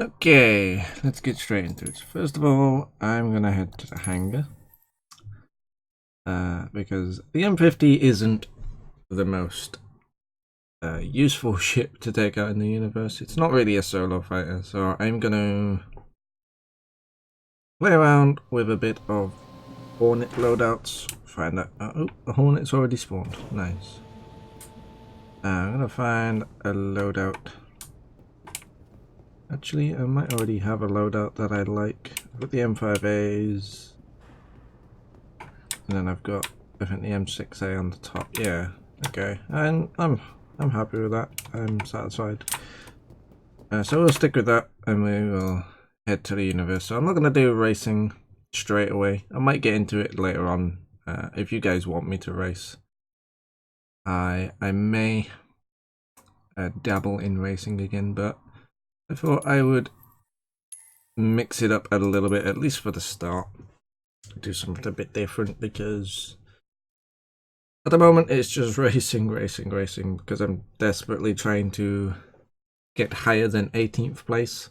Okay, let's get straight into it. First of all, I'm gonna head to the hangar. Because the M50 isn't the most useful ship to take out in the universe. It's not really a solo fighter, so I'm gonna play around with a bit of Hornet loadouts. Find out. Oh, the Hornet's already spawned. Nice. I'm gonna find a loadout. Actually, I might already have a loadout that I like. I've got the M5As. And then I've got, I think, the M6A on the top. Yeah, okay. And I'm happy with that. I'm satisfied. So we'll stick with that, and we will head to the universe. So I'm not going to do racing straight away. I might get into it later on. If you guys want me to race, I may dabble in racing again, but I thought I would mix it up a little bit, at least for the start. Do something a bit different, because at the moment it's just racing, because I'm desperately trying to get higher than 18th place.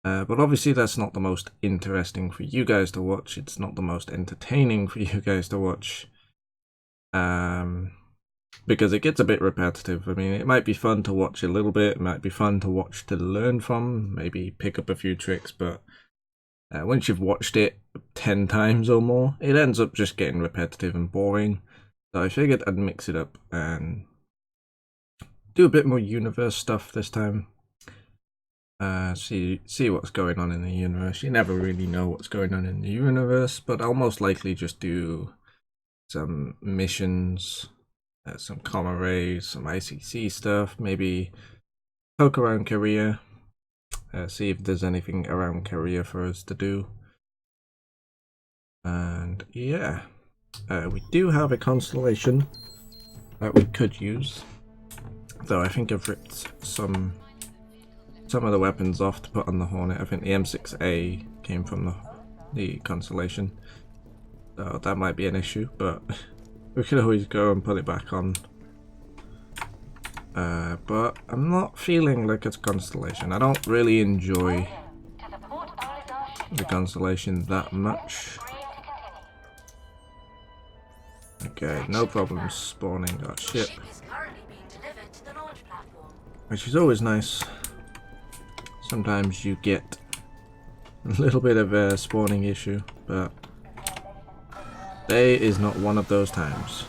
But obviously that's not the most interesting for you guys to watch. It's not the most entertaining for you guys to watch. Because it gets a bit repetitive. I mean, it might be fun to watch a little bit. It might be fun to watch to learn from. Maybe pick up a few tricks, but once you've watched it 10 times or more, it ends up just getting repetitive and boring. So I figured I'd mix it up and do a bit more universe stuff this time. See what's going on in the universe. You never really know what's going on in the universe, but I'll most likely just do some missions, some comma rays, some ICC stuff, maybe poke around Korea, see if there's anything around Korea for us to do. And yeah, we do have a constellation that we could use, though I think I've ripped some of the weapons off to put on the Hornet. I think the M6A came from the constellation, so that might be an issue, but we could always go and put it back on. But I'm not feeling like it's constellation. I don't really enjoy the constellation that much. Okay, no problems spawning our ship, which is always nice. Sometimes you get a little bit of a spawning issue, but today is not one of those times.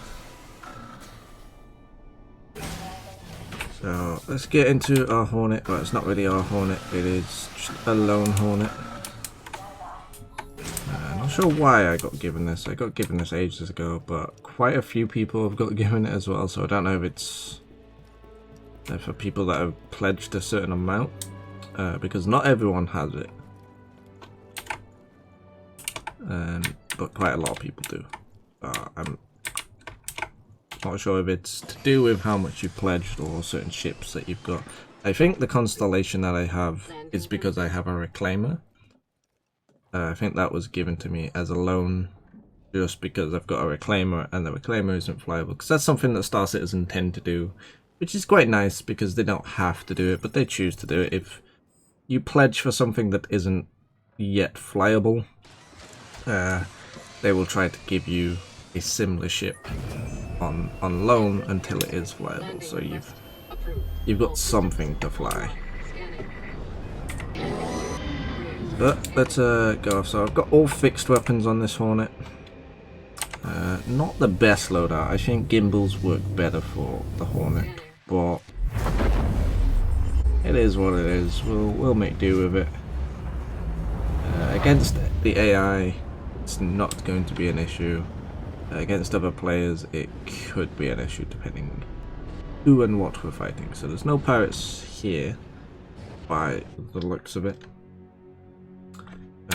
So let's get into our Hornet. Well, it's not really our Hornet, it is just a lone Hornet. I'm not sure why I got given this. I got given this ages ago, but quite a few people have got given it as well, so I don't know if it's for people that have pledged a certain amount. Because not everyone has it, but quite a lot of people do. I'm not sure if it's to do with how much you pledged or certain ships that you've got. I think the constellation that I have is because I have a reclaimer. I think that was given to me as a loan just because I've got a reclaimer, and the reclaimer isn't flyable, because that's something that Star Citizen tend to do, which is quite nice because they don't have to do it, but they choose to do it. If you pledge for something that isn't yet flyable, they will try to give you a similar ship on loan until it is flyable, so you've got something to fly. But let's go off. So I've got all fixed weapons on this Hornet. Not the best loadout. I think gimbals work better for the Hornet, but it is what it is. We'll make do with it. Against the AI, it's not going to be an issue. Against other players, it could be an issue depending who and what we're fighting. So there's no pirates here, by the looks of it.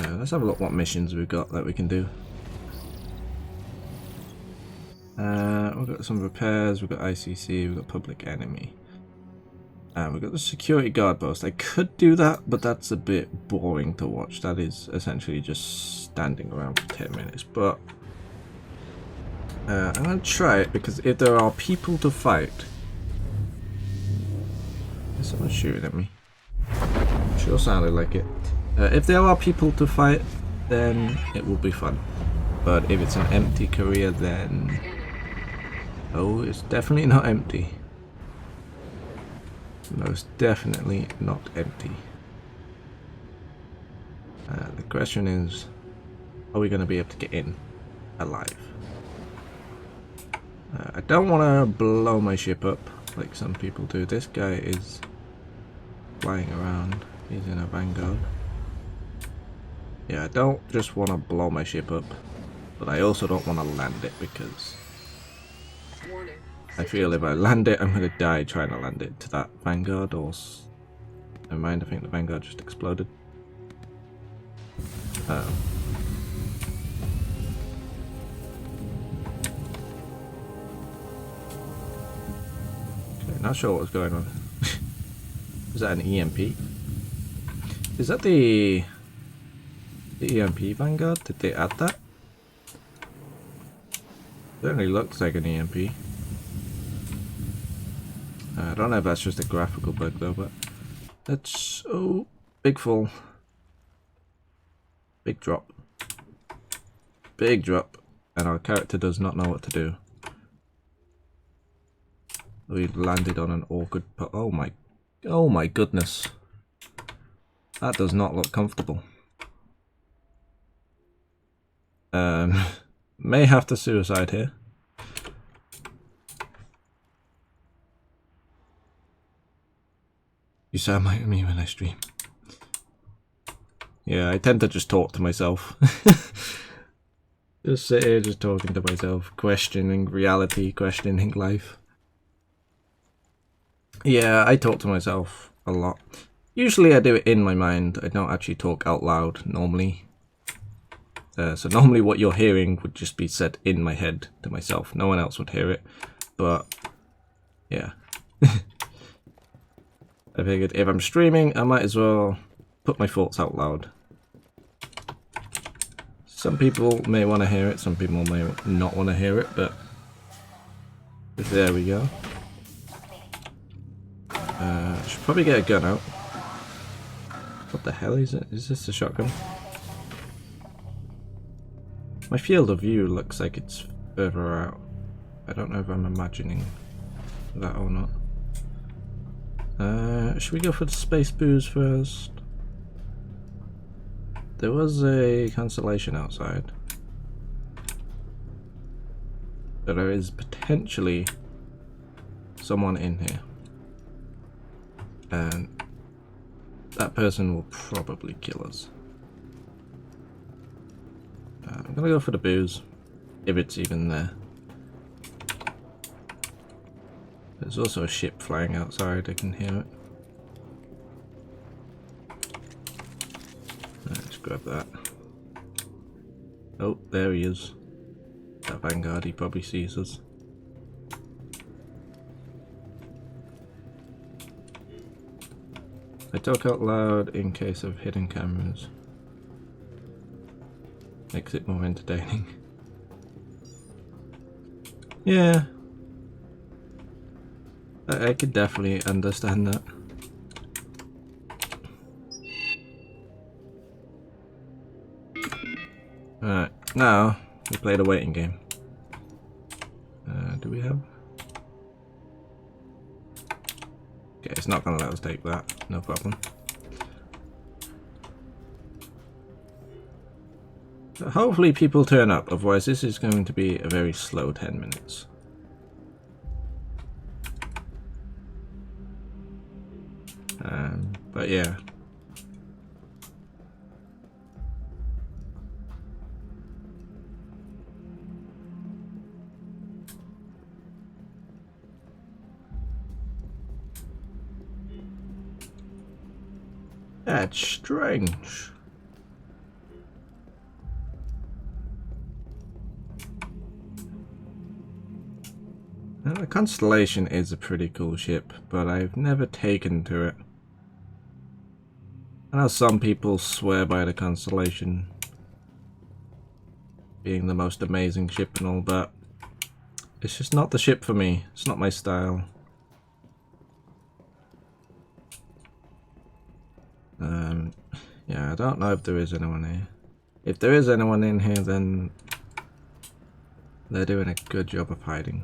Let's have a look what missions we've got that we can do. We've got some repairs, we've got ICC, we've got public enemy. And we've got the security guard post. I could do that, but that's a bit boring to watch. That is essentially just standing around for 10 minutes. But I'm going to try it, because if there are people to fight... Is someone shooting at me? Sure sounded like it. If there are people to fight, then it will be fun. But if it's an empty career, then... Oh, it's definitely not empty. Most definitely not empty. The question is, are we going to be able to get in alive? I don't want to blow my ship up like some people do. This guy is flying around. He's in a Vanguard. Yeah, I don't just want to blow my ship up, but I also don't want to land it because I feel if I land it, I'm going to die trying to land it to that Vanguard or... Never mind, I think the Vanguard just exploded. Okay, not sure what was going on. Is that an EMP? Is that the EMP Vanguard? Did they add that? Certainly looks like an EMP. I don't know if that's just a graphical bug though, but that's... Oh, big fall. Big drop. Big drop. And our character does not know what to do. We've landed on an awkward... Oh my goodness. That does not look comfortable. May have to suicide here. You sound like me when I stream. Yeah, I tend to just talk to myself. Just sit here just talking to myself, questioning reality, questioning life. Yeah, I talk to myself a lot. Usually I do it in my mind. I don't actually talk out loud normally. So normally what you're hearing would just be said in my head to myself. No one else would hear it. But yeah. I figured if I'm streaming, I might as well put my thoughts out loud. Some people may want to hear it, some people may not want to hear it, but there we go. I should probably get a gun out. What the hell is it? Is this a shotgun? My field of view looks like it's further out. I don't know if I'm imagining that or not. Should we go for the space booze first? There was a constellation outside. But there is potentially someone in here. And that person will probably kill us. I'm gonna go for the booze, if it's even there. There's also a ship flying outside, I can hear it. Let's grab that. Oh, there he is. That Vanguard, he probably sees us. I talk out loud in case of hidden cameras. Makes it more entertaining. Yeah. I could definitely understand that. Alright, now we play the waiting game. Do we have... Okay, it's not gonna let us take that, no problem. So hopefully people turn up, otherwise this is going to be a very slow 10 minutes. But yeah. That's strange. Now, the Constellation is a pretty cool ship, but I've never taken to it. I know some people swear by the Constellation being the most amazing ship and all, but it's just not the ship for me. It's not my style. Yeah, I don't know if there is anyone here. If there is anyone in here, then they're doing a good job of hiding.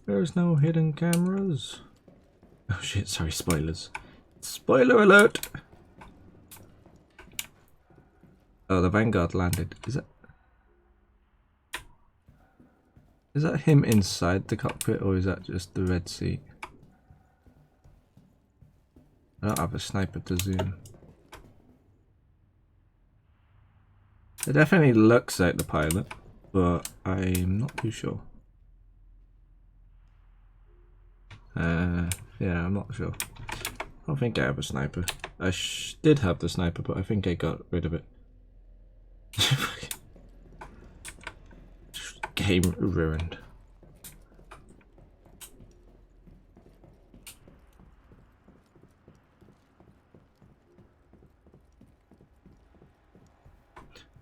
There's no hidden cameras. Oh shit, sorry, spoilers. Spoiler alert! Oh, the Vanguard landed. Is that him inside the cockpit, or is that just the red seat? I don't have a sniper to zoom. It definitely looks like the pilot, but I'm not too sure. Yeah, I'm not sure. I don't think I have a sniper. I did have the sniper, but I think I got rid of it. Game ruined.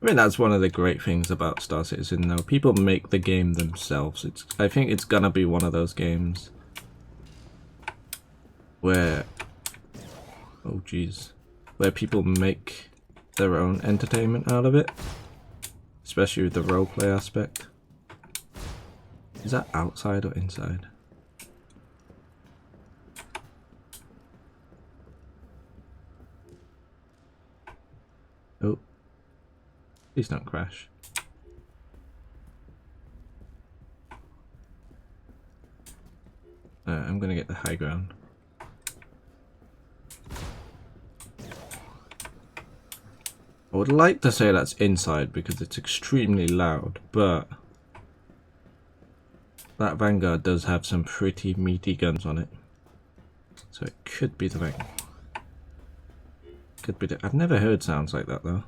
I mean, that's one of the great things about Star Citizen, though. People make the game themselves. I think it's gonna be one of those games where, oh geez, where people make their own entertainment out of it, especially with the roleplay aspect. Is that outside or inside? Oh, please don't crash. I'm gonna get the high ground. I would like to say that's inside because it's extremely loud, but that Vanguard does have some pretty meaty guns on it. So it could be the Vanguard. Could be the... I've never heard sounds like that though.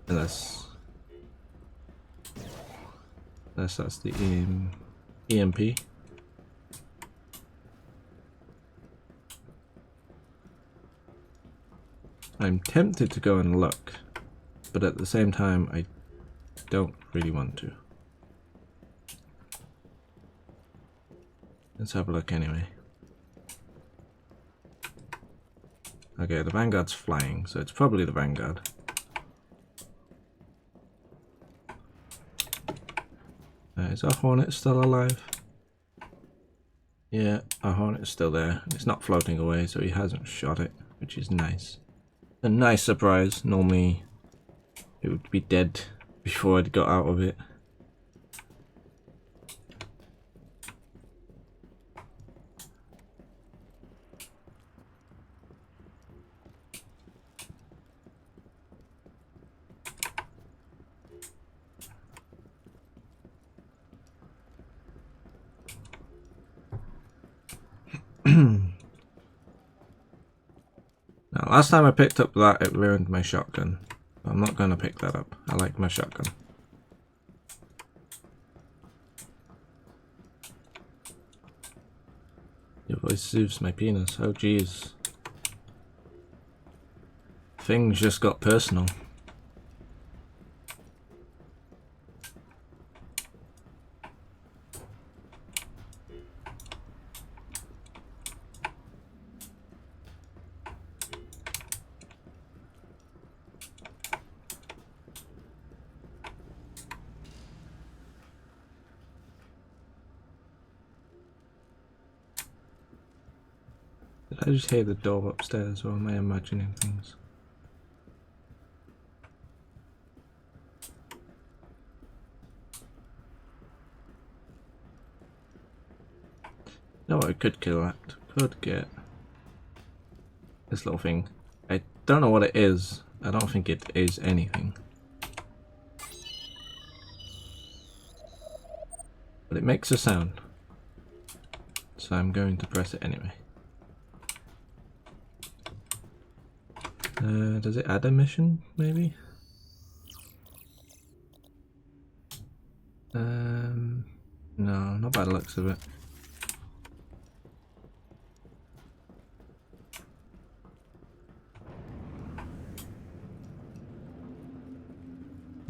Unless that's the EMP. I'm tempted to go and look, but at the same time I don't really want to. Let's have a look anyway. Okay, the Vanguard's flying, so it's probably the Vanguard. Is our Hornet still alive? Yeah, our Hornet's still there. It's not floating away, so he hasn't shot it, which is nice. A nice surprise. Normally it would be dead before I'd got out of it. Now, last time I picked up that, it ruined my shotgun. I'm not going to pick that up. I like my shotgun. Your voice soothes my penis. Oh jeez. Things just got personal. Did I just hear the door upstairs, or am I imagining things? No, I could kill that. Could get this little thing. I don't know what it is. I don't think it is anything. But it makes a sound. So I'm going to press it anyway. Does it add a mission, maybe? No, not by the looks of it.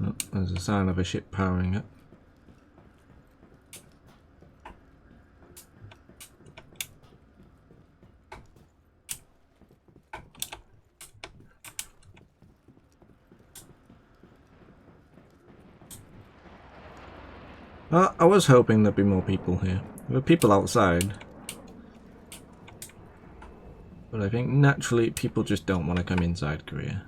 Oh, there's a sign of a ship powering up. I was hoping there'd be more people here. There were people outside. But I think naturally people just don't want to come inside Korea.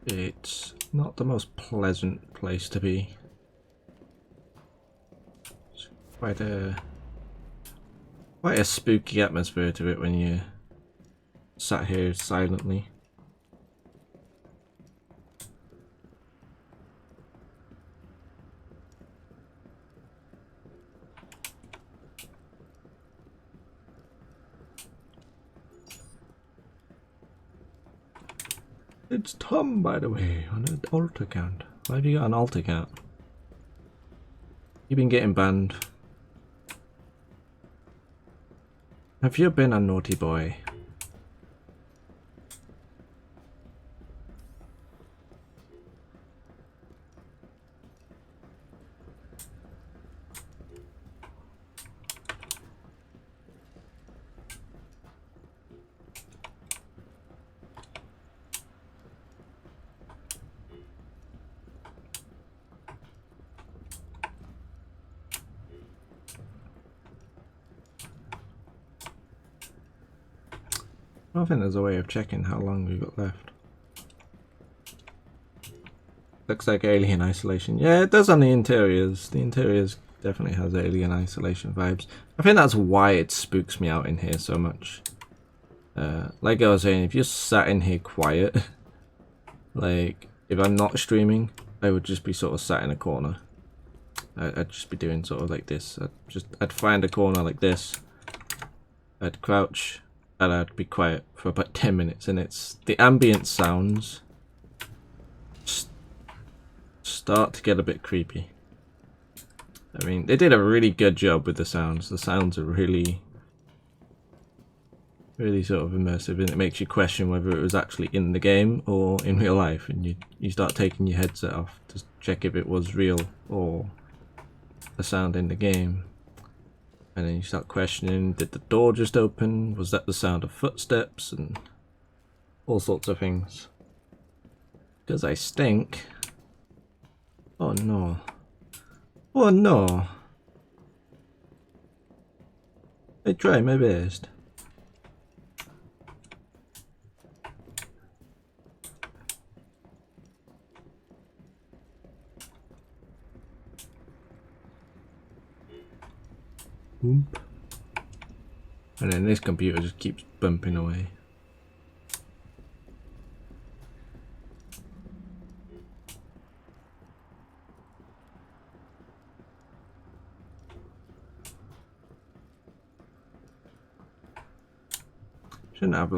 It's not the most pleasant place to be. It's quite a spooky atmosphere to it when you sat here silently. It's Tom, by the way, on an alt account. Why have you got an alt account? You've been getting banned. Have you been a naughty boy? I don't think there's a way of checking how long we've got left. Looks like alien isolation. Yeah, it does on the interiors. The interiors definitely has alien isolation vibes. I think that's why it spooks me out in here so much. Like I was saying, if you sat in here quiet, like if I'm not streaming, I would just be sort of sat in a corner. I'd just be doing sort of like this. I'd find a corner like this. I'd crouch. And I'd be quiet for about 10 minutes, and it's the ambient sounds start to get a bit creepy. I mean, they did a really good job with the sounds. The sounds are really sort of immersive, and it makes you question whether it was actually in the game or in real life, and you start taking your headset off to check if it was real or the sound in the game. And then you start questioning, did the door just open? Was that the sound of footsteps? And all sorts of things. Because I stink. Oh no. Oh no. I try my best. Boop. And then this computer just keeps bumping away. Shouldn't have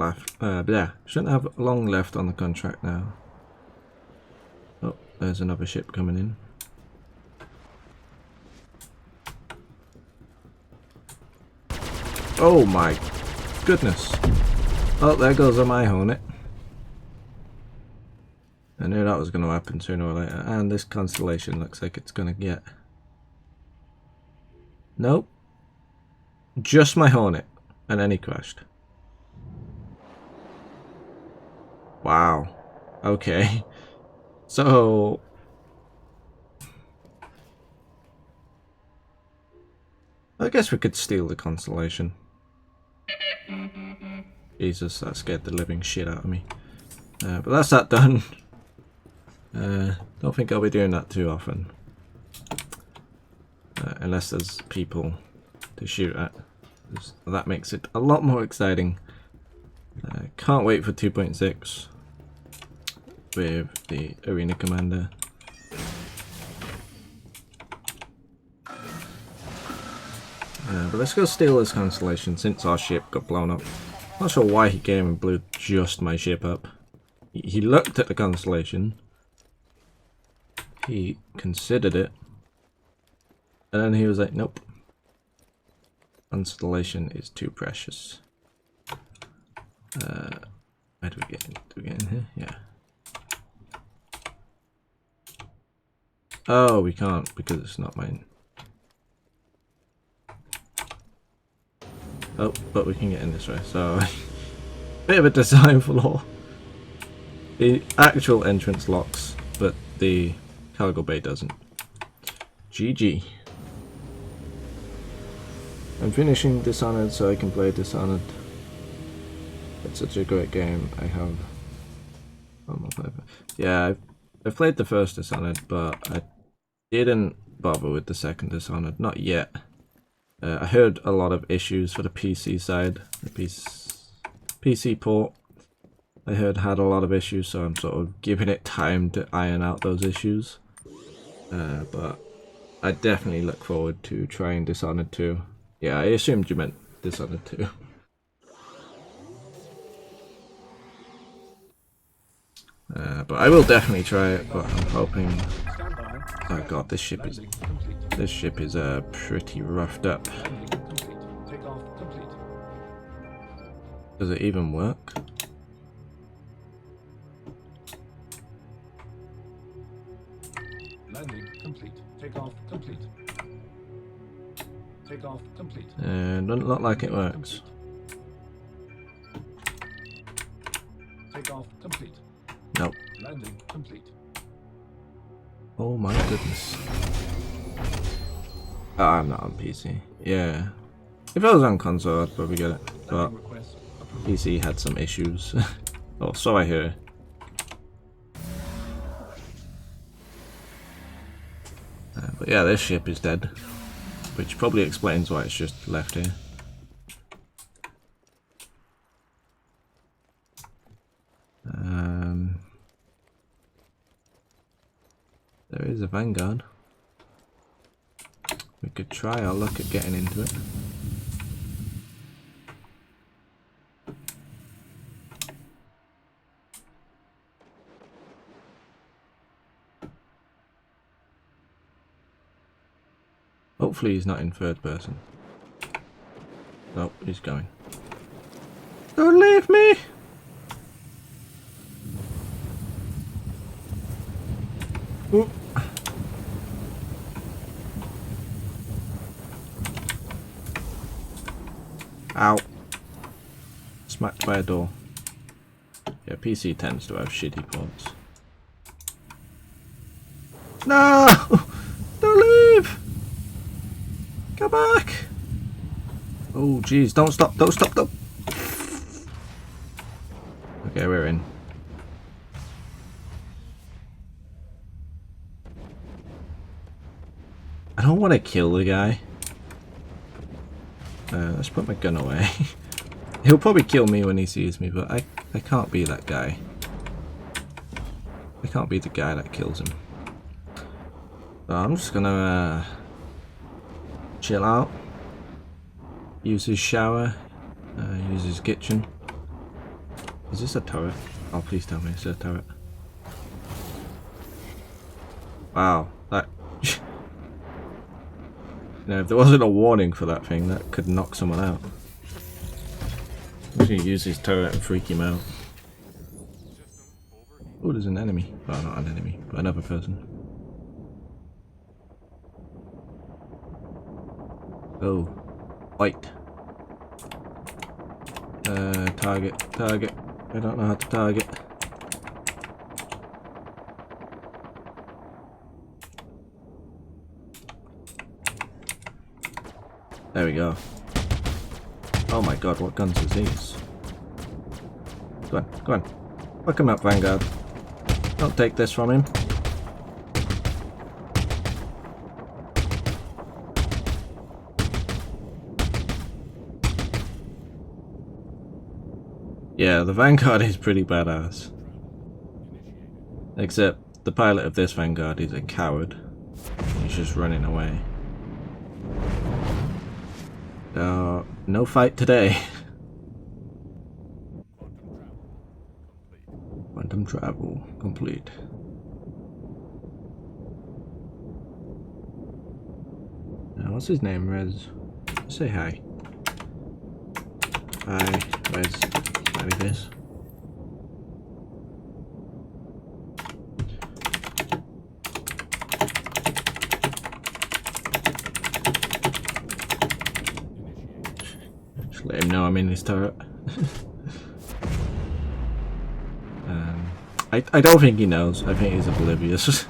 shouldn't have long left on the contract now. Oh, there's another ship coming in. Oh my goodness. Oh, there goes my Hornet. I knew that was going to happen sooner or later. And this constellation looks like it's going to get... Nope. Just my Hornet. And then he crashed. Wow. Okay. So... I guess we could steal the constellation. Jesus, that scared the living shit out of me. But that's that done. Don't think I'll be doing that too often. Unless there's people to shoot at. That makes it a lot more exciting. Can't wait for 2.6 with the Arena Commander. But let's go steal this constellation since our ship got blown up. Not sure why he came and blew just my ship up. He looked at the constellation. He considered it. And then he was like, nope. Constellation is too precious. Where do we get in? Do we get in here? Yeah. Oh, we can't because it's not mine. Oh, but we can get in this way, so bit of a design flaw. The actual entrance locks, but the cargo bay doesn't. GG. I'm finishing Dishonored so I can play Dishonored. It's such a great game. I have... Yeah, I've played the first Dishonored, but I didn't bother with the second Dishonored. Not yet. I heard a lot of issues for the PC side. The PC port, I heard, had a lot of issues, so I'm sort of giving it time to iron out those issues. But I definitely look forward to trying Dishonored 2. Yeah, I assumed you meant Dishonored 2. But I will definitely try it, but I'm hoping... Oh god, this ship is pretty roughed up. Does it even work? Landing complete. Takeoff complete. Takeoff complete. Doesn't look like it works. Takeoff complete. Nope. Landing complete. Oh my goodness. Oh, I'm not on PC. Yeah. If I was on console, I'd probably get it. But PC had some issues. Oh, so I hear. But yeah, this ship is dead. Which probably explains why it's just left here. There is a Vanguard. We could try our luck at getting into it. Hopefully he's not in third person. Nope, he's going. Don't leave me! Ooh. Ow. Smacked by a door. Yeah, PC tends to have shitty ports. No! Don't leave! Go back! Oh jeez, don't stop, don't stop, don't! Okay, we're in. I don't want to kill the guy. Let's put my gun away. He'll probably kill me when he sees me, but I can't be that guy. I can't be the guy that kills him. So I'm just gonna chill out. Use his shower. Use his kitchen. Is this a turret? Oh, please tell me it's a turret. Wow, that... You know, if there wasn't a warning for that thing, that could knock someone out. I'm just gonna use his turret and freak him out. Oh, there's an enemy. Well, not an enemy, but another person. Oh. White. Target. Target. I don't know how to target. There we go. Oh my god, what guns is these? Go on, go on. Fuck him up, Vanguard. Don't take this from him. Yeah, the Vanguard is pretty badass. Except the pilot of this Vanguard is a coward. He's just running away. No fight today. Quantum travel complete. Now, what's his name, Rez? Say hi. Hi, Rez. Maybe this. Let him know I'm in his turret. I don't think he knows. I think he's oblivious.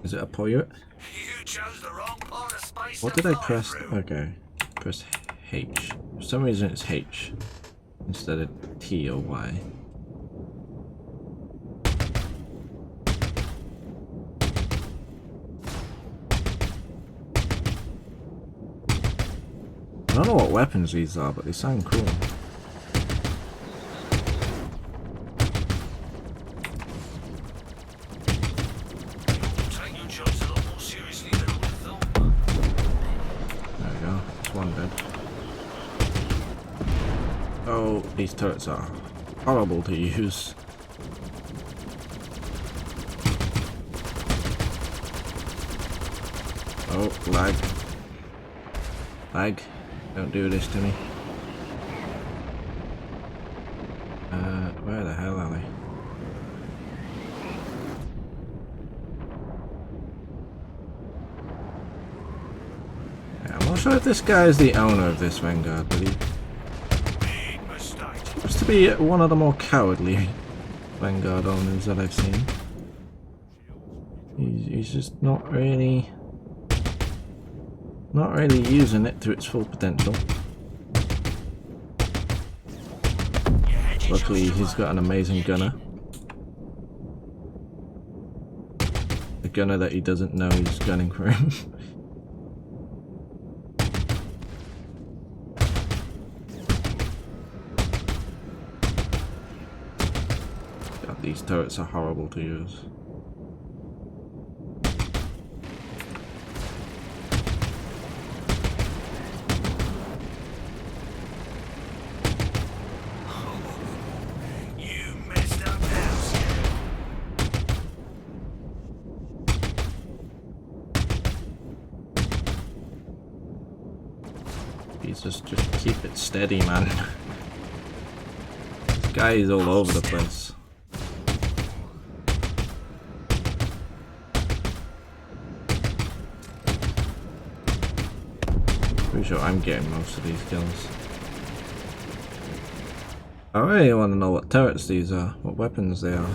Is it a pirate? You chose the wrong part of space. What to did I fly press? through. Okay. Press H. For some reason it's H instead of T or Y. I don't know what weapons these are, but they sound cool. Take your jobs a lot more seriously than I would have thought. There we go. It's one dead. Oh, these turrets are horrible to use. Oh, lag. Lag. Don't do this to me. Where the hell are they? Yeah, I'm not sure if this guy is the owner of this Vanguard, but he Big mistake. seems to be one of the more cowardly Vanguard owners that I've seen. He's just not really using it to its full potential. Luckily, he's got an amazing gunner. A gunner that he doesn't know is gunning for him. God, these turrets are horrible to use. You messed up house. Jesus, just keep it steady, man. This guy is all over the place. Pretty sure I'm getting most of these kills. I really want to know what turrets these are, what weapons they are.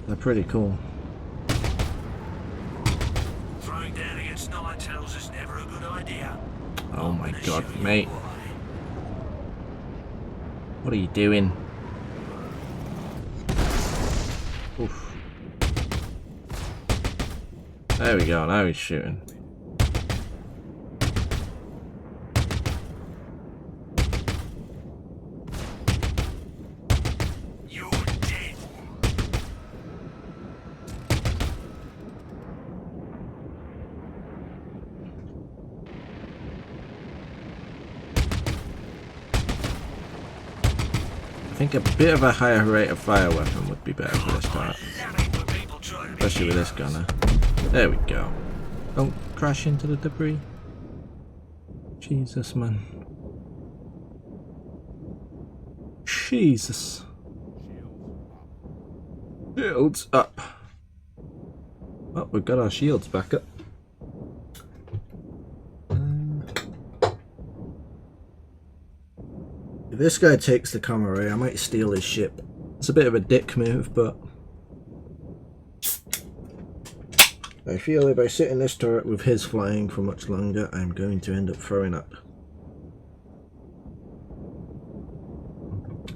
They're pretty cool. Throwing down against nine tails is never a good idea. Oh my god, Show you mate. why. What are you doing? Oof. There we go, now he's shooting. You're dead. I think a bit of a higher rate of fire weapon would be better for this part. Love it when people try to be Especially with this gunner. There we go. Don't crash into the debris. Jesus, man. Jesus. Shields up. Oh, we've got our shields back up. If this guy takes the Comrade, I might steal his ship. It's a bit of a dick move, but I feel if I sit in this turret with his flying for much longer, I'm going to end up throwing up.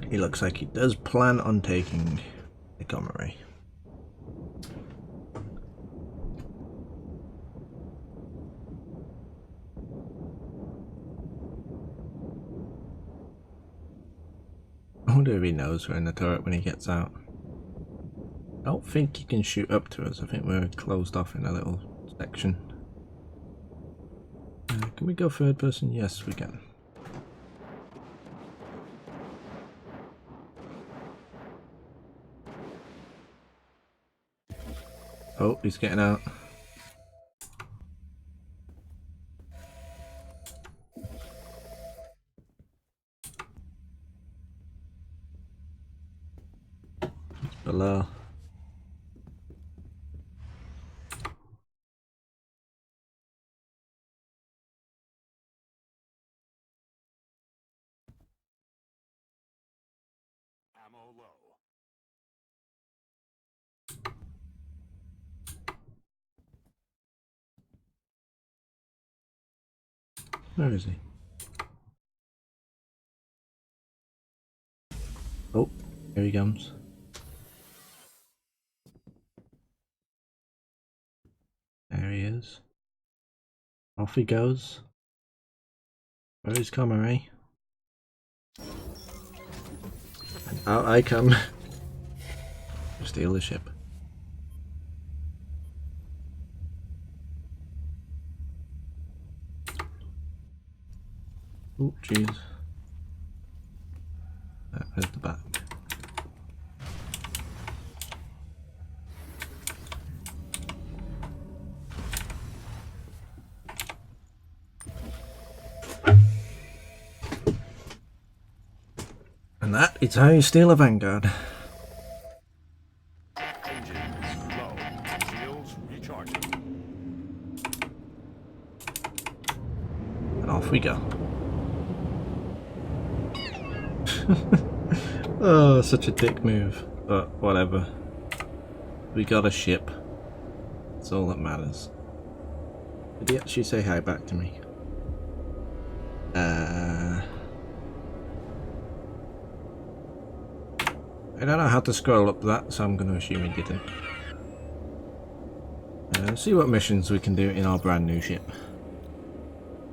He looks like he does plan on taking the Comrade. I wonder if he knows we're in the turret when he gets out. I don't think he can shoot up to us. I think we're closed off in a little section. Can we go third person? Yes, we can. Oh, he's getting out. Below. Ammo low. Where is he? Oh, here he comes. There he is. Off he goes. Where is Comrie? And out I come. Steal the ship. Oh, jeez. Where's the back? And that is how you steal a Vanguard. Engines low. Shields recharging. And off we go. Oh, such a dick move. But whatever. We got a ship. That's all that matters. Did he actually say hi back to me? I don't know how to scroll up that, so I'm going to assume he didn't. See what missions we can do in our brand new ship.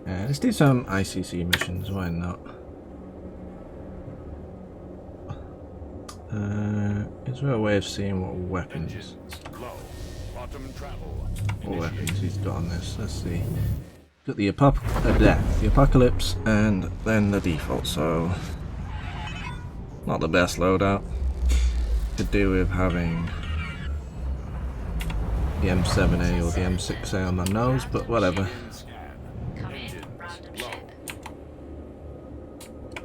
Let's do some ICC missions, why not? Is there a way of seeing what weapons? Engines low. Bottom travel. What weapons he's got on this? Let's see. Got the Apocalypse and then the default, so not the best loadout. Could do with having the M7A or the M6A on the nose, but whatever. Come in, random ship.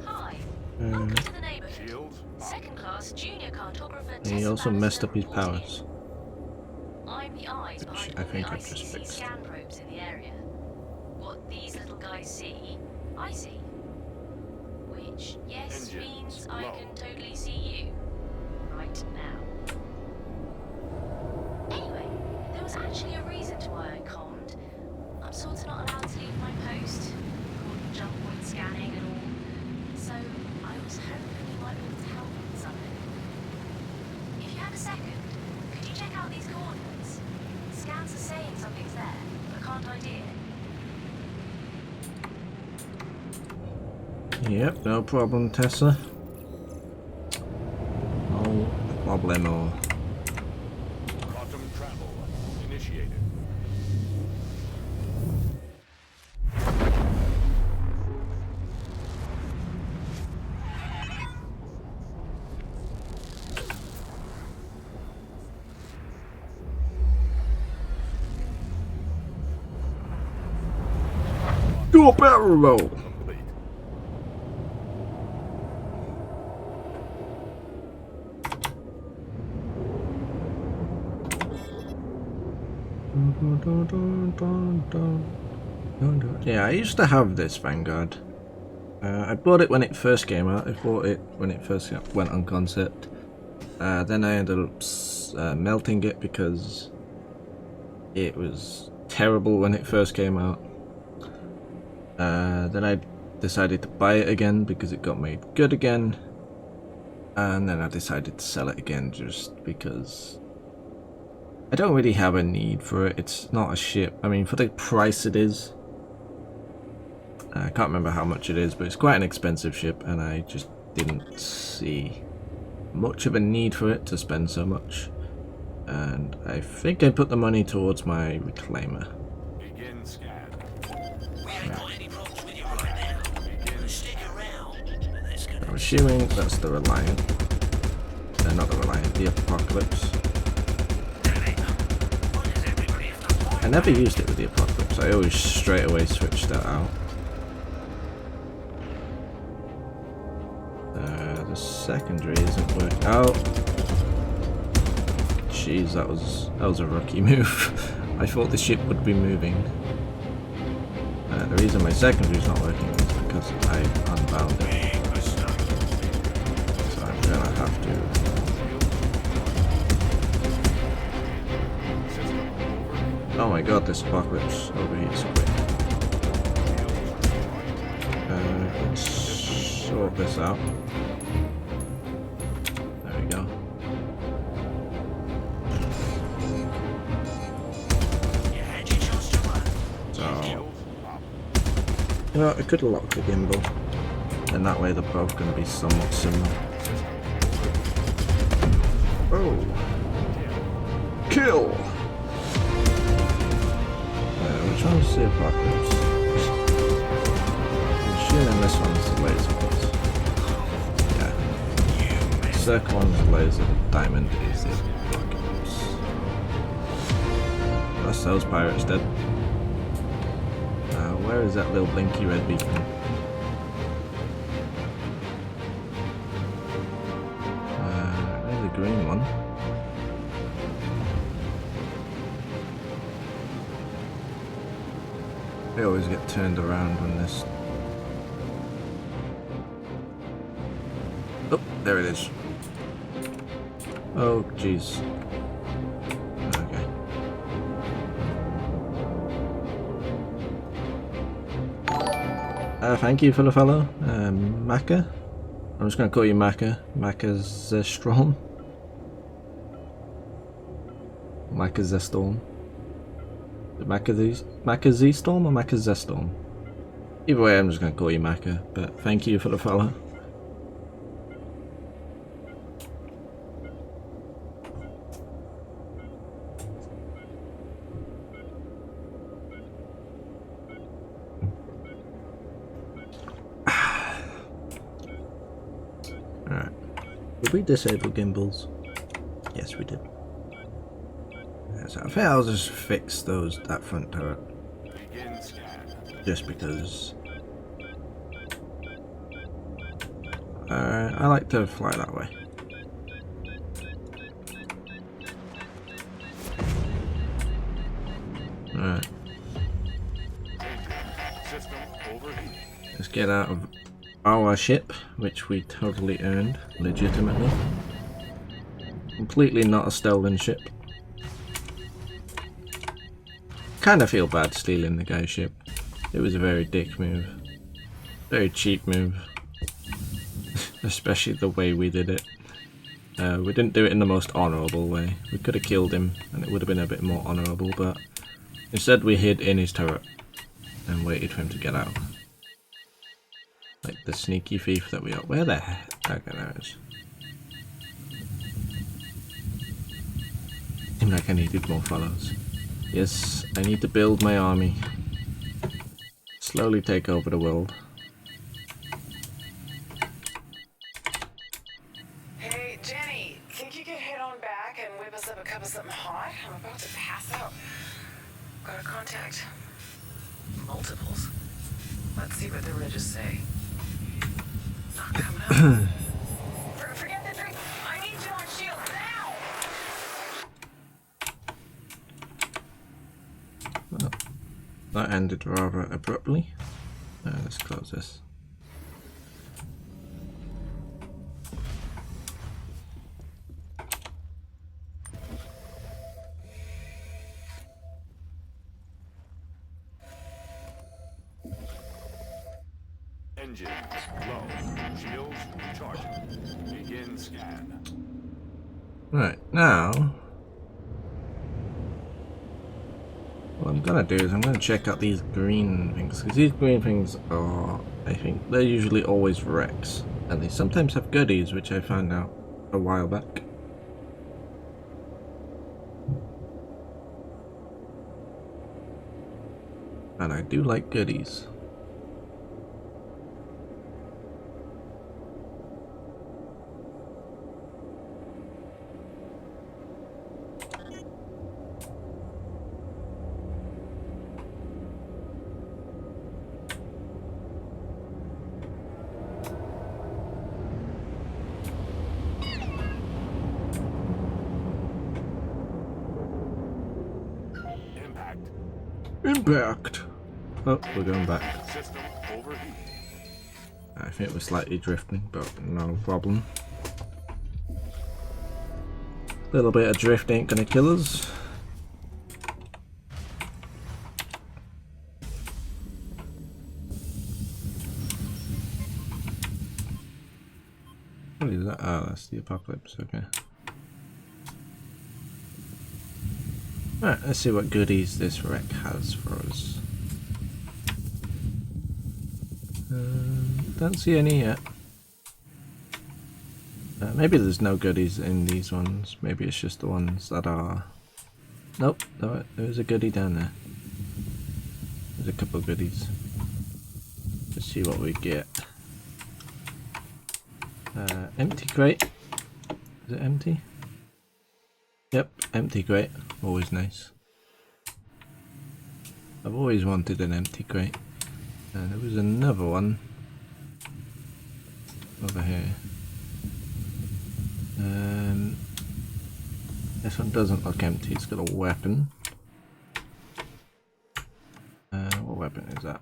Hi, welcome to the neighborhood. Shields. Second class junior cartographer. He also Tessa messed up his Bannister powers. reporting. I'm the eyes behind I all think the I've just ICC fixed. scan probes in the area. What these little guys see, I see. Which, yes, Engines means I low. can totally see you. Right now. Anyway, there was actually a reason to why I commed. I'm sort of not allowed to leave my post. Called jump point scanning and all. So I was hoping you might be able to help me with something. If you have a second, could you check out these coordinates? Scans are saying something's there, but can't ID it. Yep, no problem, Tessa. No problemo. Bottom travel. Initiated. Do a barrel roll! Complete. Yeah, I used to have this Vanguard. I bought it when it first came out. I bought it when it first went on concept. Then I ended up melting it because it was terrible when it first came out. Then I decided to buy it again because it got made good again. And then I decided to sell it again just because I don't really have a need for it. It's not a ship. I mean, for the price it is. I can't remember how much it is, but it's quite an expensive ship, and I just didn't see much of a need for it to spend so much. And I think I put the money towards my reclaimer. Begin scan. We ain't got any problems with you right now. Stick around. That's gonna I'm assuming that's the Reliant. Not the Reliant, the Apocalypse. Why does everybody have to lie? I never used it with the Apocalypse. I always straight away switched that out. The secondary isn't working. Oh, jeez, that was a rookie move. I thought the ship would be moving. The reason my secondary is not working is because I unbound it. Big mistake. So I'm gonna have to. System over. Oh my god, this Apocalypse overheats quick. Shields recharging. Let's sort this out. There we go. You had your chance to run. So, Shields up. you know, I could have locked the gimbal, and that way they're both going to be somewhat similar. Oh! Kill! Which one's the apocalypse? I'm assuming this one's the laser ones. Yeah. Circle one's the laser, diamond is the apocalypse. That's those pirates dead. Where is that little blinky red beacon? There's the green one. They always get turned around when this. Oh, there it is. Oh, jeez. Okay. Thank you for the follow, Maka. I'm just gonna call you Maka. Makazestrom. Makazestorm. Makazestorm or Makazestorm? Either way, I'm just gonna call you Maka. But thank you for the follow. Alright. Did we disable gimbals? Yes, we did. So I think I'll just fix that front turret. Begin scan. Just because I like to fly that way. Alright. System overheating. Let's get out of our ship, which we totally earned, legitimately. Completely not a stolen ship. Kinda feel bad stealing the guy's ship. It was a very dick move. Very cheap move. Especially the way we did it. We didn't do it in the most honourable way. We could have killed him and it would have been a bit more honourable, but instead we hid in his turret and waited for him to get out. Like the sneaky thief that we are. Where the heck? Okay, there it is. Seemed like I needed more follows. Yes, I need to build my army. Slowly take over the world. Hey, Jenny, think you could head on back and whip us up a cup of something hot? I'm about to pass out. Got a contact. Multiples. Let's see what the ridges say. Not coming up. Forget the drink. I need you on shield now! Well, that ended rather abruptly. Let's close this. Engines low. Shields recharging. Begin scan. Right, now what I'm gonna do is I'm gonna check out these green things, because these green things are, I think, they're usually always wrecks, and they sometimes have goodies, which I found out a while back. And I do like goodies. Impact! Oh, we're going back. System overheat. I think we're slightly drifting, but no problem. A little bit of drift ain't gonna kill us. What is that? Oh, that's the apocalypse, okay. Alright, let's see what goodies this wreck has for us. Don't see any yet. Maybe there's no goodies in these ones. Maybe it's just the ones that are... Nope, there's a goodie down there. There's a couple of goodies. Let's see what we get. Empty crate. Is it empty? Yep, empty crate. Always nice. I've always wanted an empty crate. And there was another one over here. This one doesn't look empty. It's got a weapon. What weapon is that?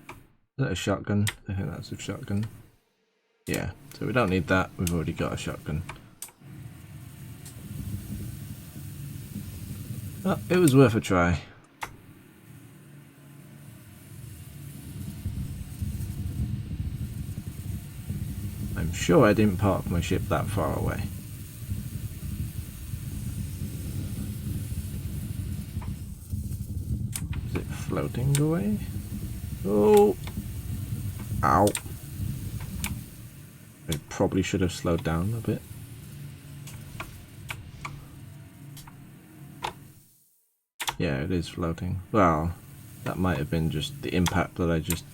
Is that a shotgun? I think that's a shotgun. Yeah, so we don't need that. We've already got a shotgun. Oh, it was worth a try. I'm sure I didn't park my ship that far away. Is it floating away? Oh! Ow. I probably should have slowed down a bit. Yeah, it is floating. Well, that might have been just the impact that I just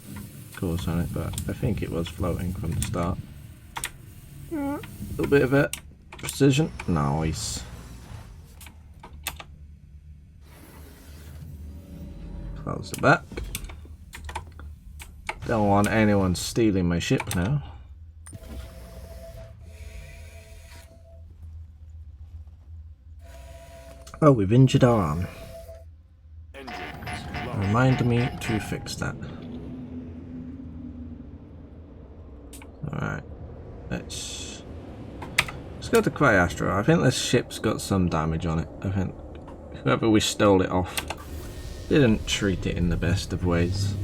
caused on it, but I think it was floating from the start. A little bit of it. Precision. Nice. Close the back. Don't want anyone stealing my ship now. Oh, we've injured our arm. Engines low. Remind me to fix that. Alright. Let's go to Cryastro. I think this ship's got some damage on it. I think whoever we stole it off didn't treat it in the best of ways.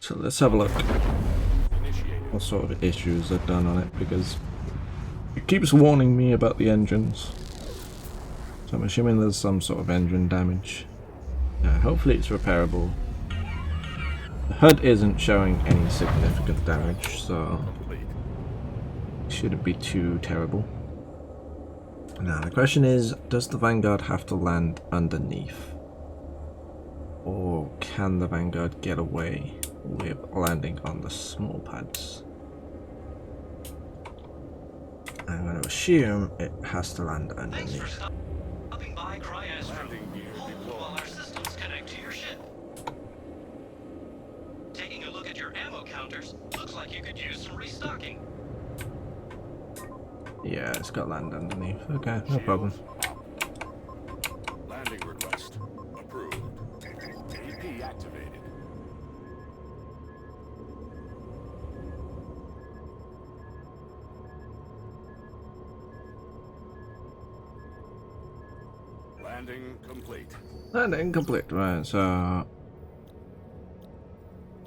So let's have a look what sort of issues I've done on it, because it keeps warning me about the engines. So I'm assuming there's some sort of engine damage. Hopefully it's repairable. The HUD isn't showing any significant damage, so it shouldn't be too terrible. Now the question is, does the Vanguard have to land underneath? Or can the Vanguard get away with landing on the small pads? I'm going to assume it has to land underneath. Stopping by Cryastro. Landing gear Hold deployed. while our systems connect to your ship. Taking a look at your ammo counters, looks like you could use some restocking. Yeah, it's got land underneath. Okay, no problem. Landing request approved. AP activated. Landing complete. Landing complete. Right, so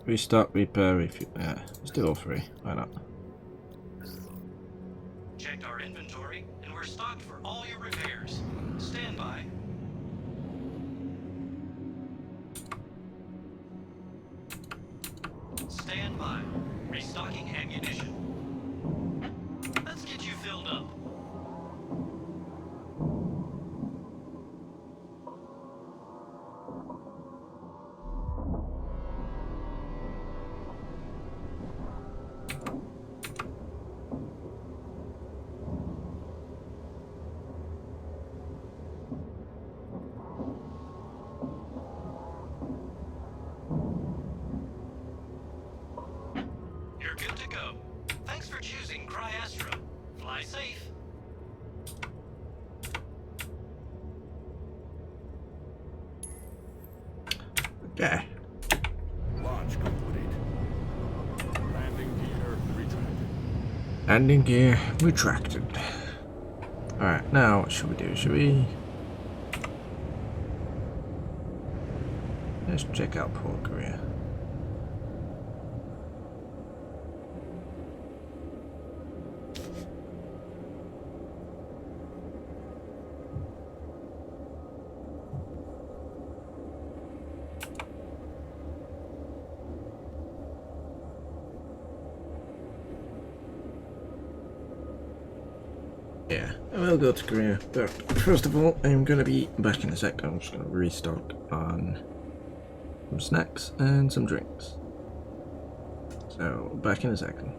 restock, repair, refuel. Yeah, let's do all three. Why not? Checked our inventory, and we're stocked for all your repairs. Stand by. Stand by. Restocking ammunition. Let's get you filled up. You're good to go. Thanks for choosing Cryastro. Fly safe. Okay. Launch complete. Landing gear retracted. Landing gear retracted. Alright, now what should we do? Should we... Let's check out Port Korea. I will go to Korea, but first of all, I'm going to be back in a sec. I'm just going to restock on some snacks and some drinks. So, back in a second.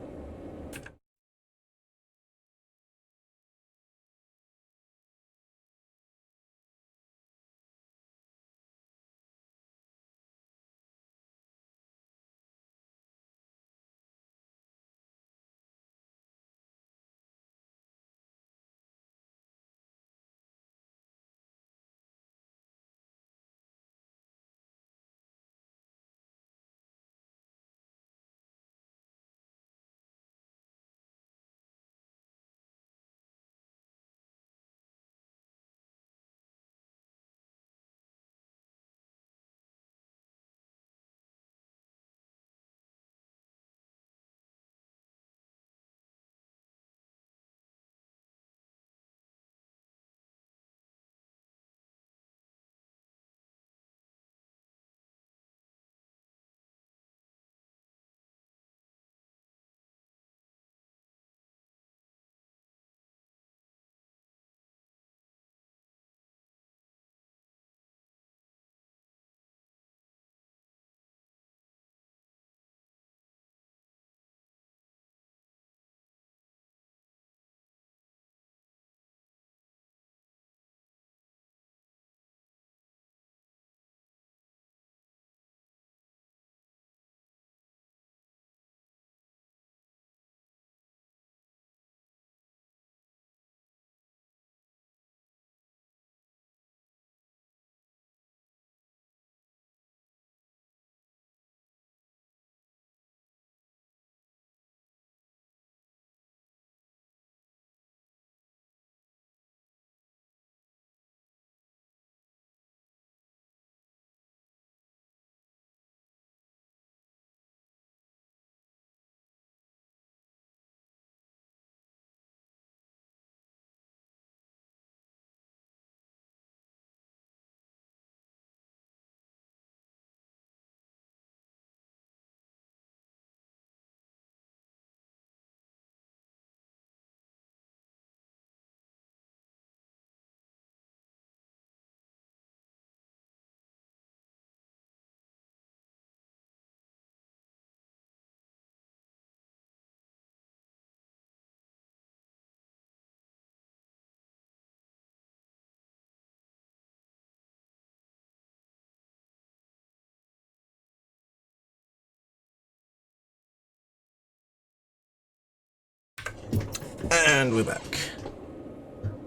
And we're back.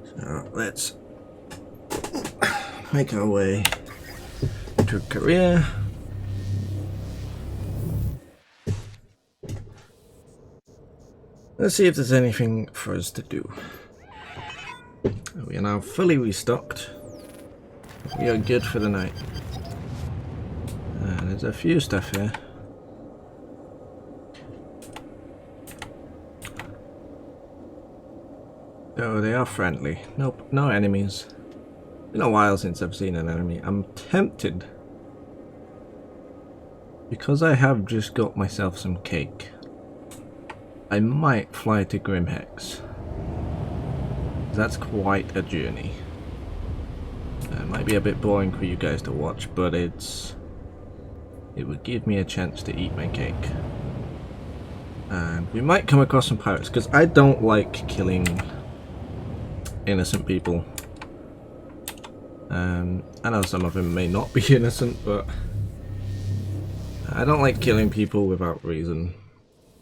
So let's make our way to Korea. Let's see if there's anything for us to do. We are now fully restocked. We are good for the night. There's a few stuff here. Oh, they are friendly. Nope, no enemies. Been a while since I've seen an enemy. I'm tempted. Because I have just got myself some cake. I might fly to Grimhex. That's quite a journey. It might be a bit boring for you guys to watch, but it would give me a chance to eat my cake. And we might come across some pirates, because I don't like killing innocent people. I know some of them may not be innocent, but I don't like killing people without reason.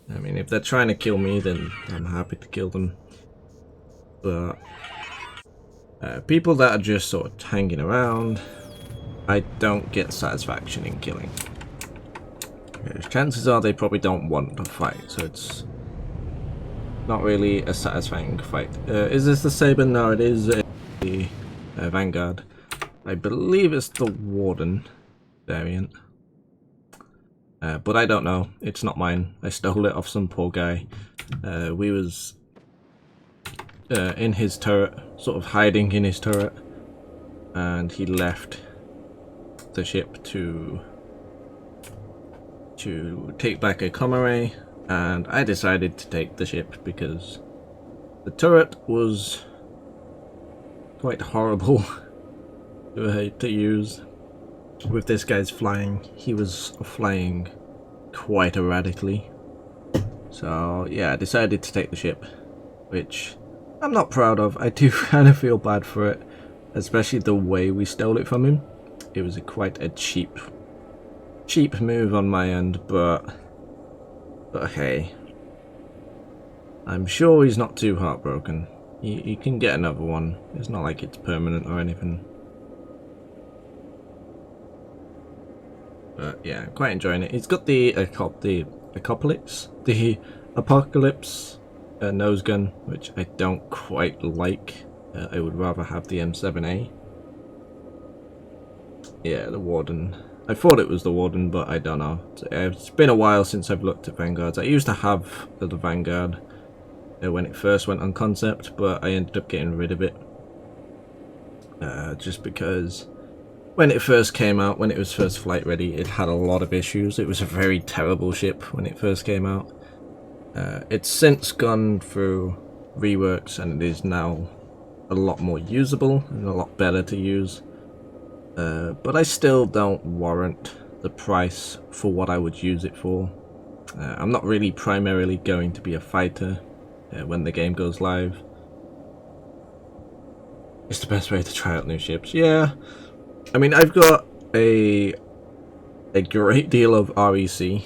I mean, if they're trying to kill me, then I'm happy to kill them. But people that are just sort of hanging around, I don't get satisfaction in killing. Chances are they probably don't want to fight, so it's not really a satisfying fight. Is this the Saber? No, it is a Vanguard. I believe it's the Warden variant. But I don't know. It's not mine. I stole it off some poor guy. We was in his turret, sort of hiding in his turret, and he left the ship to take back a comm array, and I decided to take the ship because the turret was quite horrible to use. With this guy's flying, he was flying quite erratically. So yeah, I decided to take the ship, which I'm not proud of. I do kind of feel bad for it, especially the way we stole it from him. It was quite a cheap move on my end, but hey, I'm sure he's not too heartbroken. He can get another one. It's not like it's permanent or anything. But yeah, I'm quite enjoying it. It's got the Apocalypse nose gun, which I don't quite like. I would rather have the M7A. Yeah, the Warden. I thought it was the Warden, but I don't know. It's been a while since I've looked at Vanguards. I used to have the Vanguard when it first went on concept, but I ended up getting rid of it. Just because when it first came out, when it was first flight ready, it had a lot of issues. It was a very terrible ship when it first came out. It's since gone through reworks and it is now a lot more usable and a lot better to use. But I still don't warrant the price for what I would use it for. I'm not really primarily going to be a fighter when the game goes live. It's the best way to try out new ships. Yeah, I mean, I've got a great deal of REC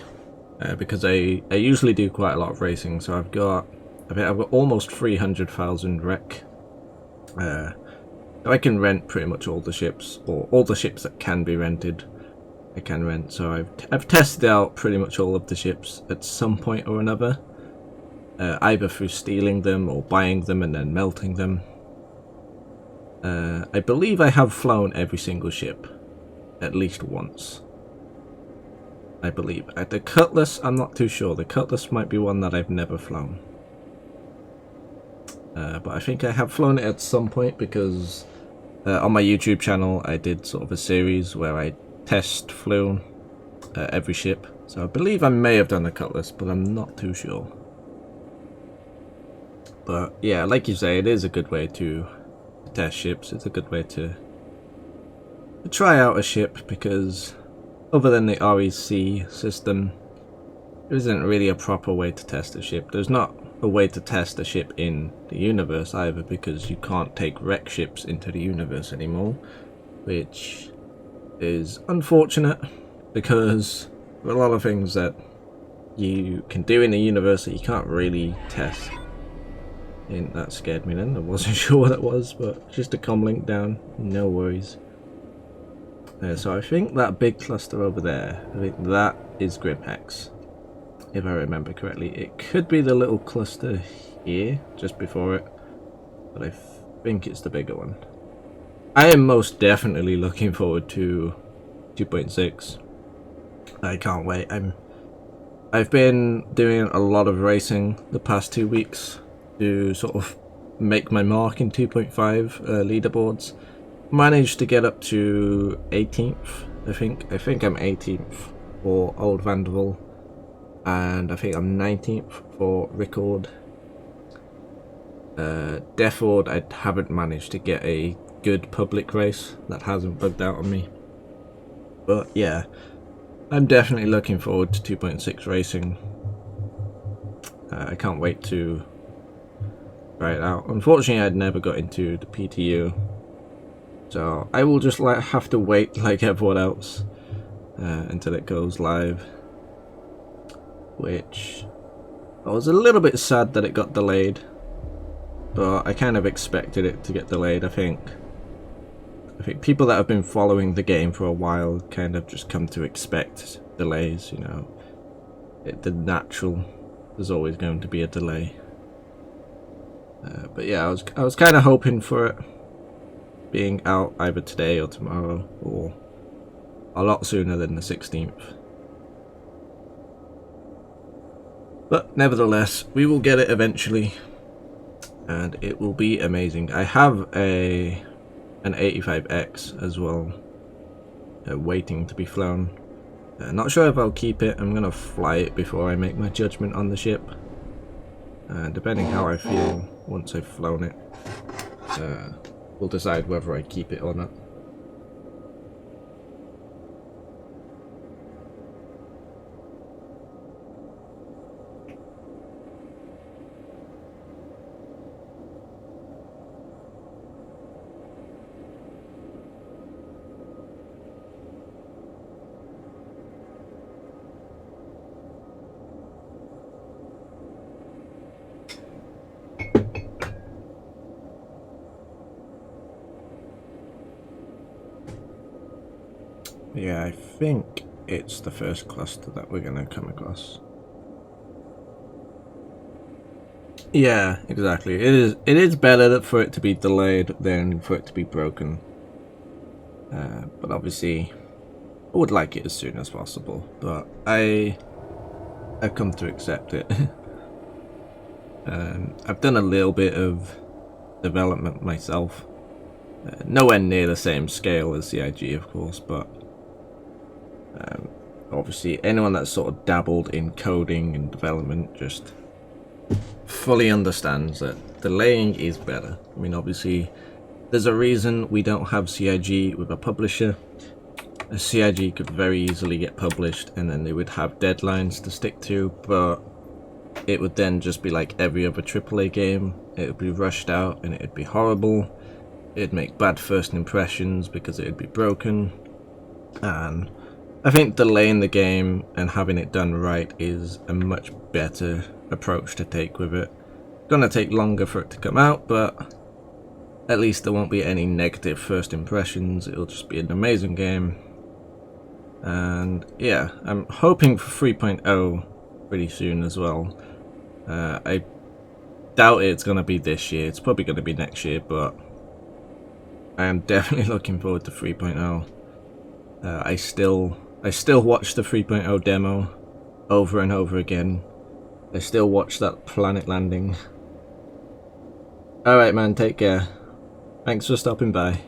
because I usually do quite a lot of racing. So I've got almost 300,000 rec. I can rent pretty much all the ships, or all the ships that can be rented. I can rent. So I've tested out pretty much all of the ships at some point or another, either through stealing them or buying them and then melting them. I believe I have flown every single ship at least once. I believe. The Cutlass, I'm not too sure. The Cutlass might be one that I've never flown. But I think I have flown it at some point because on my YouTube channel I did sort of a series where I flew every ship. So I believe I may have done the Cutlass, but I'm not too sure. But yeah, like you say, it is a good way to test ships. It's a good way to try out a ship, because other than the REC system, there isn't really a proper way to test a ship. There's not a way to test a ship in the universe either, because you can't take wreck ships into the universe anymore, which is unfortunate, because there are a lot of things that you can do in the universe that you can't really test. And that scared me then. I wasn't sure what that was, but just a comm link down, no worries. So I think that big cluster over there, I think that is Grimhex, if I remember correctly. It could be the little cluster here, just before it, but I think it's the bigger one. I am most definitely looking forward to 2.6. I can't wait. I've been doing a lot of racing the past 2 weeks to sort of make my mark in 2.5 leaderboards. Managed to get up to 18th, I think I'm 18th for Old Vanderbilt, and I think I'm 19th for Record. Deford, I haven't managed to get a good public race. That hasn't bugged out on me. But yeah, I'm definitely looking forward to 2.6 racing. I can't wait to try it out. Unfortunately, I'd never got into the PTU, so I will just have to wait like everyone else until it goes live. Which I was a little bit sad that it got delayed, but I kind of expected it to get delayed. I think people that have been following the game for a while kind of just come to expect delays, you know. The natural, there's always going to be a delay. But yeah, I was kind of hoping for it being out either today or tomorrow, or a lot sooner than the 16th. But nevertheless, we will get it eventually, and it will be amazing. I have an 85X as well, waiting to be flown. Not sure if I'll keep it. I'm going to fly it before I make my judgment on the ship. Depending how I feel once I've flown it, we'll decide whether I keep it or not. Yeah, I think it's the first cluster that we're going to come across. Yeah, exactly. It is better for it to be delayed than for it to be broken. But obviously, I would like it as soon as possible. But I've come to accept it. I've done a little bit of development myself. Nowhere near the same scale as CIG, of course, but obviously anyone that's sort of dabbled in coding and development just fully understands that delaying is better. I mean, obviously, there's a reason we don't have CIG with a publisher. A CIG could very easily get published and then they would have deadlines to stick to, but it would then just be like every other AAA game. It would be rushed out and it would be horrible. It'd make bad first impressions because it would be broken. And I think delaying the game and having it done right is a much better approach to take with it. It's gonna take longer for it to come out, but at least there won't be any negative first impressions. It'll just be an amazing game. And yeah, I'm hoping for 3.0 pretty soon as well. I doubt it's gonna be this year. It's probably gonna be next year, but I am definitely looking forward to 3.0. I still watch the 3.0 demo over and over again. I still watch that planet landing. Alright man, take care. Thanks for stopping by.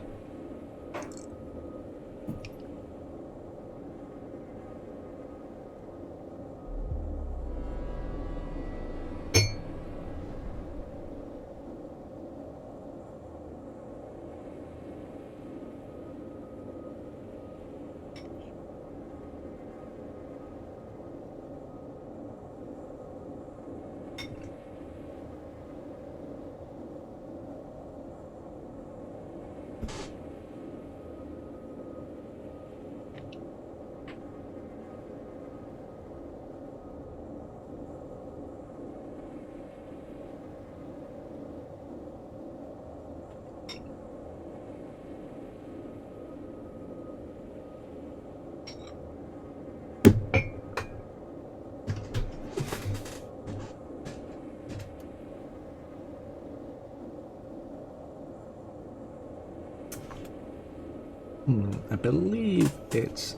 I believe it's...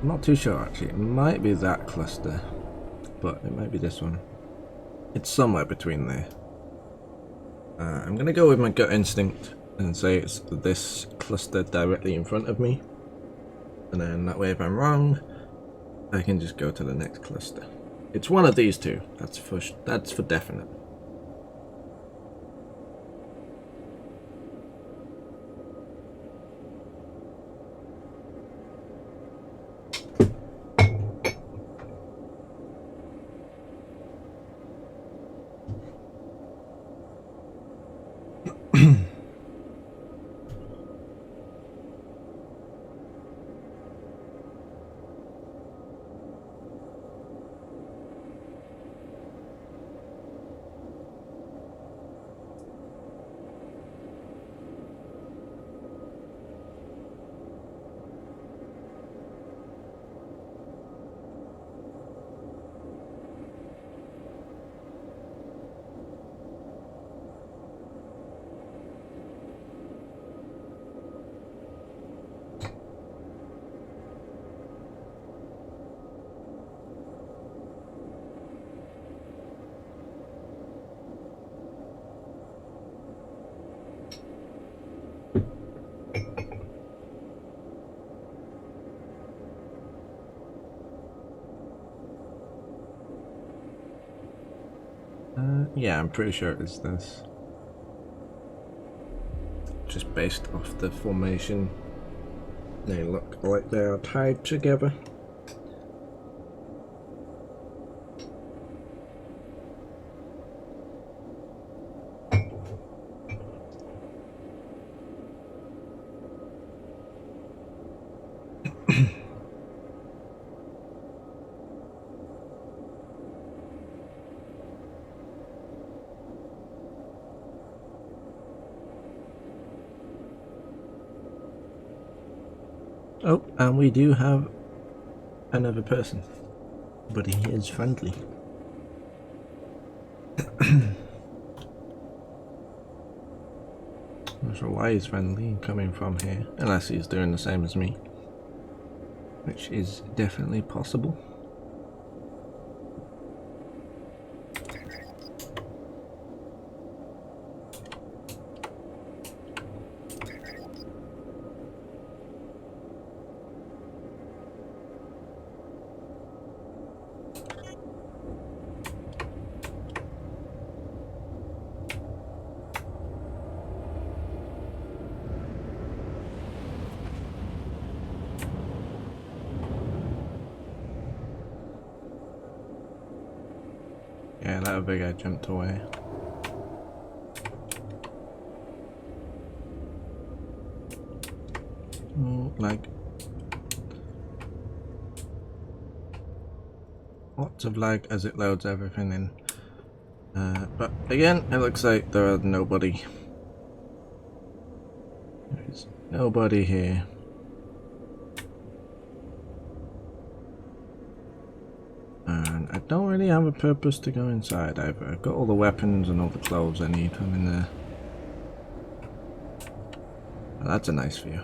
I'm not too sure actually. It might be that cluster, but it might be this one. It's somewhere between there. I'm gonna go with my gut instinct and say it's this cluster directly in front of me. And then that way if I'm wrong, I can just go to the next cluster. It's one of these two, that's for definite. Yeah, I'm pretty sure it's this. based off the formation. They look like they are tied together. Oh, and we do have another person, but he is friendly. Not sure why he's friendly coming from here, unless he's doing the same as me, which is definitely possible. Yeah, that big guy jumped away. Oh, like lots of lag as it loads everything in. But again, it looks like there are nobody. There's nobody here. And I don't really have a purpose to go inside either. I've got all the weapons and all the clothes I need. I'm in there. Well, that's a nice view.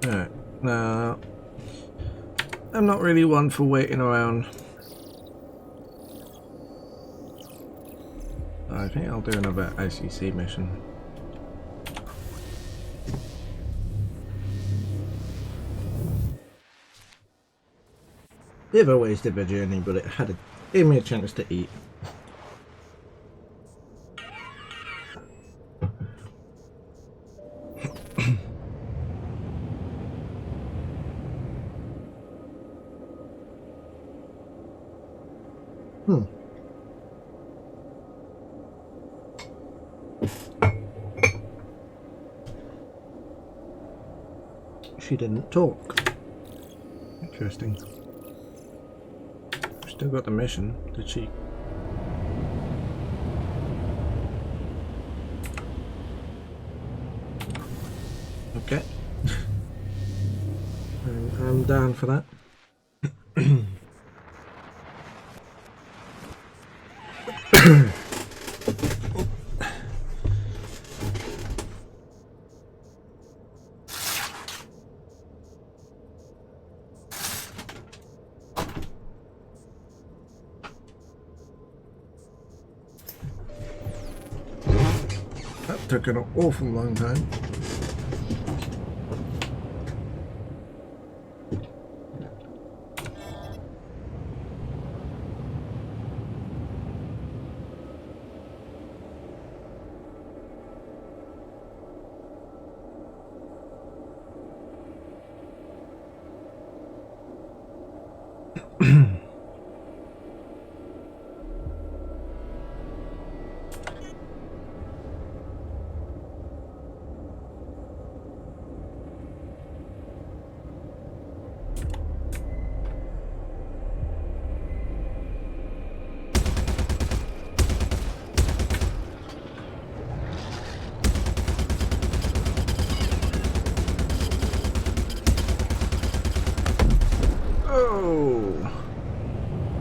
Alright, now I'm not really one for waiting around. I think I'll do another ICC mission. Bit of a waste of a journey, but it gave me a chance to eat. She didn't talk. Interesting. Still got the mission. Did she? Okay. I'm down for that. That took an awful long time.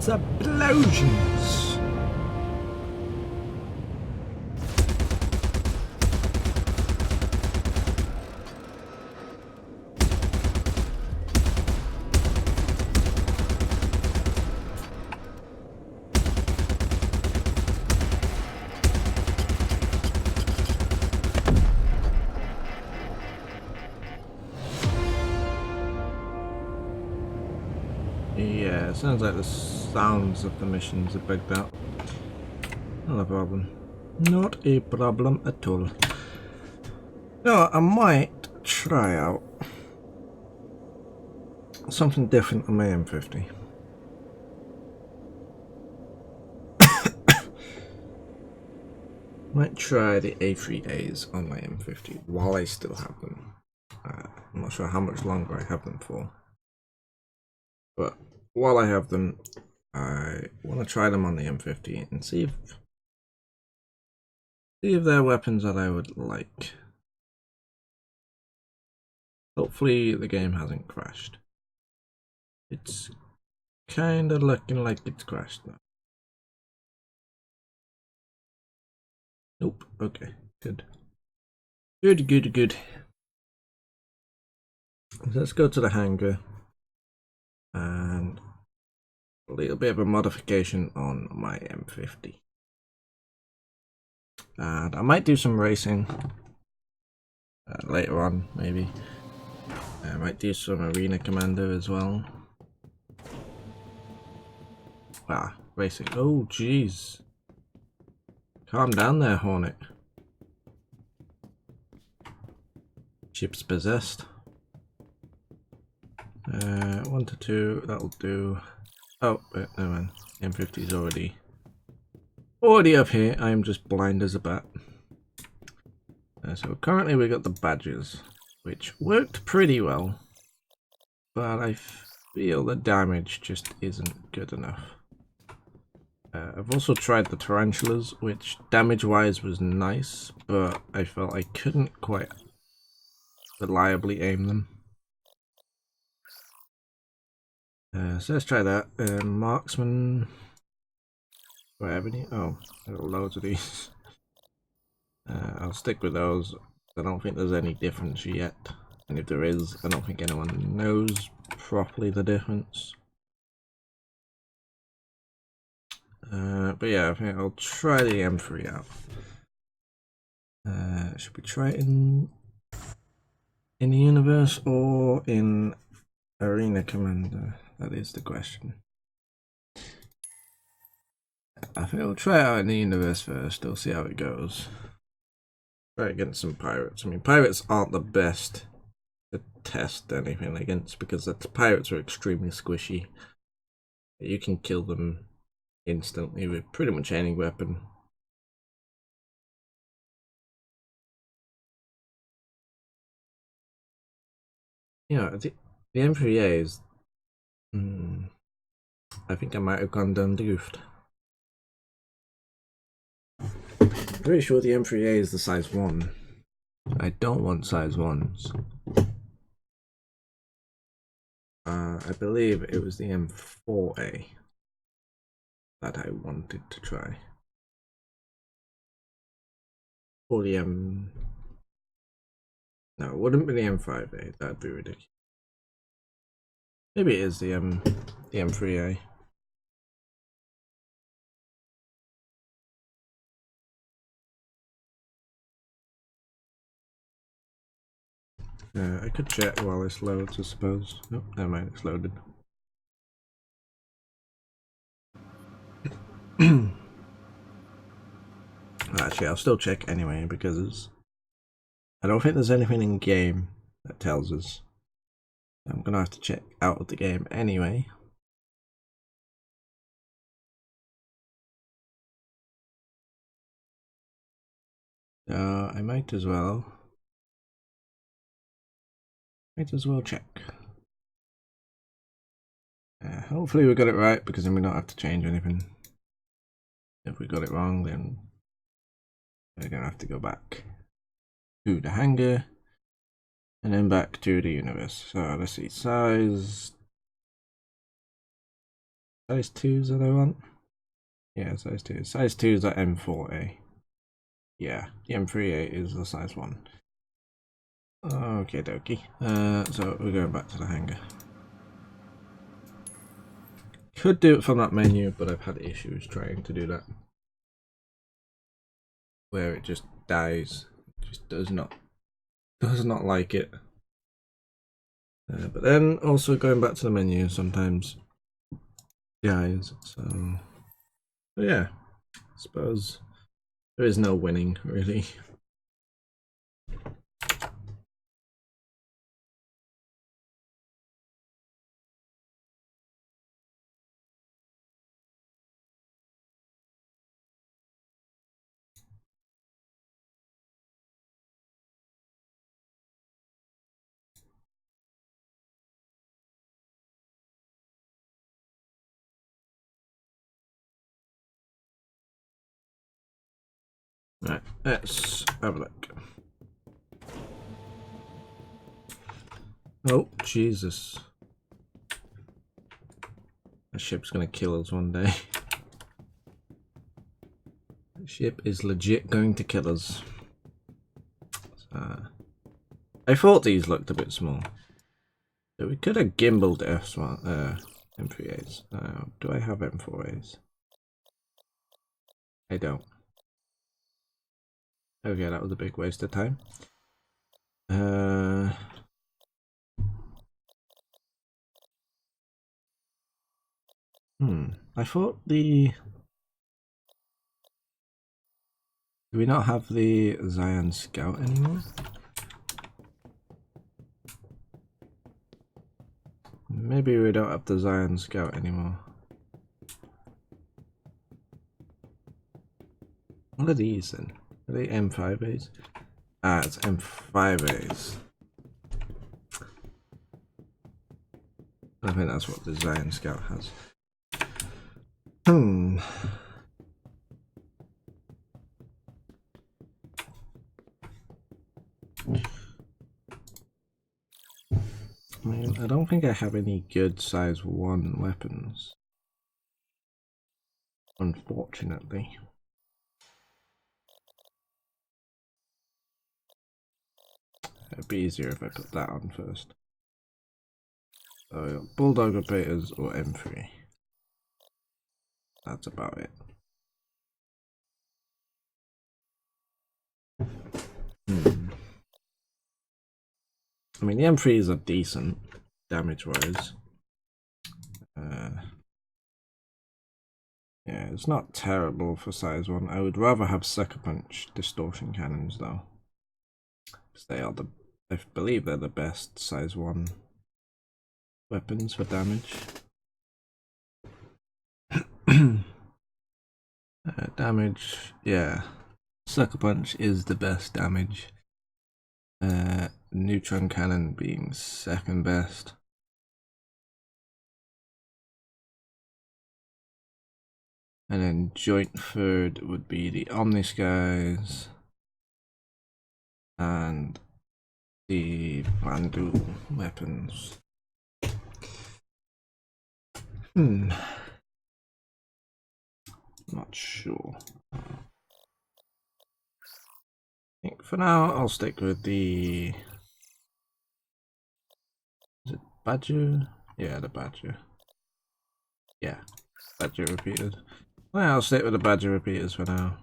Explosions! Yeah, it sounds like the sounds of the missions are bugged out. Not a problem. Not a problem at all. No, I might try out something different on my M50. Might try the A3As on my M50 while I still have them. I'm not sure how much longer I have them for. But while I have them, I want to try them on the M50 and see if they're weapons that I would like. Hopefully the game hasn't crashed. It's kinda looking like it's crashed now. Nope, okay, good. Good. Let's go to the hangar and a little bit of a modification on my M50. And I might do some racing later on, maybe. I might do some Arena Commander as well. Ah, racing. Oh, jeez. Calm down there, Hornet. Ship's possessed. 1 to 2, that'll do. Oh, wait, never mind. M50 is already up here. I am just blind as a bat. So currently we got the badges, which worked pretty well, but I feel the damage just isn't good enough. I've also tried the tarantulas, which damage-wise was nice, but I felt I couldn't quite reliably aim them. So let's try that. Marksman. Do I have any? Oh, I got loads of these. I'll stick with those. I don't think there's any difference yet. And if there is, I don't think anyone knows properly the difference. But yeah, I think I'll try the M3 out. Should we try it in the universe or in Arena Commander? That is the question. I think I'll try it out in the universe first. We'll see how it goes. Try against some pirates. I mean, pirates aren't the best to test anything against because the pirates are extremely squishy. You can kill them instantly with pretty much any weapon. Yeah, the M3As. I think I might have gone down the goofed. Pretty sure the M3A is the size 1. I don't want size 1s. I believe it was the M4A that I wanted to try. Or the M... No, it wouldn't be the M5A, that'd be ridiculous. Maybe it is the M3A. I could check while this loads, I suppose. Nope, never mind, it's loaded. Actually, I'll still check anyway because I don't think there's anything in game that tells us. I'm gonna have to check out of the game anyway. I might as well check. Hopefully we got it right because then we don't have to change anything. If we got it wrong, then we're gonna have to go back to the hangar and then back to the universe. So let's see, size size 2s that I want. Yeah, size 2. Size 2s are M4A. Yeah, the M3A is the size 1. Okay, dokie. So we're going back to the hangar. Could do it from that menu, but I've had issues trying to do that. Where it just dies. It just does not like it. But then also going back to the menu sometimes dies. So but yeah, I suppose there is no winning really. Right, let's have a look. Oh, Jesus. That ship's gonna kill us one day. The ship is legit going to kill us. I thought these looked a bit small. So we could have gimbaled M3As. Do I have M4As? I don't. Okay, that was a big waste of time. I thought the... Do we not have the Zion Scout anymore? Maybe we don't have the Zion Scout anymore. What are these then? Are they M5As? Ah, it's M5As. I think that's what the Zion Scout has. I mean, I don't think I have any good size 1 weapons. Unfortunately. It'd be easier if I put that on first. So, Bulldog Operators or M3. That's about it. I mean, the M3s are decent, damage-wise. Yeah, it's not terrible for size 1. I would rather have Sucker Punch distortion cannons, though. Because they are I believe they're the best size 1 weapons for damage. Damage, yeah. Sucker Punch is the best damage. Neutron Cannon being second best. And then joint third would be the Omniskies and the Vandal weapons. Not sure. I think for now I'll stick with the... Is it Badger? Yeah, the Badger. Yeah, Badger repeaters. Well, I'll stick with the Badger repeaters for now.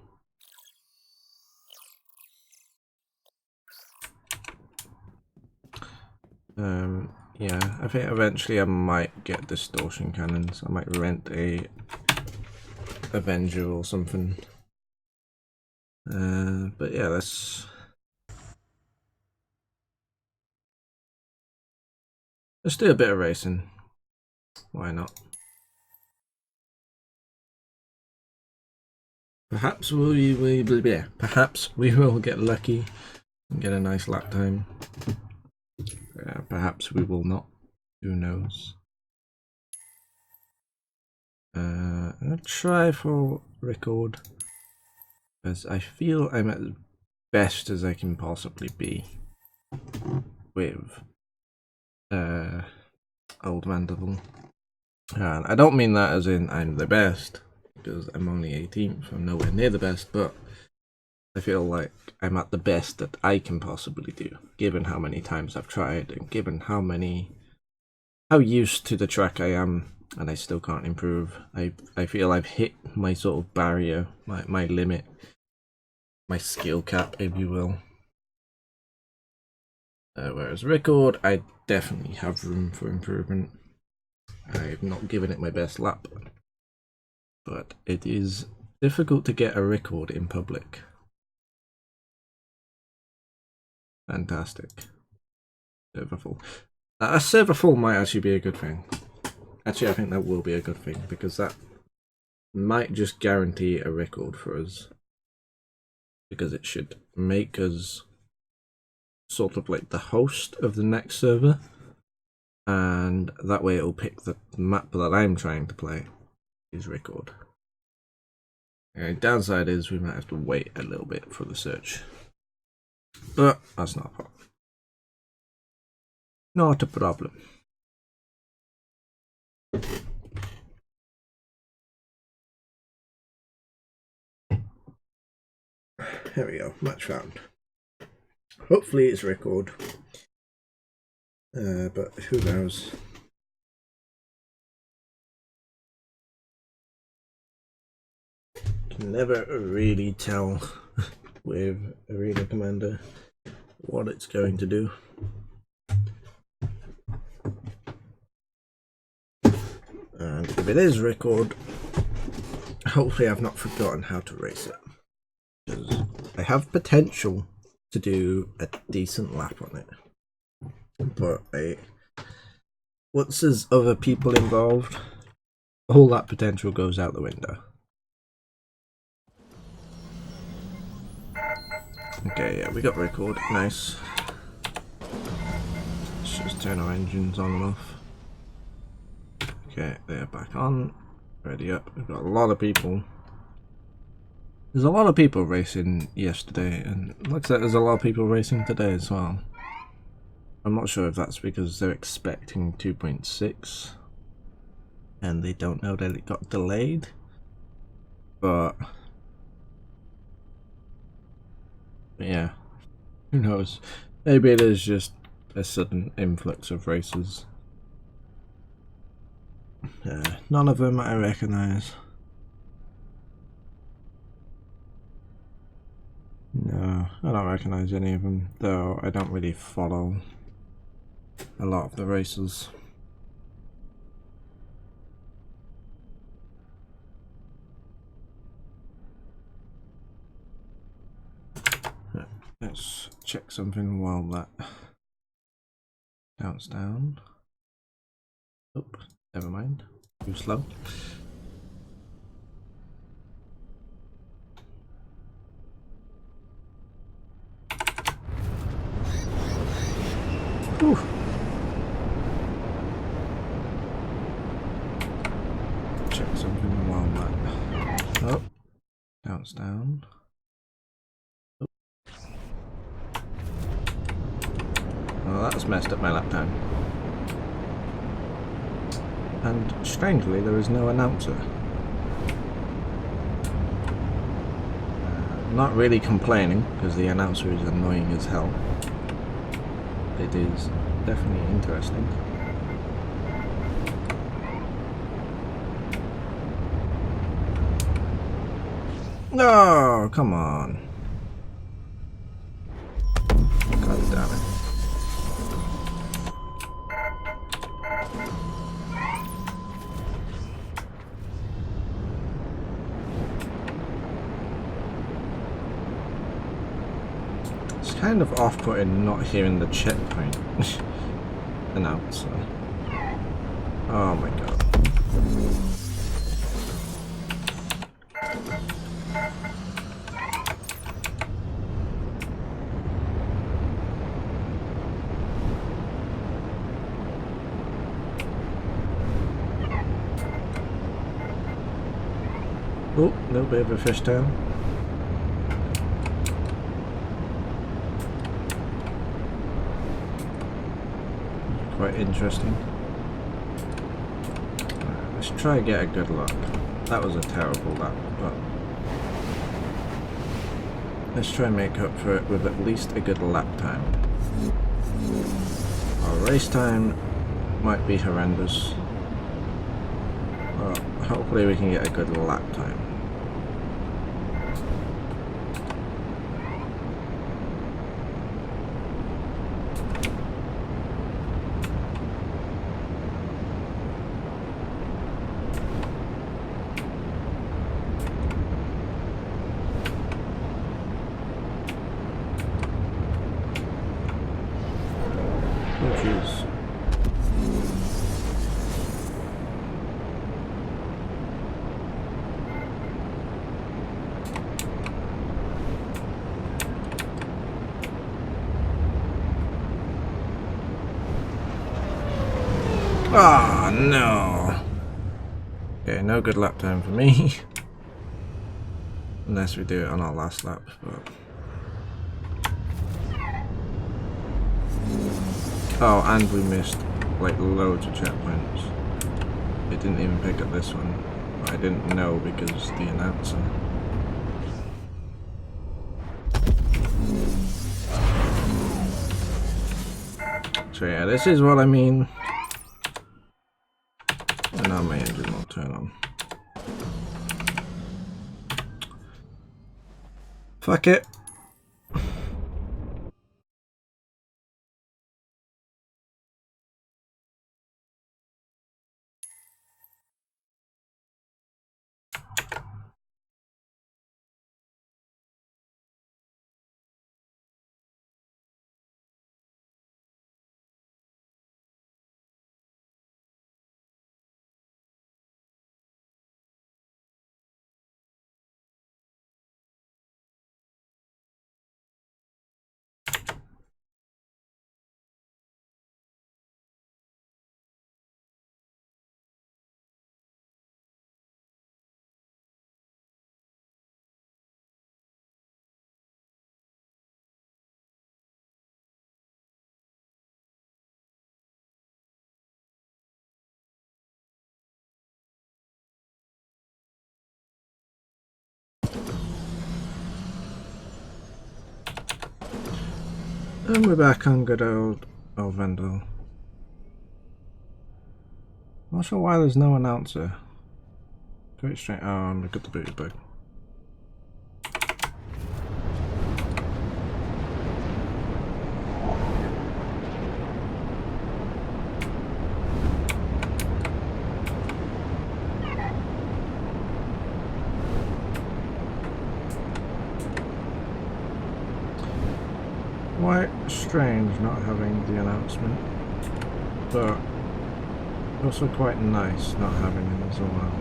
Yeah, I think eventually I might get distortion cannons. I might rent a Avenger or something. But yeah, let's do a bit of racing. Why not? Perhaps we will get lucky and get a nice lap time. Perhaps we will not. Who knows? I'll try for record, because I feel I'm at the best as I can possibly be with Old Mandible. And I don't mean that as in I'm the best, because I'm only 18th, I'm nowhere near the best, but I feel like I'm at the best that I can possibly do, given how many times I've tried, and given how used to the track I am, and I still can't improve. I feel I've hit my sort of barrier, my limit, my skill cap, if you will. Whereas record, I definitely have room for improvement. I've not given it my best lap, but it is difficult to get a record in public. Fantastic. Server full. A server full might actually be a good thing. Actually, I think that will be a good thing, because that might just guarantee a record for us. Because it should make us sort of like the host of the next server. And that way it'll pick the map that I'm trying to play is record. The downside is we might have to wait a little bit for the search. But that's not a problem. Not a problem. Here we go, match found. Hopefully it's record. But who knows? Can never really tell with Arena Commander what it's going to do. And if it is record, hopefully I've not forgotten how to race it. Because I have potential to do a decent lap on it. But once there's other people involved, all that potential goes out the window. Okay, yeah, we got record. Nice. Let's just turn our engines on and off. Okay, they're back on. Ready up. We've got a lot of people. There's a lot of people racing yesterday, and looks like there's a lot of people racing today as well. I'm not sure if that's because they're expecting 2.6 and they don't know that it got delayed, but yeah, who knows? Maybe it is just a sudden influx of racers. None of them I recognise. No, I don't recognise any of them, though I don't really follow a lot of the races. Let's check something while that counts down. Oh, never mind. Too slow. Whew. Check something while that. Oh, counts down. Well, that's messed up my lap time. And strangely, there is no announcer. Not really complaining, because the announcer is annoying as hell. It is definitely interesting. No, come on. God damn it. It's kind of off-putting not hearing the checkpoint announcer. Oh my god. Oh, a little bit of a fishtail. Quite interesting. try to get a good lap. That was a terrible lap, but let's try and make up for it with at least a good lap time. Our race time might be horrendous, but hopefully we can get a good lap time. Oh jeez. Ah, no. Okay, no good lap time for me. Unless we do it on our last lap, but... Oh, and we missed like loads of checkpoints. It didn't even pick up this one. But I didn't know because the announcer. So yeah, this is what I mean. And now my engine will turn on. Fuck it. And we're back on good old Vendel. Not sure why there's no announcer. Go straight on, we got the booty bug. Quite strange not having the announcement, but also quite nice not having it as well.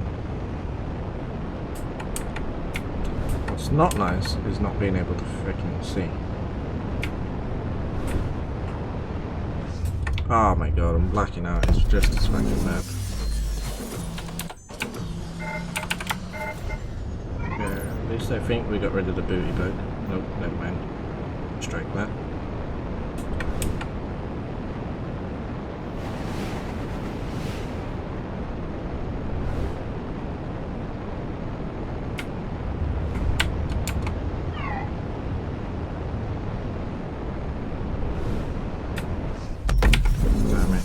What's not nice is not being able to freaking see. Oh my god, I'm blacking out, it's just as fucking bad. Yeah, at least I think we got rid of the booty bug. Nope, never mind. Strike that. Damn it.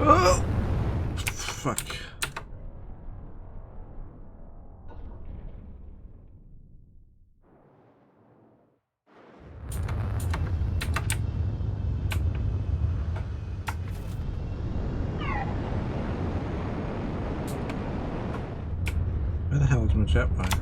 Oh! Fuck. Where the hell is my jetpack?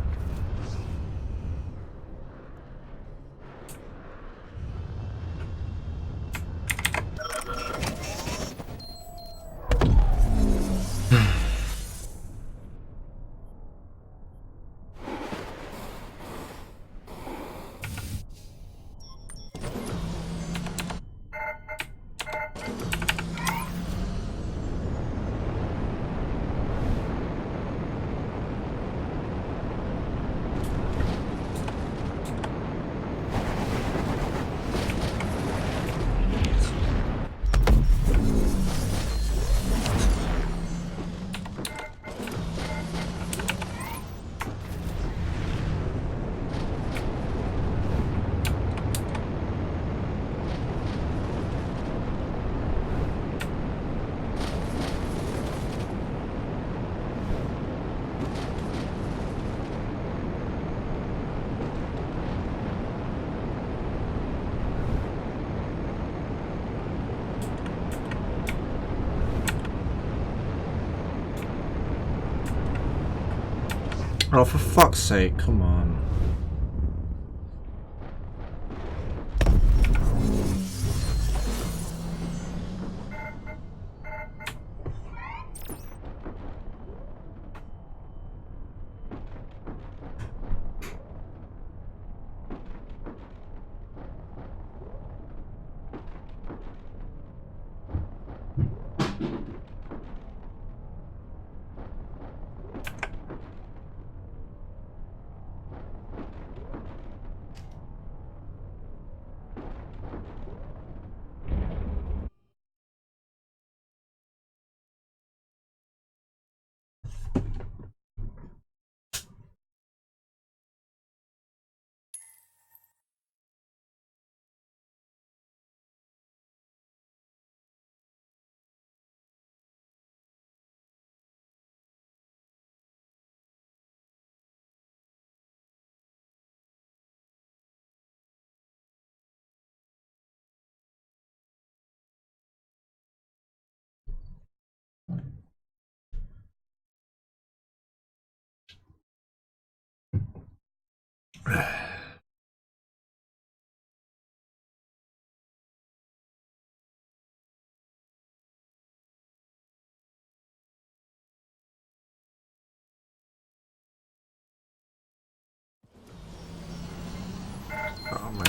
Oh, for fuck's sake, come on. Oh my.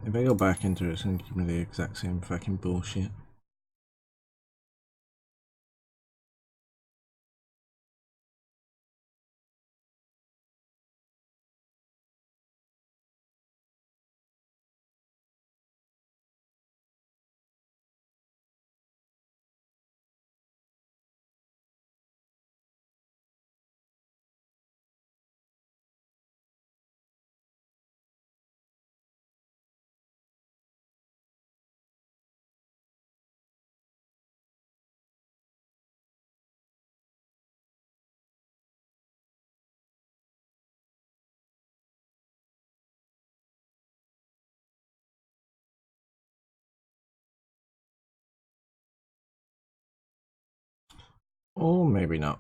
If I go back into it, it's gonna give me the exact same fucking bullshit. Or maybe not.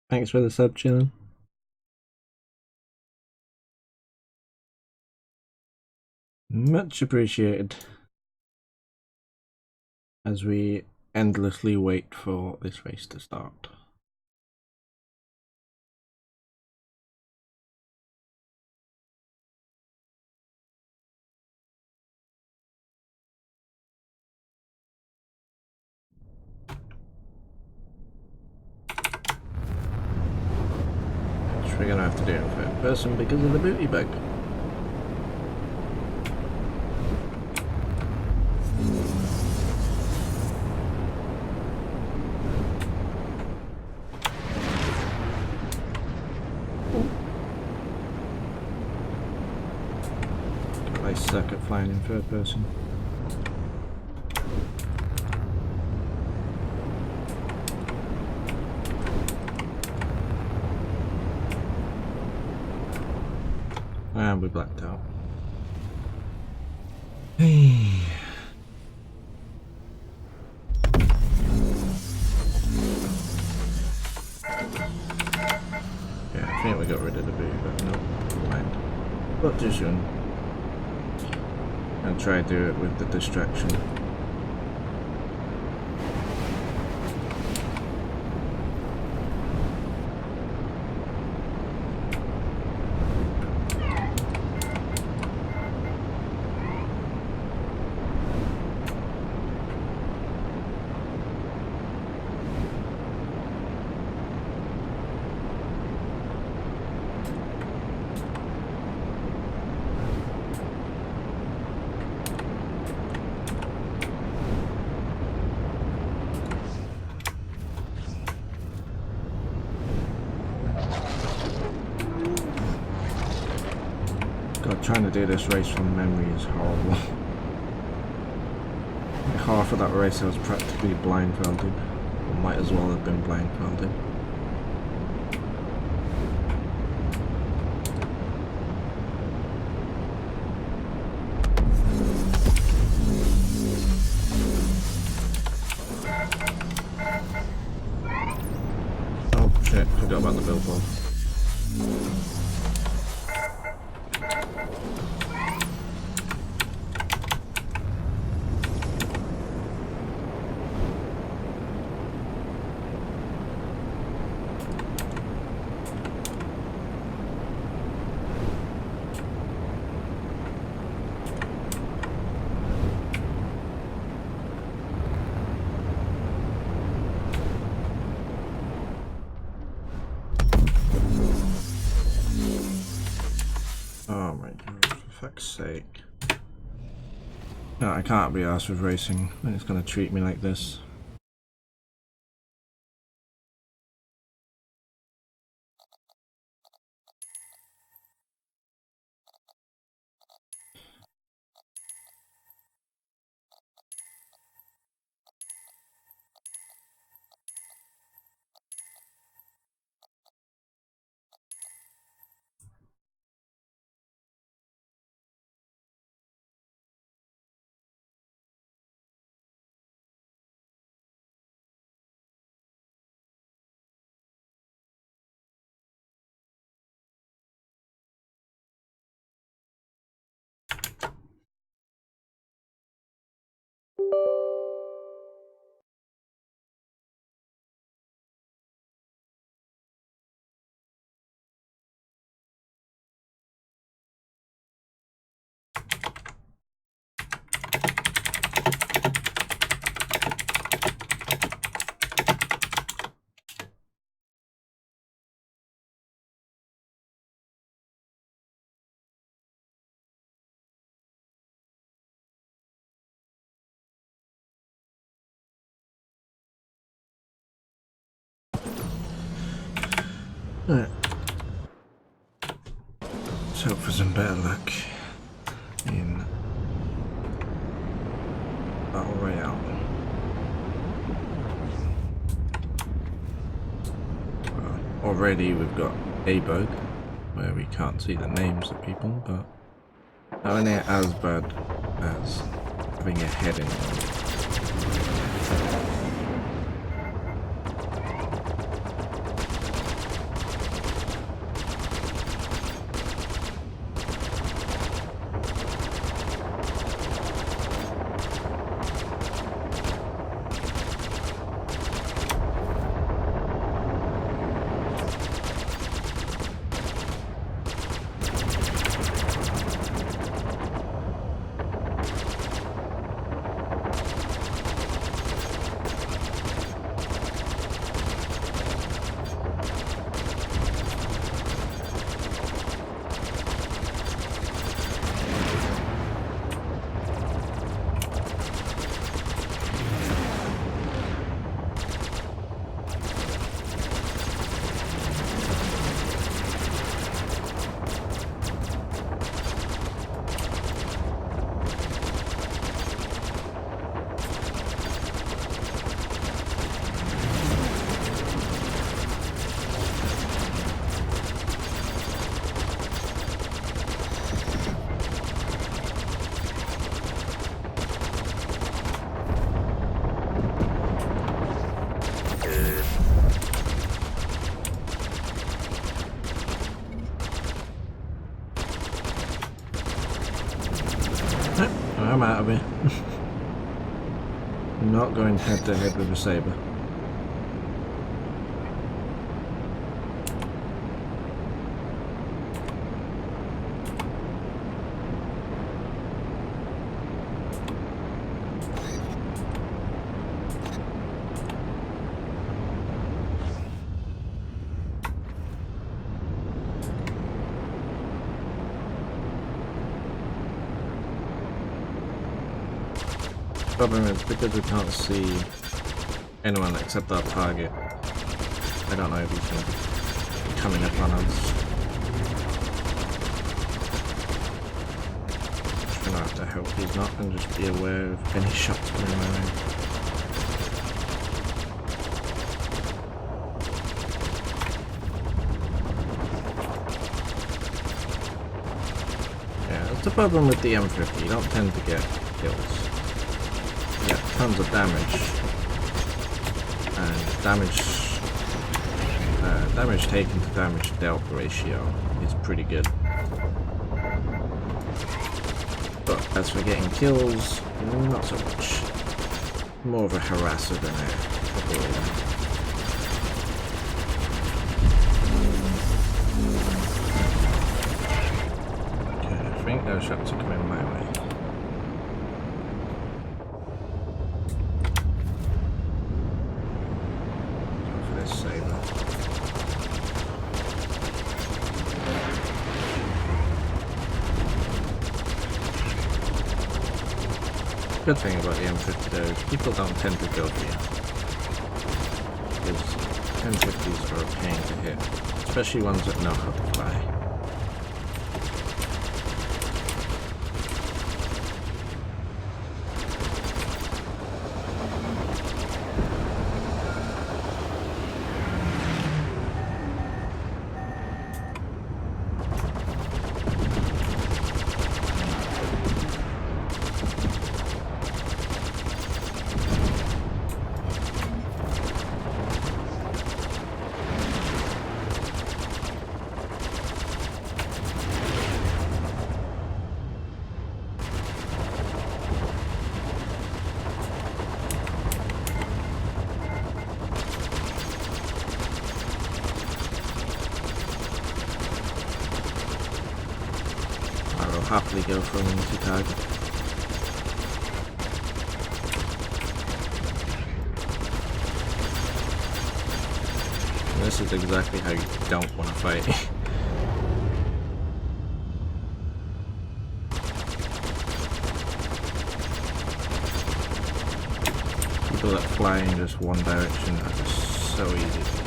Thanks for the sub, Chillin. Much appreciated. As we endlessly wait for this race to start. Which we're gonna have to do in third person because of the booty bug. I suck at flying in third person. And we blacked out. Hey. Yeah, I think we got rid of the booty, but no, never mind. Not too soon. And try to do it with the distraction. God, trying to do this race from memory is horrible. Like half of that race I was practically blindfolded. Or might as well have been blindfolded. Oh shit, forgot about the billboard. Oh my god, for fuck's sake. No, I can't be arsed with racing when it's gonna treat me like this. Alright. Let's hope for some better luck in Battle Royale. Already we've got a bug where we can't see the names of people, but not only as bad as having a head in it. I'm out of here. I'm not going head to head with a saber. Problem is, because we can't see anyone except our target, I don't know if he's going to be coming up on us. Just going to have to hope he's not and just be aware of any shots coming my way. Yeah, that's the problem with the M50, you don't tend to get kills. Yeah, tons of damage, and damage taken to damage dealt ratio is pretty good. But as for getting kills, not so much. More of a harasser than a bully. Okay, I think those shots are coming my way. Good thing about the M50 though is people don't tend to go for you. Because M50s are a pain to hit, especially ones that know how to fly. Happily go for a multi-target. This is exactly how you don't want to fight. People that fly in just one direction are just so easy to kill.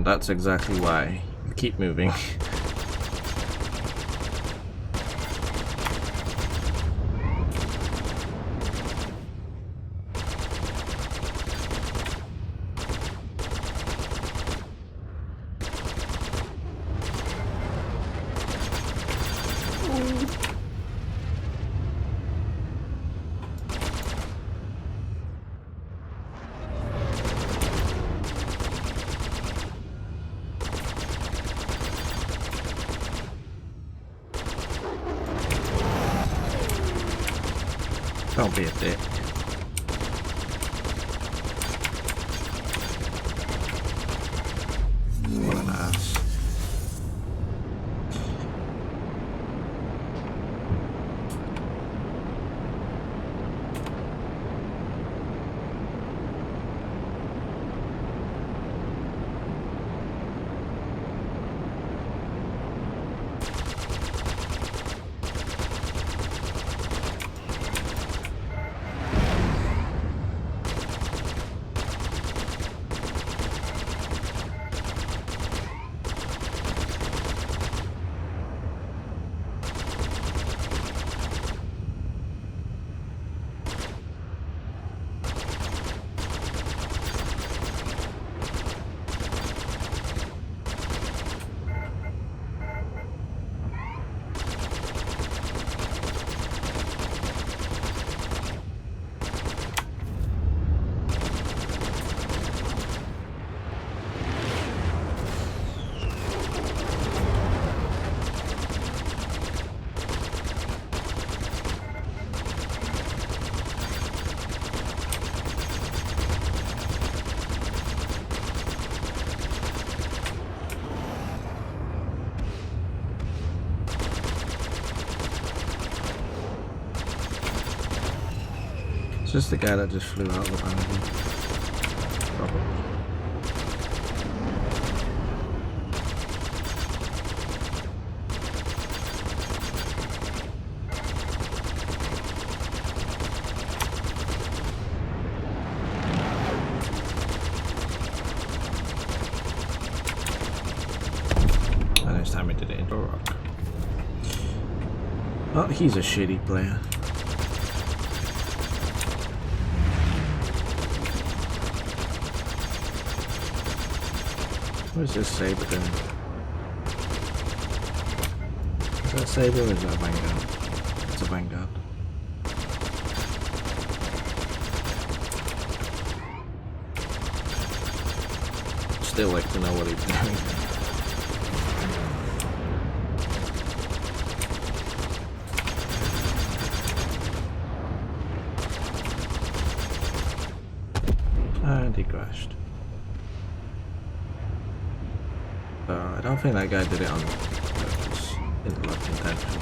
That's exactly why. Keep moving. Don't be a dick. What an ass. Is this the guy that just flew out of the boundary? Probably. And this time he did it into a rock. Oh, he's a shitty player. What is this saber doing? Is that saber or is that Vanguard? It's a Vanguard. Still like to know what he's doing. And he crashed. I don't think that guy did it on purpose. Didn't look intentional.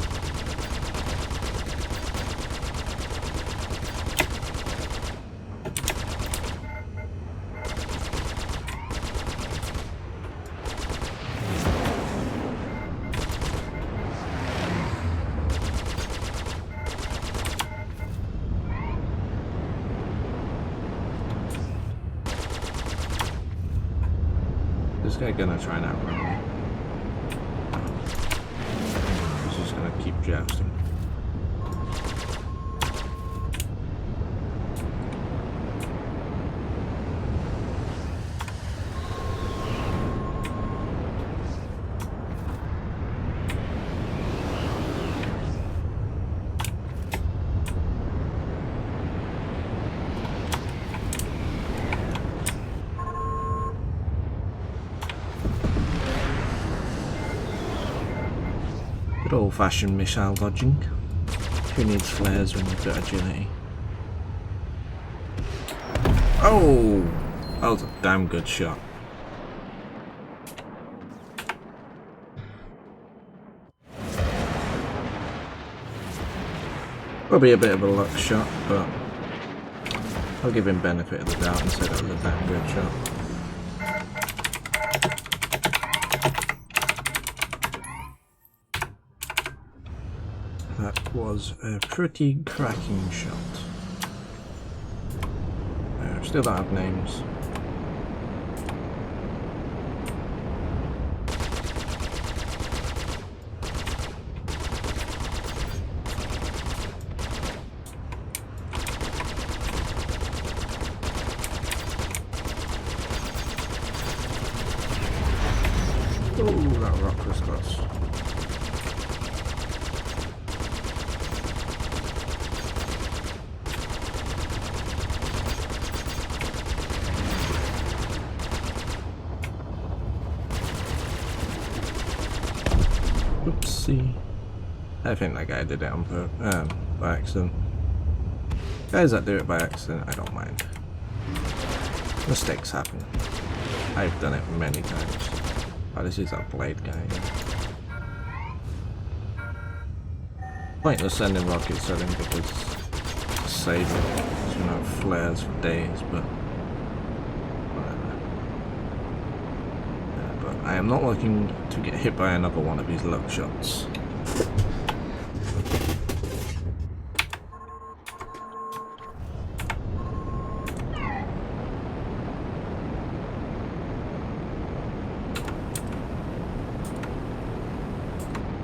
This guy gonna try and outrun me. He's just gonna keep jousting. Good old-fashioned missile dodging. Who needs flares when you've got agility? Oh! That was a damn good shot. Probably a bit of a luck shot, but I'll give him benefit of the doubt and say that was a damn good shot. That was a pretty cracking shot. Still don't have names. Oh, that rock was close. Oopsie. I think that guy did it on by accident. Guys that do it by accident, I don't mind. Mistakes happen. I've done it many times. Oh, this is that blade guy again. Pointless sending rockets at him because saber, it's gonna have flares for days, but whatever. But I am not looking to get hit by another one of his luck shots.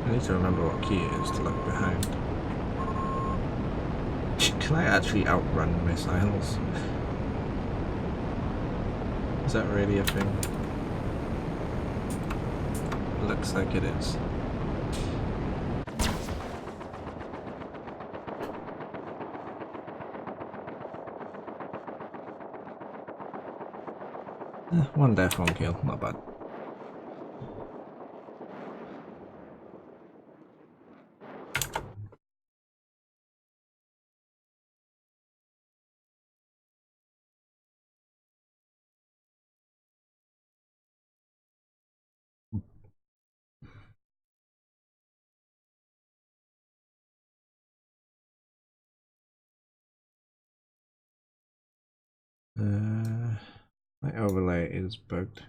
I need to remember what key it is to look behind. Can I actually outrun missiles? Is that really a thing? Looks like it is. One death, one kill, not bad. My overlay is bugged.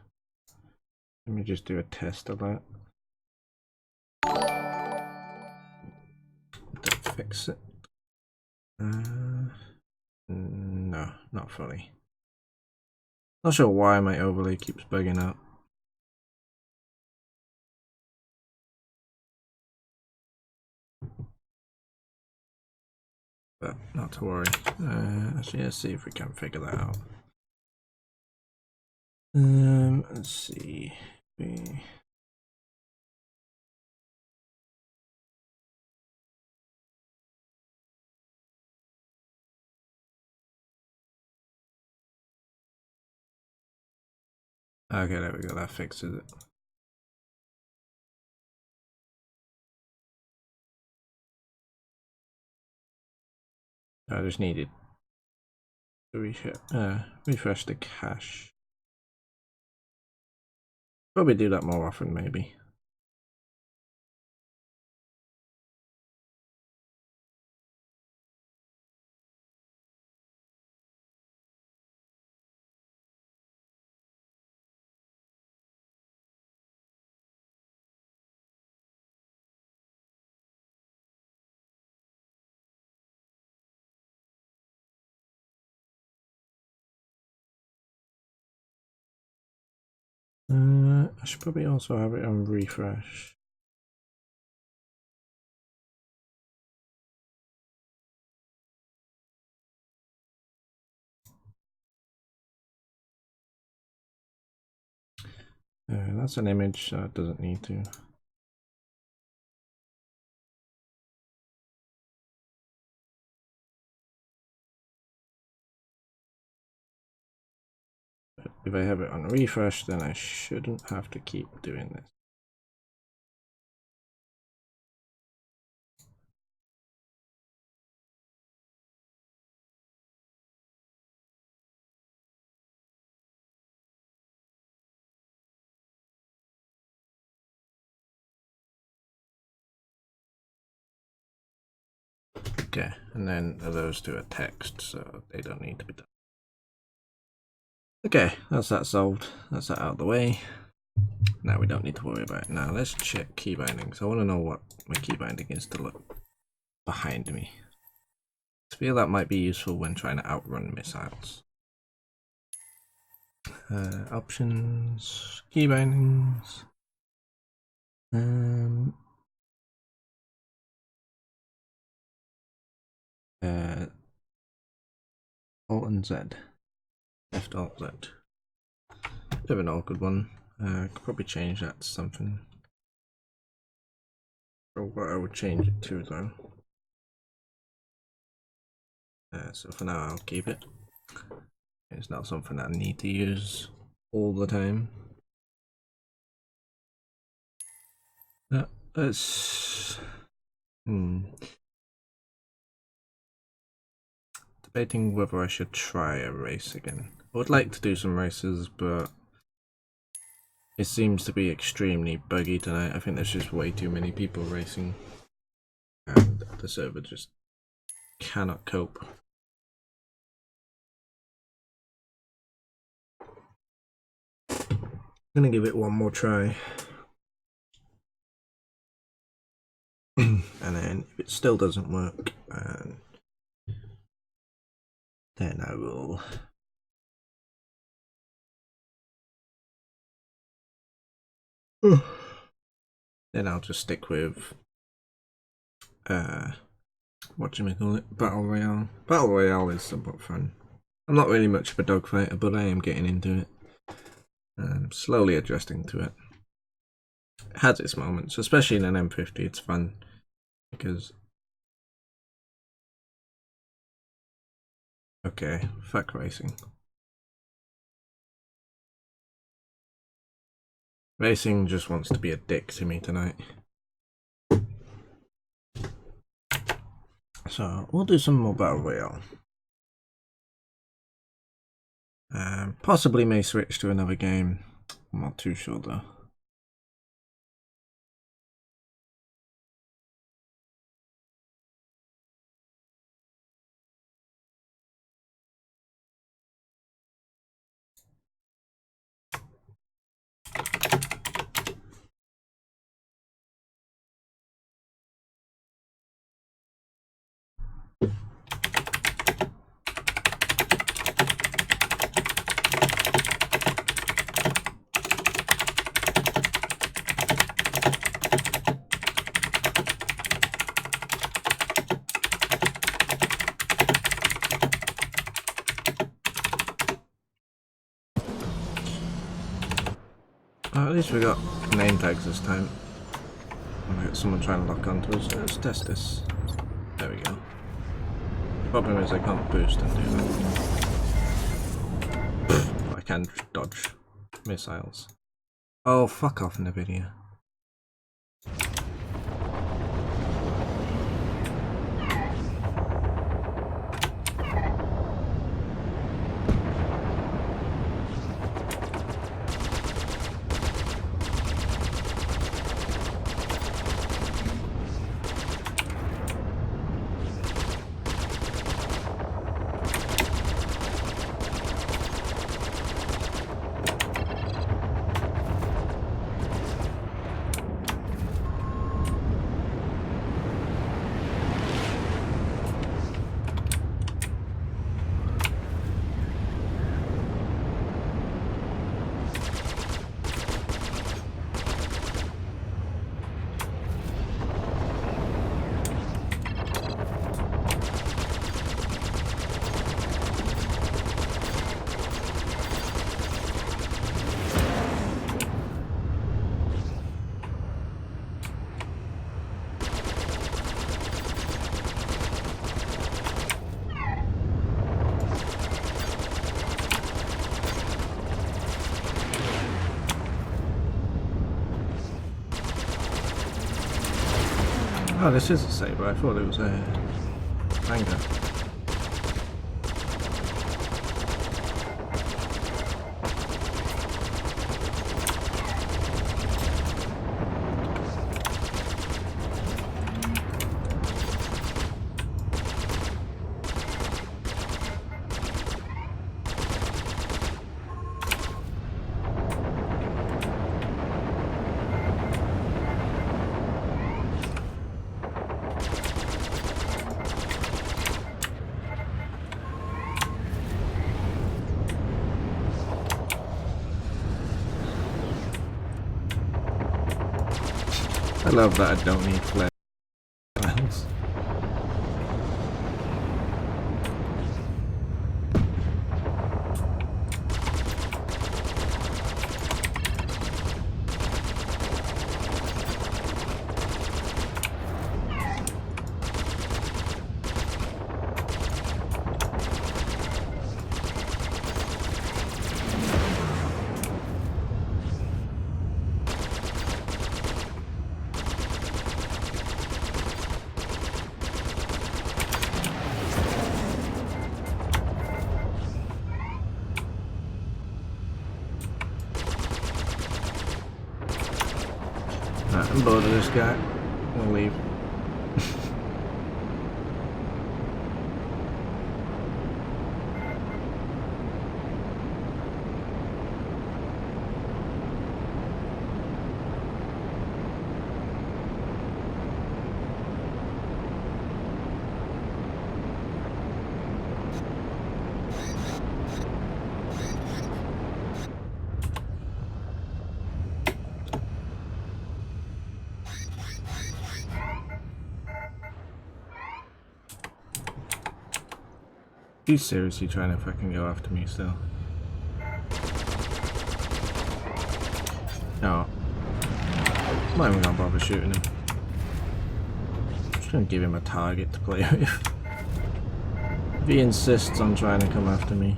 Let me just do a test of that. Don't fix it. No, not fully. Not sure why my overlay keeps bugging out. But not to worry. Actually, let's see if we can figure that out. Let's see. Okay, there we go. That fixes it. I just needed to refresh the cache. Probably do that more often, maybe. I should probably also have it on refresh. That's an image, so it doesn't need to. But if I have it on refresh, then I shouldn't have to keep doing this. Okay, and then those two are text, so they don't need to be done. Okay, that's that solved. That's that out of the way. Now we don't need to worry about it. Now let's check key bindings. I want to know what my key binding is to look behind me. I feel that might be useful when trying to outrun missiles. Options, key bindings. Alt and Z. Left Alt Z. Bit of an awkward one. Could probably change that to something. Or what I would change it to though. So for now I'll keep it. It's not something I need to use all the time. Let's... Debating whether I should try a race again. I would like to do some races, but it seems to be extremely buggy tonight. I think there's just way too many people racing. And the server just cannot cope. I'm gonna give it one more try. And then if it still doesn't work, then I will then I'll just stick with whatchamacallit, Battle Royale. Battle Royale is somewhat fun. I'm not really much of a dogfighter, but I am getting into it. Slowly adjusting to it. It has its moments, especially in an M50. It's fun because okay, fuck racing. Racing just wants to be a dick to me tonight. So we'll do some more Battle Royale. Possibly may switch to another game. I'm not too sure though. least we got name tags this time. We got someone trying to lock onto us. Let's test this. There we go. The problem is I can't boost and do that. I can dodge missiles. Oh, fuck off, NVIDIA. Oh, this is a saber. I thought it was a hanger. I love that I don't need flare miles. Right, I'm bored of this guy. We'll leave. He's seriously trying to fucking go after me still. No. I'm not even gonna bother shooting him. I'm just gonna give him a target to play with. If he insists on trying to come after me.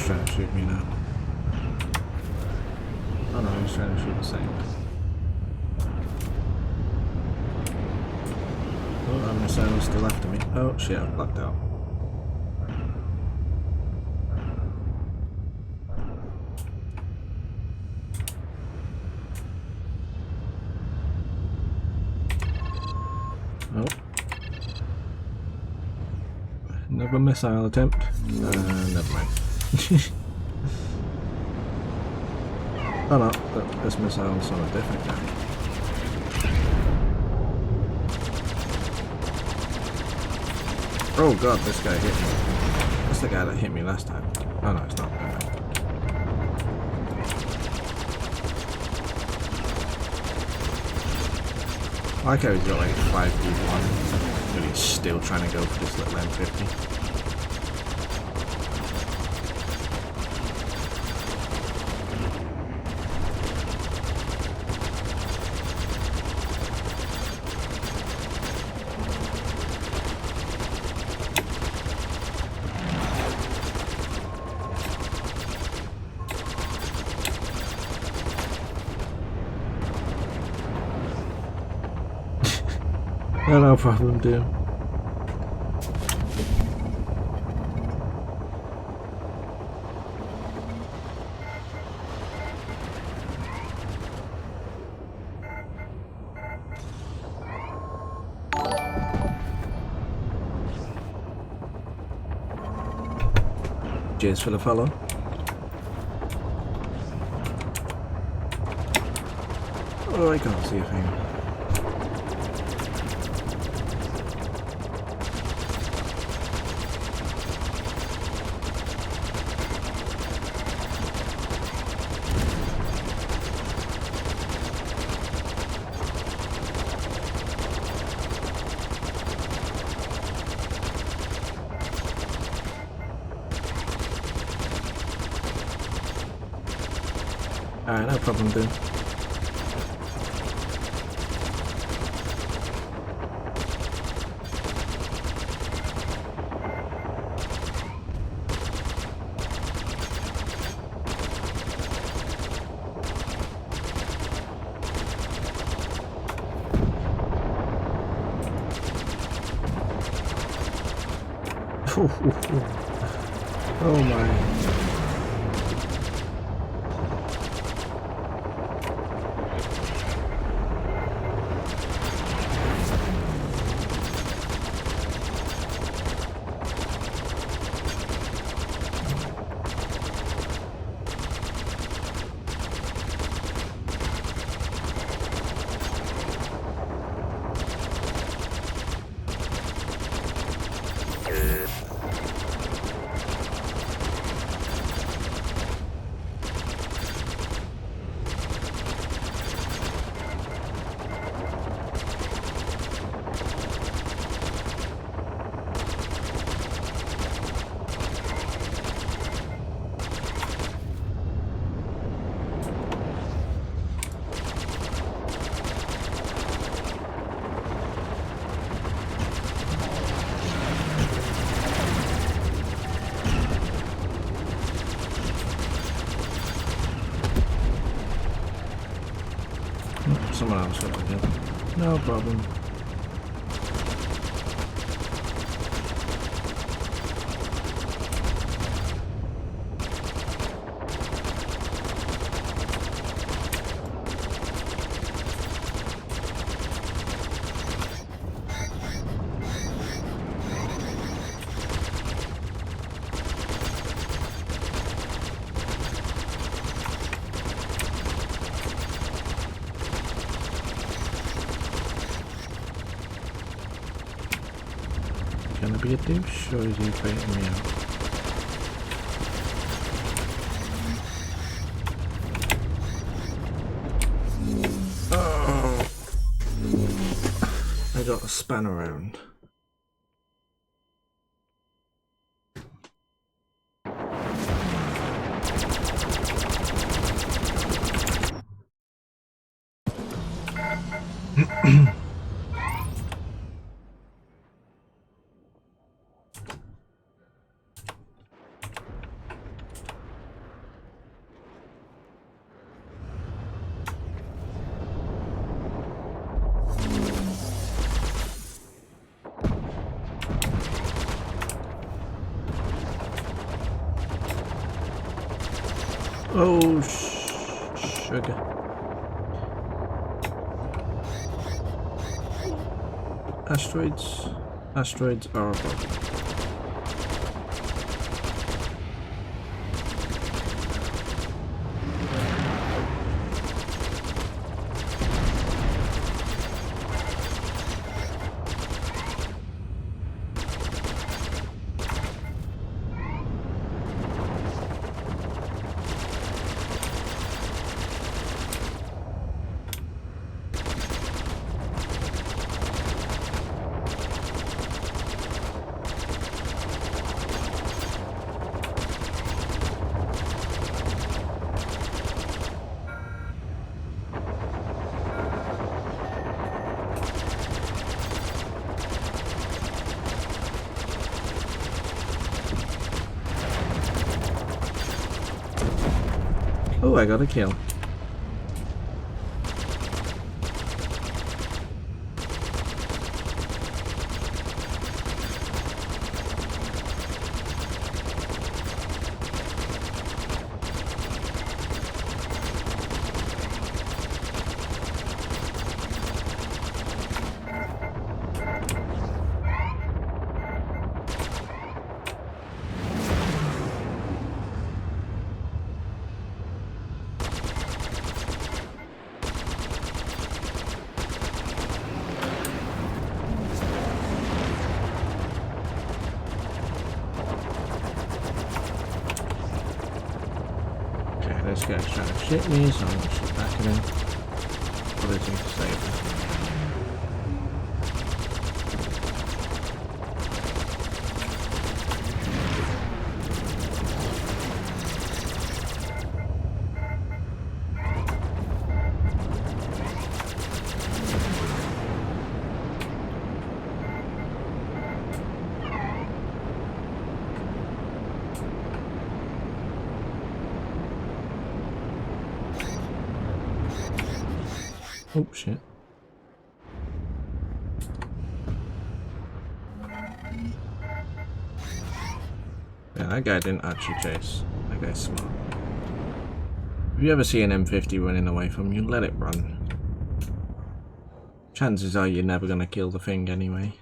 Trying to shoot me now. Oh no, he's trying to shoot the same. Oh, that missile is still after me. Oh shit, I've blacked out. Oh. Another missile attempt. Never mind. Oh no, this missile's on a different guy. Oh god, this guy hit me. That's the guy that hit me last time. Oh no, it's not. I like how he's got like 5 people on him, but he's still trying to go for this little M50. No problem, dude. Cheers for the follow. Oh, I can't see a thing. Alright, no problem, dude. Oh my. Someone else will get it. No problem. Gonna be a douche, or is he baiting me out? Oh, I got a span around. Oh, sugar. Asteroids are a problem. Oh, I got a kill. This guy's trying to shit me, so I'm going to shoot back at him. Probably need to save him. Oh shit. Yeah, that guy didn't actually chase. That guy's smart. If you ever see an M50 running away from you, let it run. Chances are you're never gonna kill the thing anyway.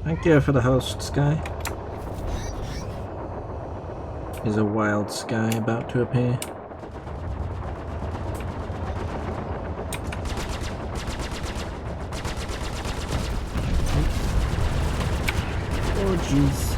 Thank you for the host, Sky. Is a wild sky about to appear? Oh jeez.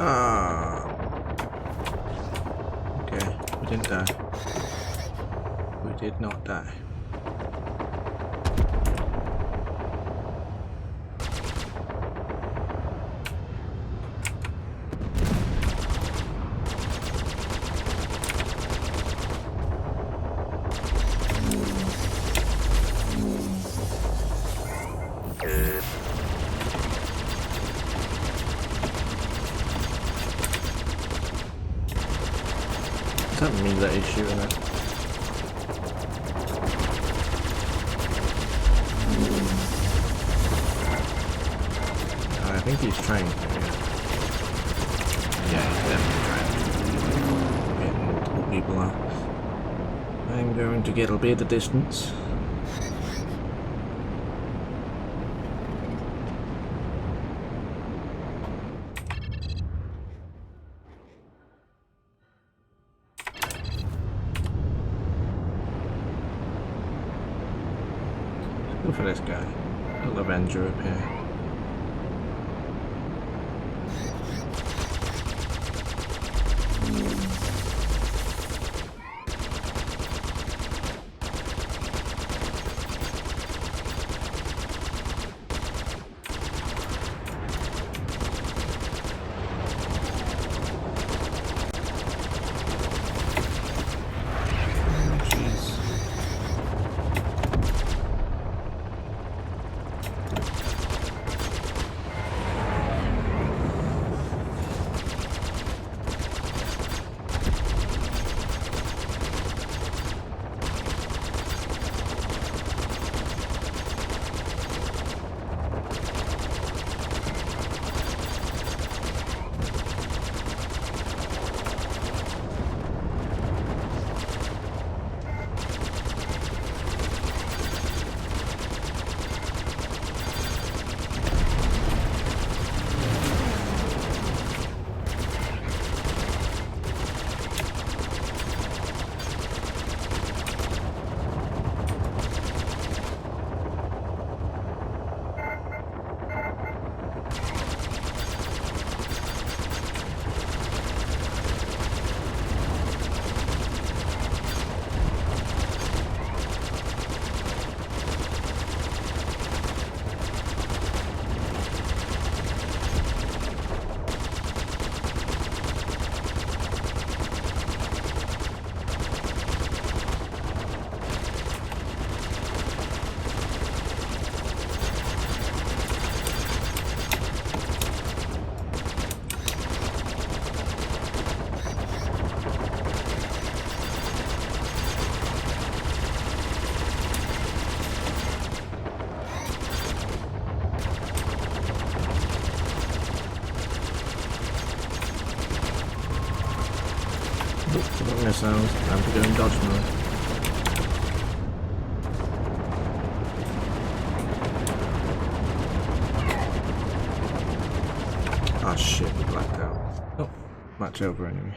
Ah. Okay, we didn't die. We did not die. Does that mean that he's shooting at? I think he's trying to, yeah. Yeah, he's definitely trying to get multiple people out. I'm going to get a bit of distance. Go for this guy. Little Avenger up here. sounds. Time to go in dodge mode. Ah shit, we blacked out. Oh, match over anyway.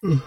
Hmm.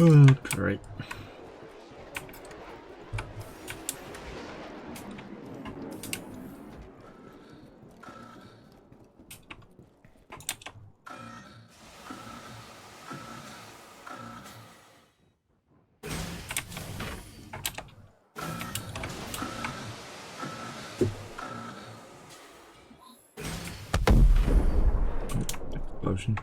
Oh, great. potion.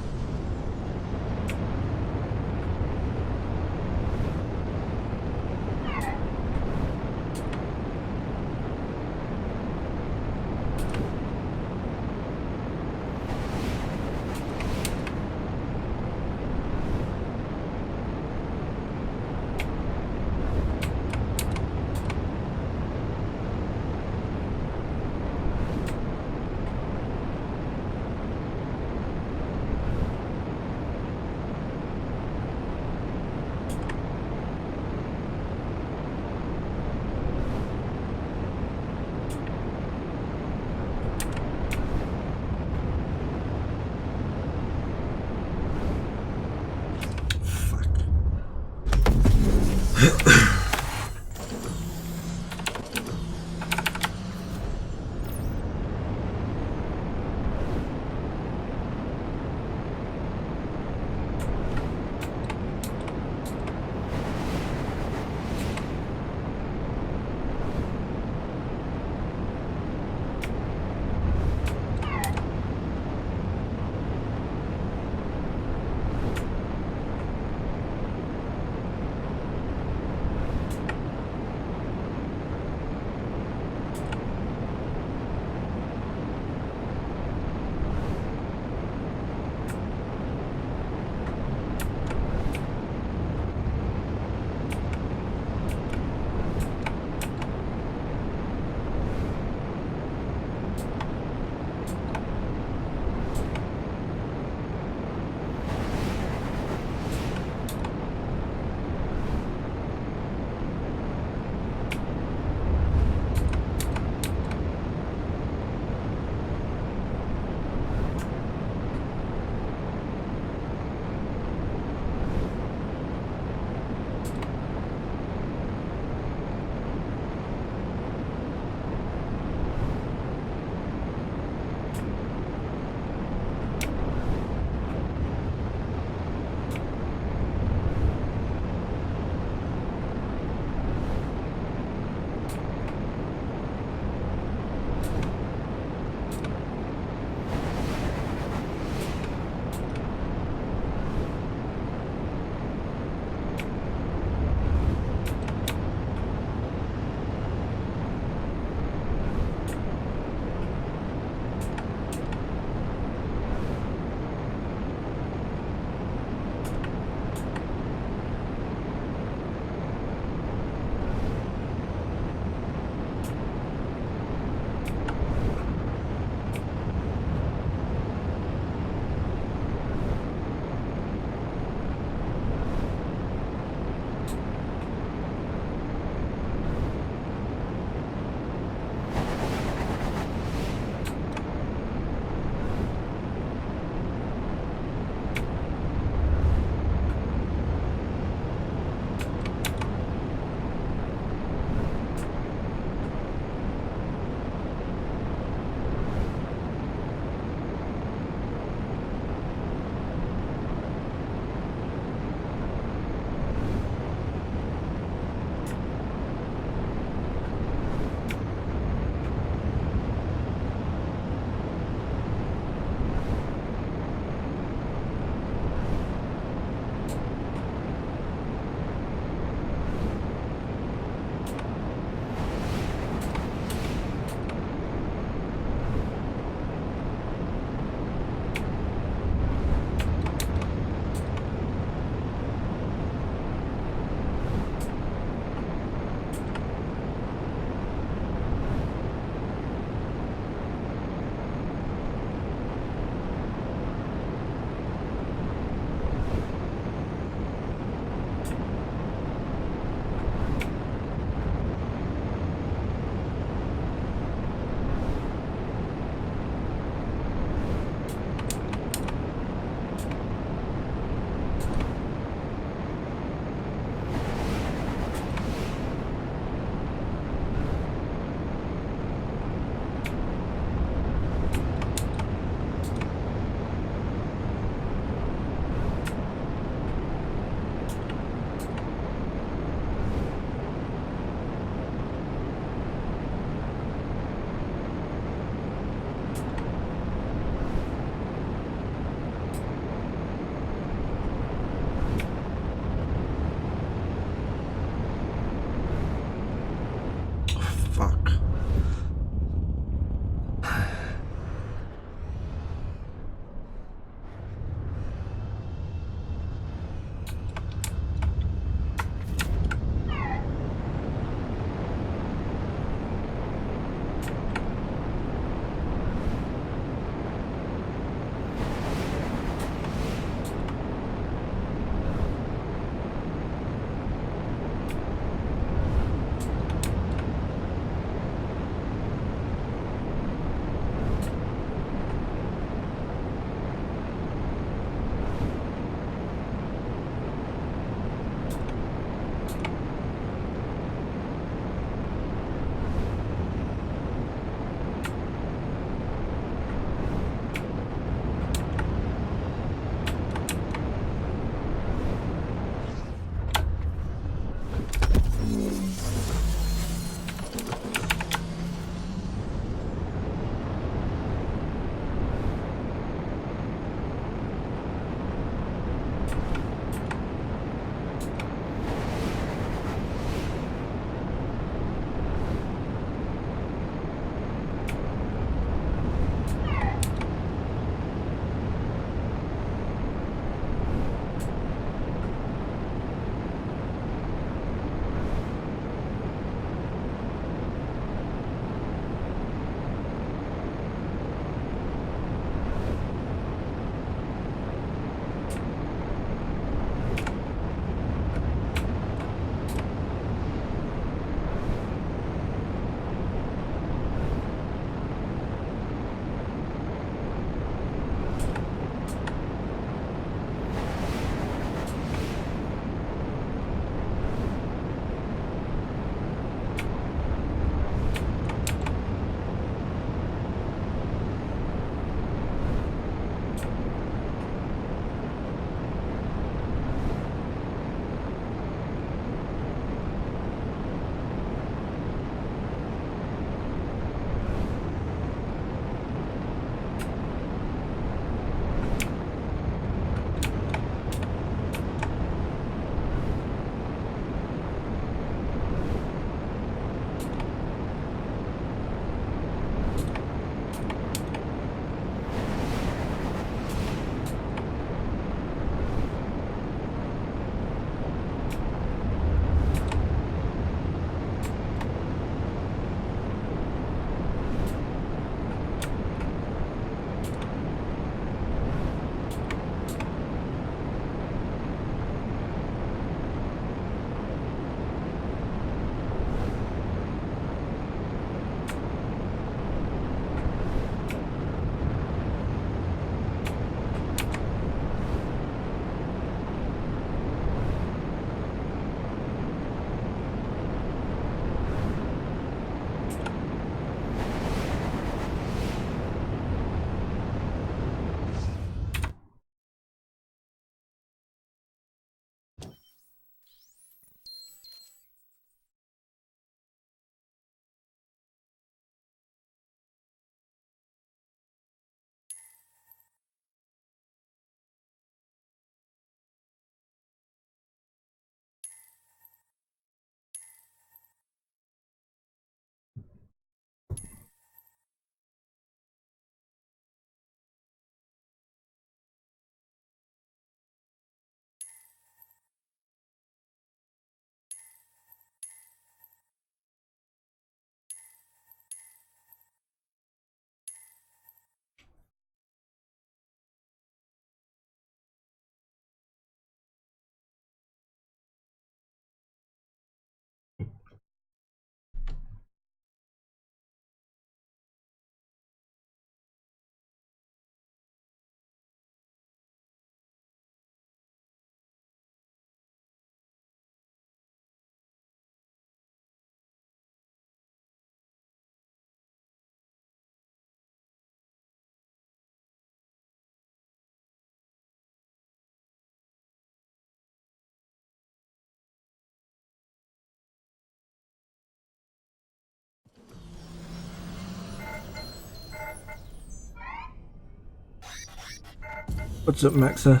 What's up, Maxa?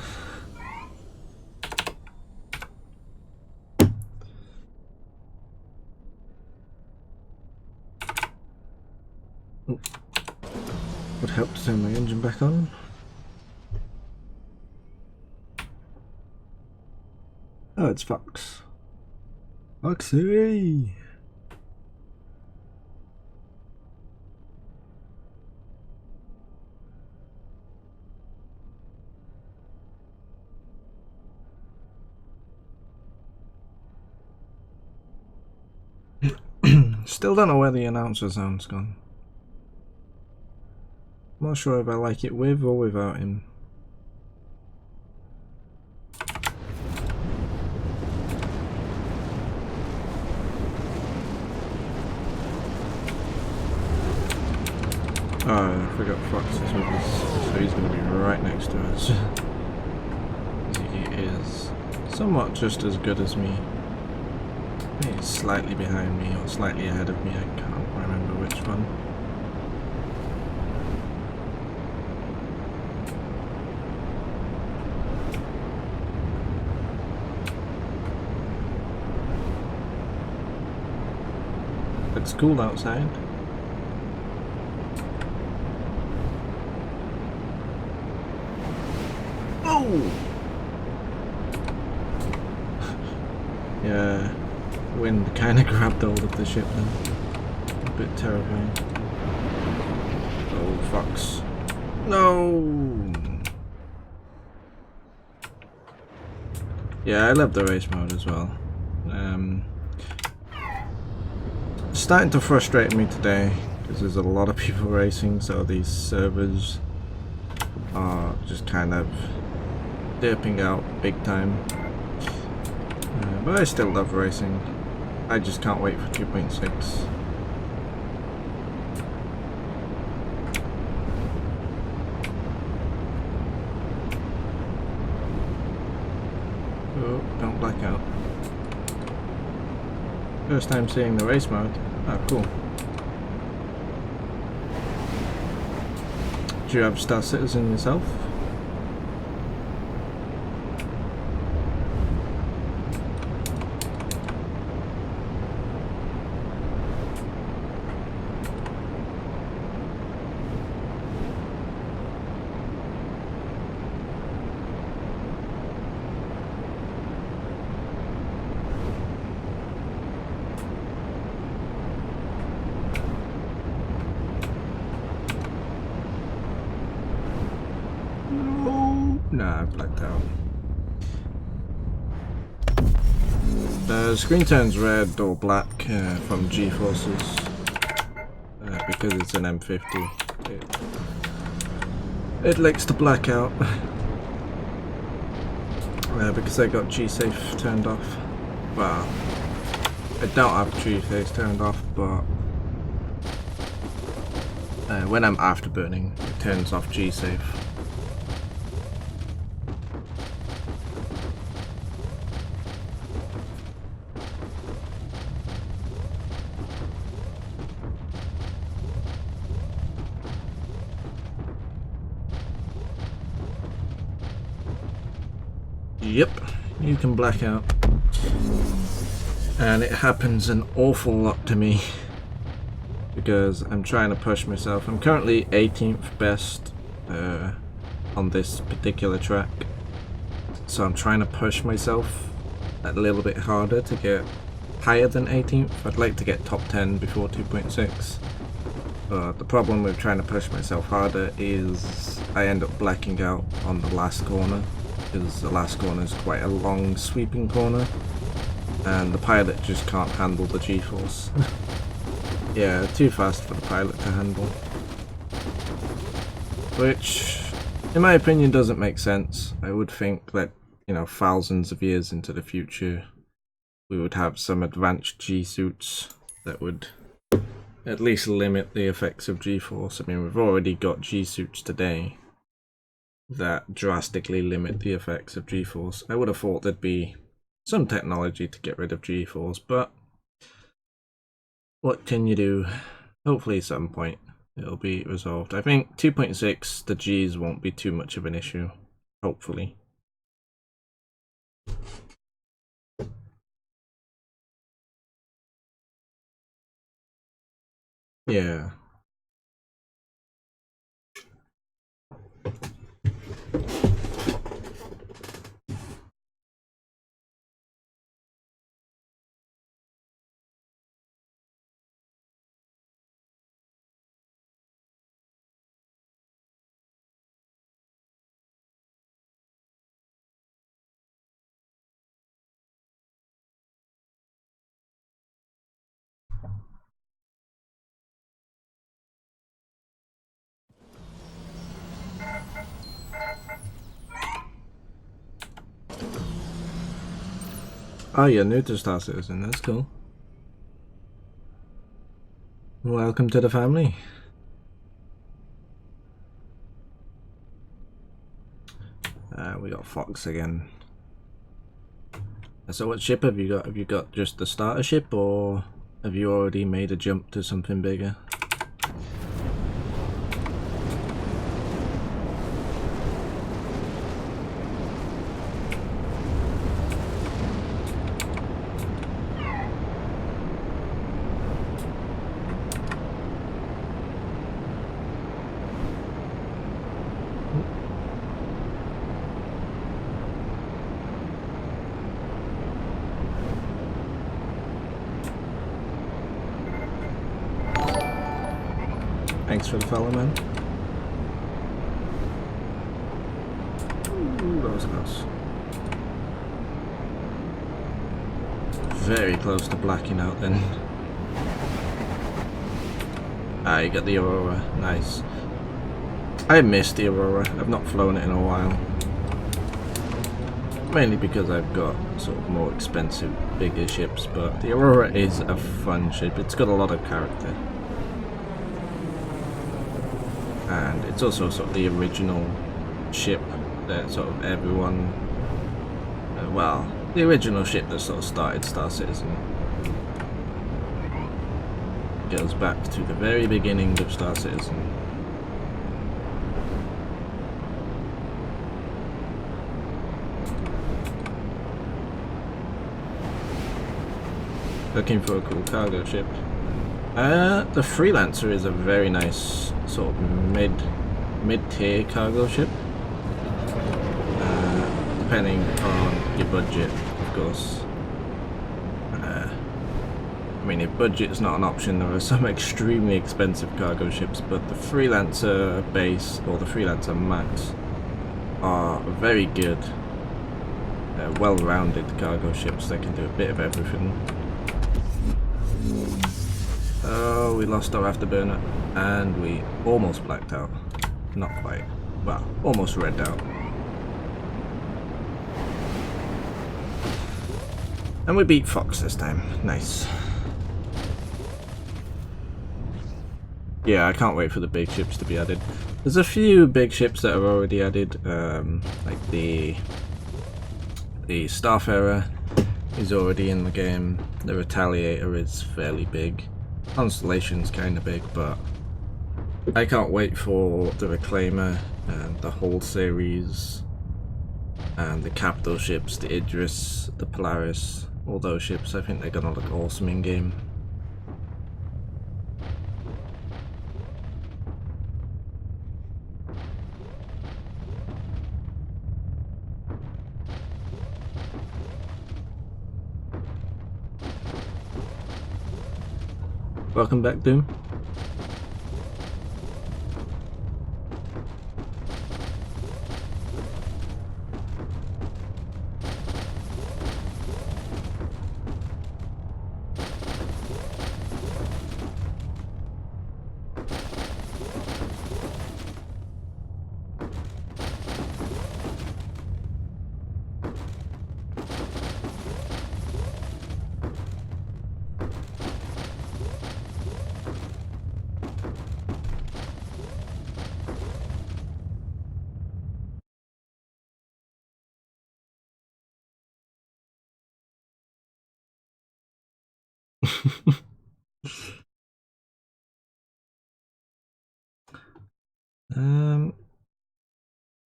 Would help to turn my engine back on. Oh, it's Fox. Foxy! Still don't know where the announcer sound's gone. I'm not sure if I like it with or without him. Oh, I forgot Fox is with us, so he's going to be right next to us. He is somewhat just as good as me. He's slightly behind me or slightly ahead of me, I can't remember which one. It's cool outside. Oh! Yeah, wind kind of grabbed hold of the ship then. A bit terrifying. Oh, Fox. No! Yeah, I love the race mode as well. It's starting to frustrate me today because there's a lot of people racing, so these servers are just kind of dipping out big time. But I still love racing. I just can't wait for 2.6. Oh, don't black out. First time seeing the race mode. Oh, cool. Do you have Star Citizen yourself? Nah, I blacked out. The screen turns red or black from G-forces because it's an M50. It likes to black out because I got G-safe turned off. Well, I don't have G-safe turned off, but when I'm afterburning, it turns off G-safe. Yep, you can black out. And it happens an awful lot to me because I'm trying to push myself. I'm currently 18th best on this particular track, so I'm trying to push myself a little bit harder to get higher than 18th. I'd like to get top 10 before 2.6, but the problem with trying to push myself harder is I end up blacking out on the last corner, because the last corner is quite a long sweeping corner and the pilot just can't handle the G-force. Yeah, too fast for the pilot to handle, which in my opinion doesn't make sense. I would think that, you know, thousands of years into the future we would have some advanced G-suits that would at least limit the effects of G-force. I mean, we've already got G-suits today that drastically limit the effects of G-force. I would have thought there'd be some technology to get rid of G-force, but what can you do? Hopefully at some point it'll be resolved. I think 2.6, the G's won't be too much of an issue. Hopefully. Yeah. Oh, you're new to Star Citizen, that's cool. Welcome to the family. We got Fox again. So what ship have you got? Have you got just the starter ship, or have you already made a jump to something bigger? Thanks for the follow, man. Ooh, that was close. Very close to blacking out then. Ah, you got the Aurora. Nice. I missed the Aurora. I've not flown it in a while. Mainly because I've got sort of more expensive, bigger ships, but the Aurora is a fun ship. It's got a lot of character. And it's also sort of the original ship that sort of everyone, well, the original ship that sort of started Star Citizen. Goes back to the very beginning of Star Citizen. Looking for a cool cargo ship. The Freelancer is a very nice sort of mid-tier cargo ship. Depending on your budget, of course. I mean, if budget is not an option, there are some extremely expensive cargo ships, but the Freelancer base or the Freelancer Max are very good, well-rounded cargo ships that can do a bit of everything. Oh, we lost our afterburner, and we almost blacked out. Not quite. Well, almost redded out. And we beat Fox this time. Nice. Yeah, I can't wait for the big ships to be added. There's a few big ships that are already added, like the Starfarer is already in the game. The Retaliator is fairly big. Constellation's kind of big, but I can't wait for the Reclaimer and the whole series and the capital ships, the Idris, the Polaris, all those ships. I think they're gonna look awesome in game. Welcome back, Doom.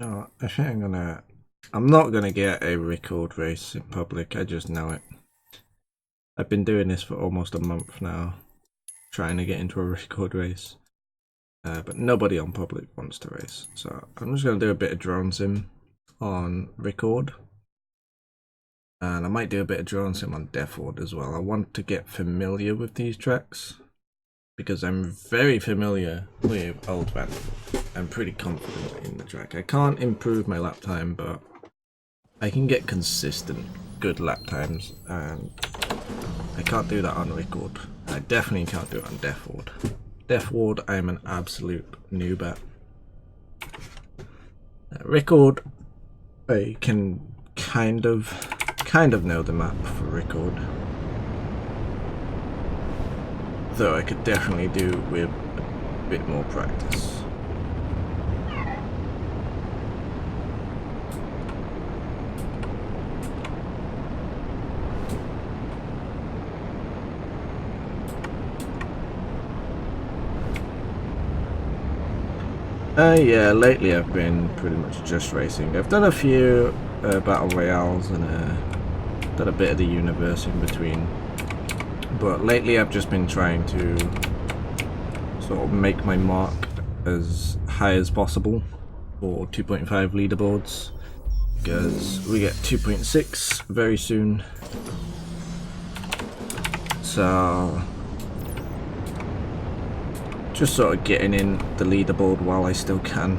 Oh, I think I'm not gonna get a record race in public, I just know it. I've been doing this for almost a month now, trying to get into a record race. But nobody on public wants to race, so I'm just gonna do a bit of drone sim on record. And I might do a bit of drone sim on Death Ward as well. I want to get familiar with these tracks, because I'm very familiar with Old Vanderbilt. I'm pretty confident in the track. I can't improve my lap time, but I can get consistent good lap times, and I can't do that on record. I definitely can't do it on Death Ward. Death Ward, I'm an absolute noob at. Record, I can kind of know the map for record. Though I could definitely do with a bit more practice. Yeah, lately I've been pretty much just racing. I've done a few battle royales and done a bit of the universe in between. But lately I've just been trying to sort of make my mark as high as possible for 2.5 leaderboards, because we get 2.6 very soon. So just sort of getting in the leaderboard while I still can.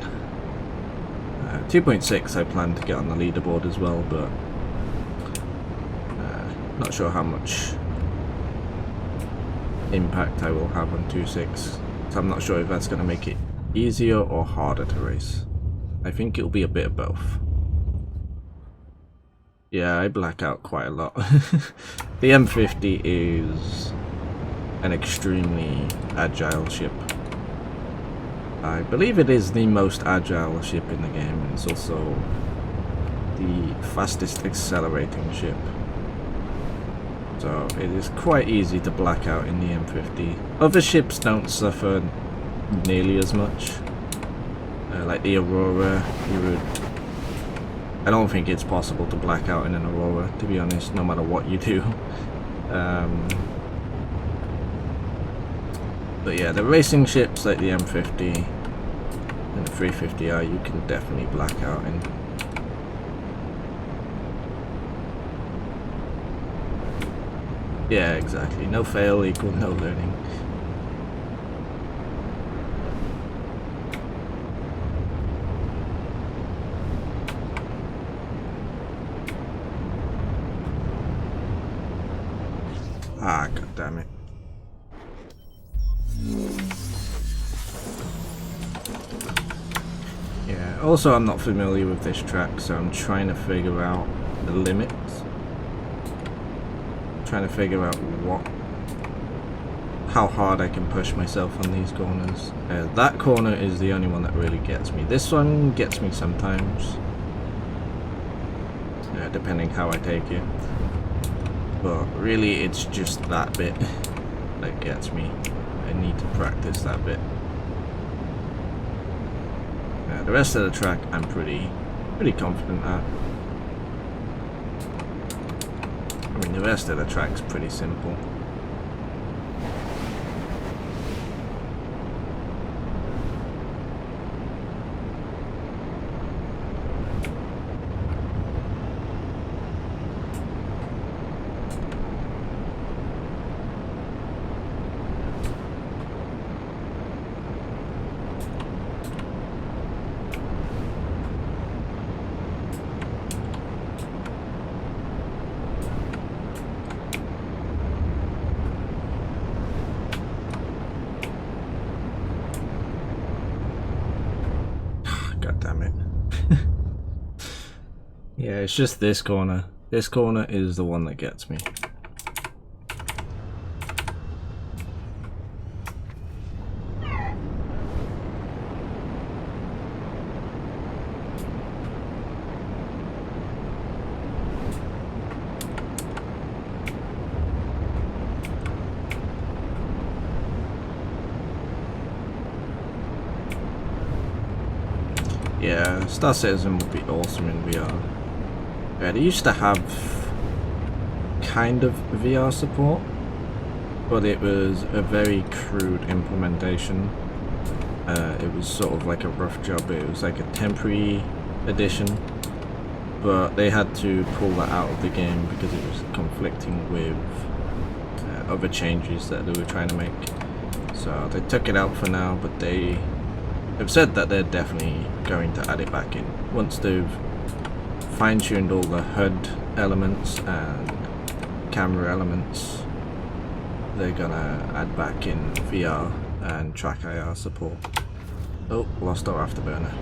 2.6 I plan to get on the leaderboard as well, but not sure how much impact I will have on 2.6. So I'm not sure if that's going to make it easier or harder to race. I think it'll be a bit of both. Yeah, I black out quite a lot. The M50 is an extremely agile ship. I believe it is the most agile ship in the game. It's also the fastest accelerating ship. So it is quite easy to black out in the M50. Other ships don't suffer nearly as much. Like the Aurora, I don't think it's possible to black out in an Aurora, to be honest, no matter what you do. But yeah, the racing ships like the M50 and the 350R, you can definitely black out in. Yeah, exactly. No fail equal no learning. Ah, god damn it. Yeah, also I'm not familiar with this track, so I'm trying to figure out the limits. Trying to figure out how hard I can push myself on these corners. That corner is the only one that really gets me. This one gets me sometimes, depending how I take it. But really, it's just that bit that gets me. I need to practice that bit. The rest of the track, I'm pretty confident at. I mean, the rest of the track's pretty simple. God damn it. Yeah, it's just this corner. This corner is the one that gets me. Yeah, Star Citizen would be awesome in VR. Yeah, they used to have kind of VR support, but it was a very crude implementation. It was sort of like a rough job. It was like a temporary edition, but they had to pull that out of the game because it was conflicting with other changes that they were trying to make. So they took it out for now, but they have said that they're definitely going to add it back in once they've fine-tuned all the HUD elements and camera elements. They're gonna add back in VR and track IR support. Oh, lost our afterburner.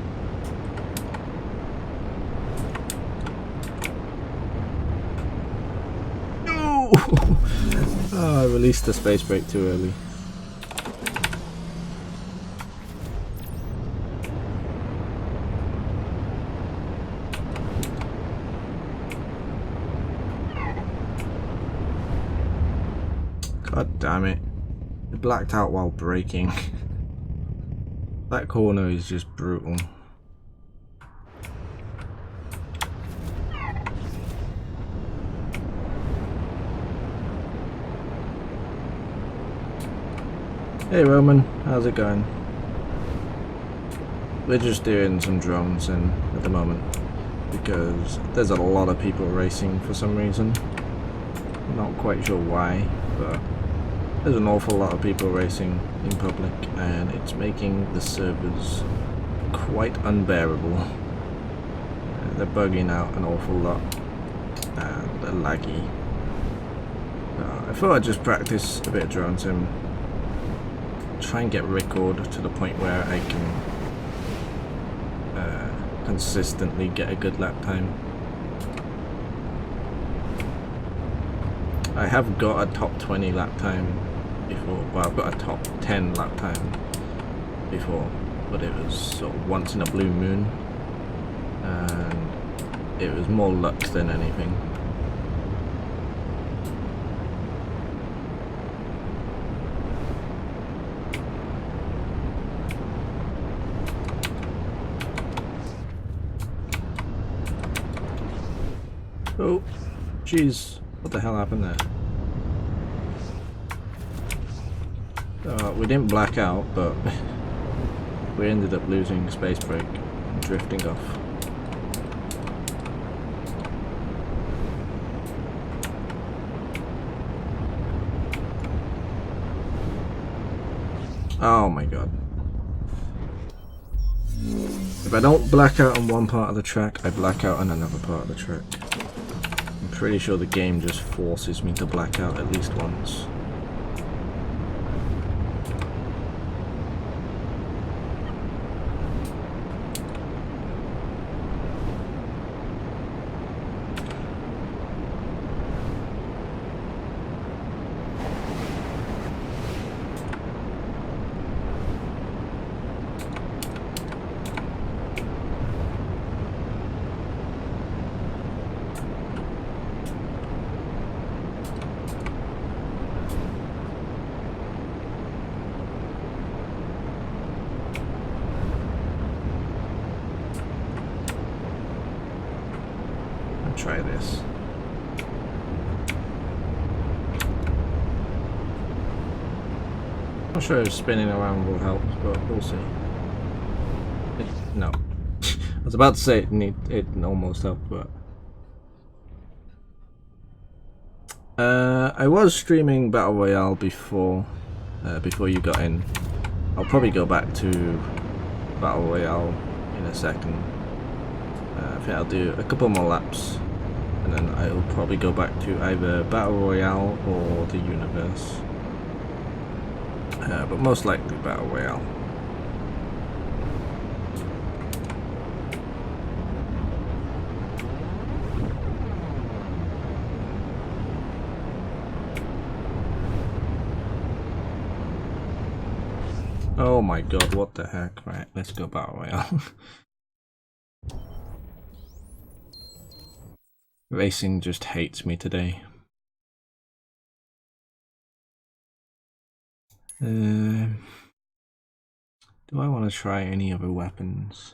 No! Oh, I released the space brake too early. God damn it. It blacked out while braking. That corner is just brutal. Hey Roman, how's it going? We're just doing some drones in at the moment because there's a lot of people racing for some reason. Not quite sure why, but there's an awful lot of people racing in public and it's making the servers quite unbearable. They're bugging out an awful lot and they're laggy. I thought I'd just practice a bit of drone sim. Try and get record to the point where I can consistently get a good lap time. I have got a top 20 lap time before, well I've got a top 10 lap time before, but it was sort of once in a blue moon and it was more luck than anything. Oh, jeez, what the hell happened there? We didn't black out, but we ended up losing space brake and drifting off. Oh my god. If I don't black out on one part of the track, I black out on another part of the track. I'm pretty sure the game just forces me to black out at least once. Try this. Not sure if spinning around will help, but we'll see. No. I was about to say it almost helped, but... I was streaming Battle Royale before you got in. I'll probably go back to Battle Royale in a second. I think I'll do a couple more laps. And then I'll probably go back to either Battle Royale or the Universe. But most likely Battle Royale. Oh my god, what the heck. Right, let's go Battle Royale. Racing just hates me today. Do I want to try any other weapons?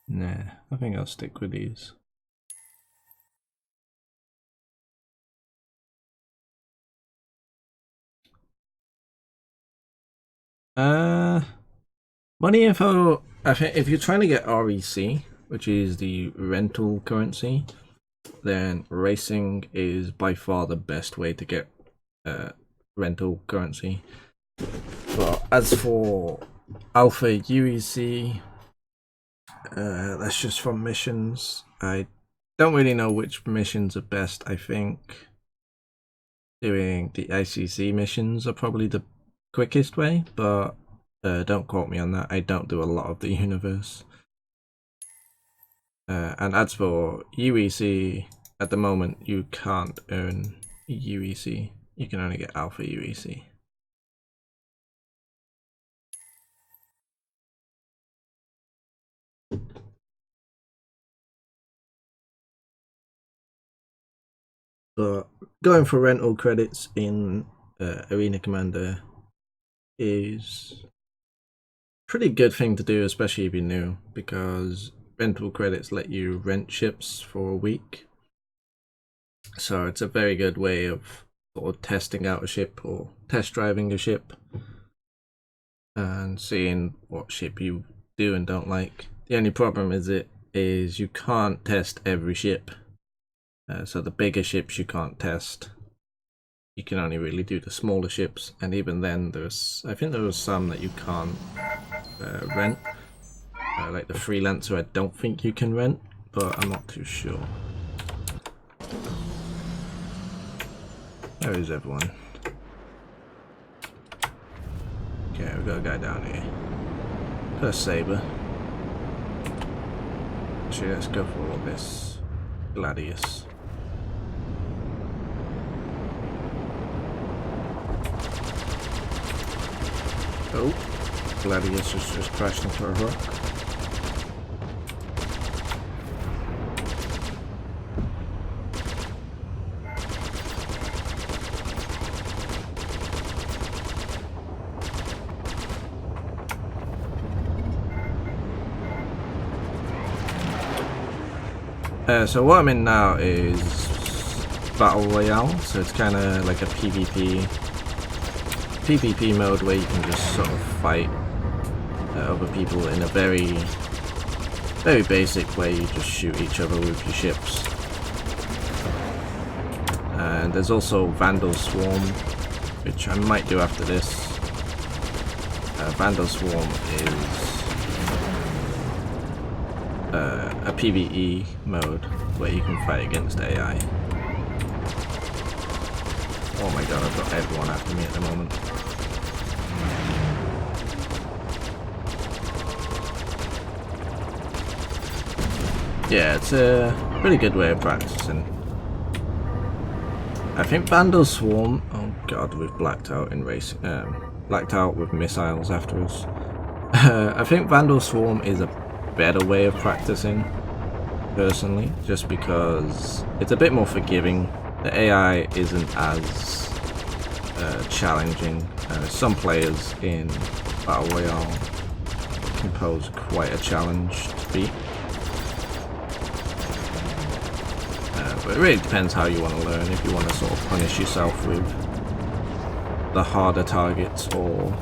Nah, I think I'll stick with these. Money info, I think if you're trying to get REC, which is the rental currency, then racing is by far the best way to get rental currency. But as for Alpha UEC, that's just from missions. I don't really know which missions are best. I think doing the ICC missions are probably the quickest way, but don't quote me on that. I don't do a lot of the universe. And as for UEC, at the moment you can't earn UEC. You can only get Alpha UEC. But going for rental credits in Arena Commander is a pretty good thing to do, especially if you're new, because rental credits let you rent ships for a week. So it's a very good way of sort of testing out a ship or test driving a ship and seeing what ship you do and don't like. The only problem is you can't test every ship. So the bigger ships you can't test. You can only really do the smaller ships, and even then I think there was some that you can't rent. Like the Freelancer I don't think you can rent, but I'm not too sure. Where is everyone? Okay, we got a guy down here. Got a Saber. Actually, let's go for all this Gladius. Oh, Gladius has just crashed into a rock. So what I'm in now is Battle Royale, so it's kind of like a PvP mode where you can just sort of fight other people in a very basic way. You just shoot each other with your ships. And there's also Vandal Swarm, which I might do after this. Vandal Swarm is a PvE mode where you can fight against AI. Oh my god, I've got everyone after me at the moment. Yeah, it's a pretty good way of practicing. I think Vandal Swarm, oh god, we've blacked out in racing, blacked out with missiles after us. I think Vandal Swarm is a better way of practicing, personally, just because it's a bit more forgiving. The AI isn't as challenging. Some players in Battle Royale can pose quite a challenge to beat. But it really depends how you want to learn, if you want to sort of punish yourself with the harder targets, or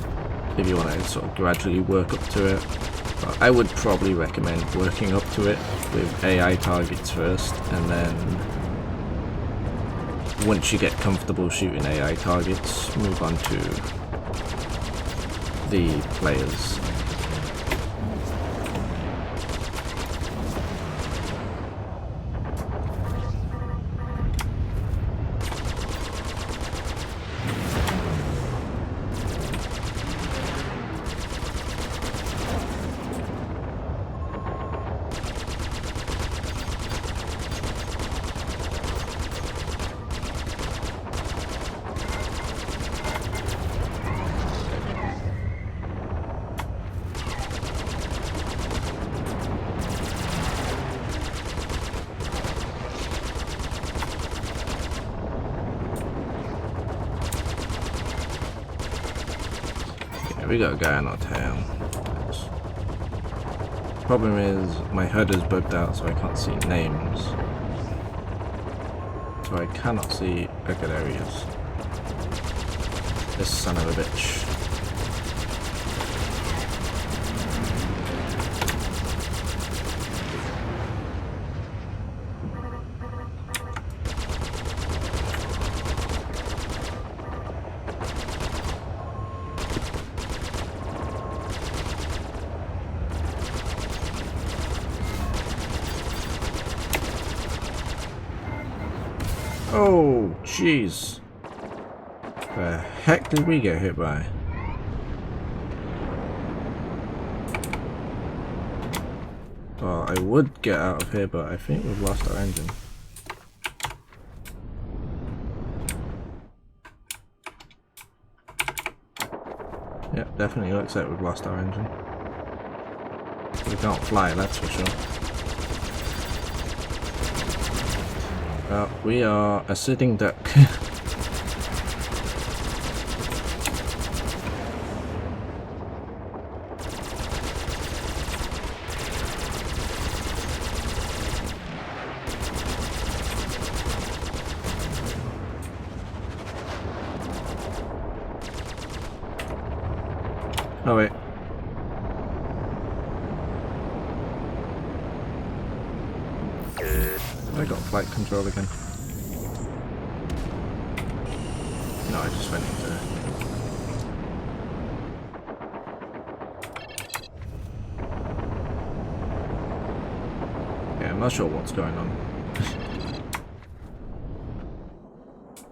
if you want to sort of gradually work up to it. But I would probably recommend working up to it with AI targets first, and then once you get comfortable shooting AI targets, move on to the players. We got a guy on our tail. Problem is, my HUD is bugged out, so I can't see names. So I cannot see good areas. This son of a bitch. Oh, jeez. The heck did we get hit by? Well, I would get out of here, but I think we've lost our engine. Yep, definitely looks like we've lost our engine. We can't fly, that's for sure. We are a sitting duck. Oh wait. I got flight control again. No, I just went into it. Yeah, I'm not sure what's going on.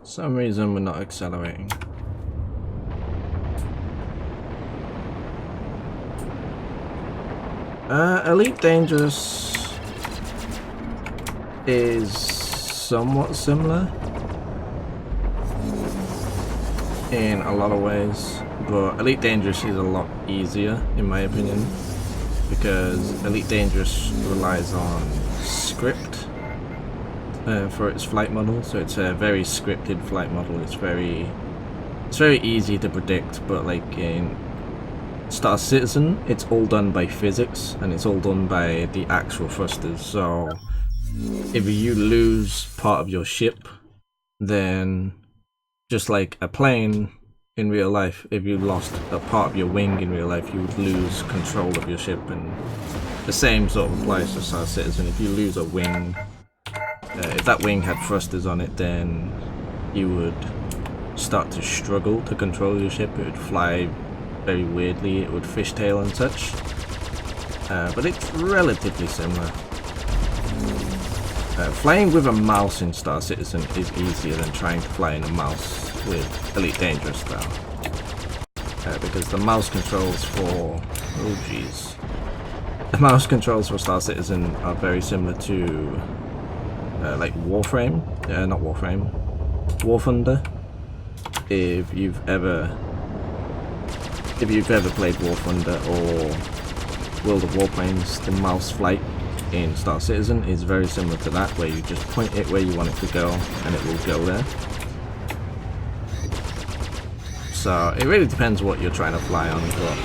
For some reason we're not accelerating. Elite Dangerous is somewhat similar in a lot of ways, but Elite Dangerous is a lot easier in my opinion, because Elite Dangerous relies on script for its flight model, so it's a very scripted flight model. It's very easy to predict, but like in Star Citizen, it's all done by physics and it's all done by the actual thrusters. So if you lose part of your ship, then just like a plane in real life, if you lost a part of your wing in real life, you would lose control of your ship, and the same sort of applies to Star Citizen. If you lose a wing, if that wing had thrusters on it, then you would start to struggle to control your ship. It would fly very weirdly, it would fishtail and such, but it's relatively similar. Flying with a mouse in Star Citizen is easier than trying to fly in a mouse with Elite Dangerous style, because the mouse controls for the mouse controls for Star Citizen are very similar to like Warframe, not Warframe, War Thunder. If you've ever played War Thunder or World of Warplanes, the mouse flight in Star Citizen is very similar to that, where you just point it where you want it to go and it will go there. So it really depends what you're trying to fly on, but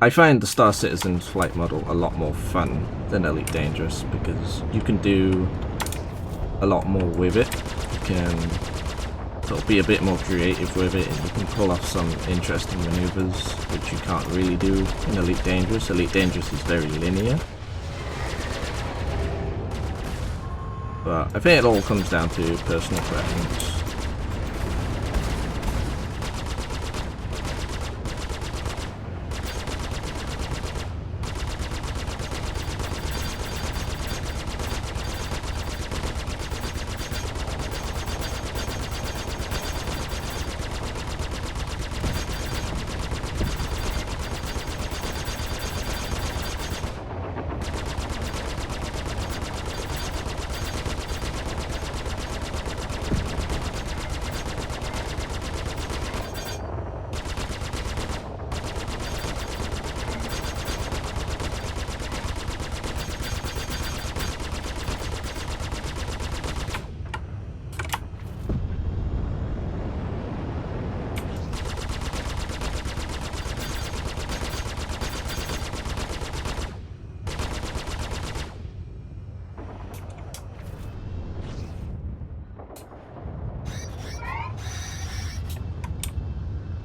I find the Star Citizen's flight model a lot more fun than Elite Dangerous, because you can do a lot more with it. You can sort of be a bit more creative with it, and you can pull off some interesting maneuvers which you can't really do in Elite Dangerous. Elite Dangerous is very linear. But I think it all comes down to personal preference.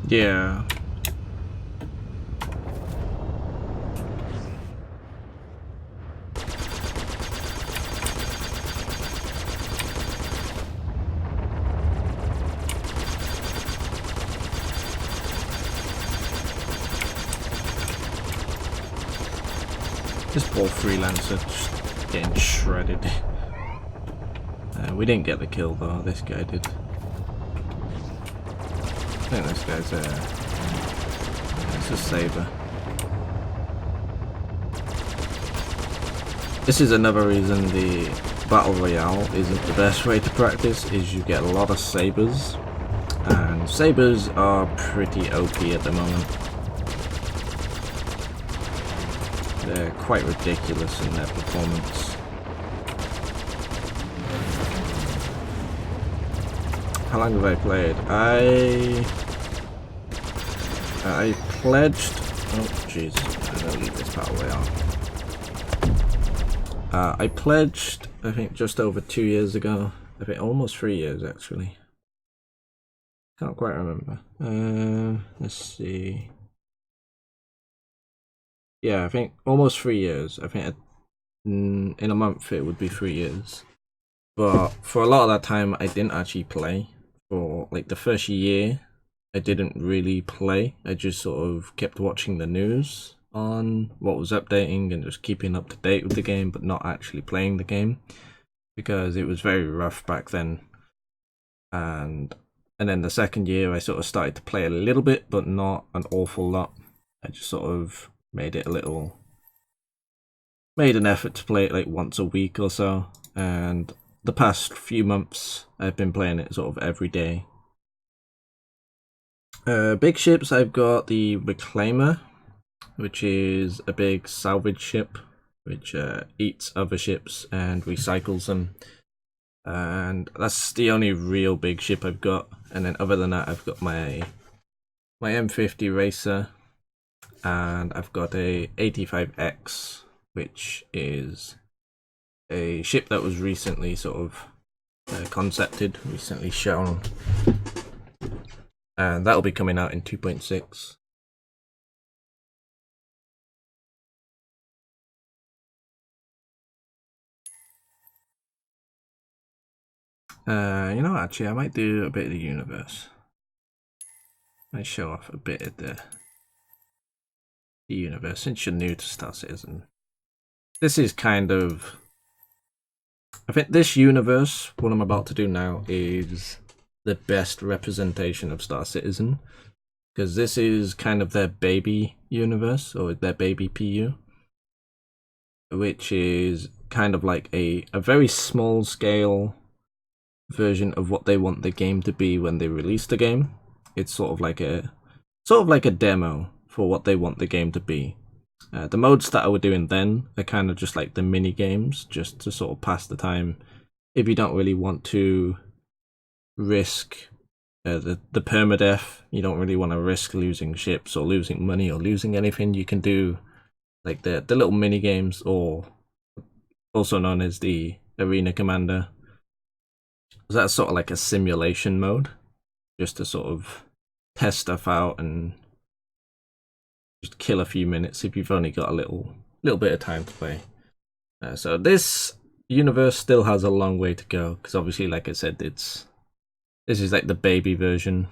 Yeah. This poor freelancer just getting shredded. We didn't get the kill though, this guy did. I think this guy's it's a saber. This is another reason the Battle Royale isn't the best way to practice, is you get a lot of sabers. And sabers are pretty OP at the moment. They're quite ridiculous in their performance. How long have I played? I pledged. Oh jeez, I'm gonna leave this Battle Royale. I pledged, I think, just over 2 years ago. I think almost 3 years actually. Can't quite remember. Let's see. Yeah, I think almost 3 years. I think in a month it would be 3 years. But for a lot of that time, I didn't actually play. For like the first year, I didn't really play. I just sort of kept watching the news on what was updating and just keeping up to date with the game, but not actually playing the game because it was very rough back then. And then the second year, I sort of started to play a little bit, but not an awful lot. I just sort of made an effort to play it like once a week or so, and the past few months I've been playing it sort of every day. Big ships, I've got the Reclaimer, which is a big salvage ship which eats other ships and recycles them, and that's the only real big ship I've got. And then other than that, I've got my M50 racer, and I've got a 85X, which is a ship that was recently sort of concepted, recently shown, and that'll be coming out in 2.6. You know, actually, I might do a bit of the universe. I might show off a bit of the universe since you're new to Star Citizen. This is kind of, I think this universe, what I'm about to do now, is the best representation of Star Citizen, because this is kind of their baby universe, or their baby PU, which is kind of like a very small scale version of what they want the game to be when they release the game. It's sort of like a demo for what they want the game to be. The modes that I was doing then are kind of just like the mini games, just to sort of pass the time. If you don't really want to risk the permadeath, you don't really want to risk losing ships or losing money or losing anything, you can do like the little mini games, or also known as the Arena Commander. So that's sort of like a simulation mode, just to sort of test stuff out and just kill a few minutes if you've only got a little bit of time to play. So this universe still has a long way to go, because obviously, like I said, this is like the baby version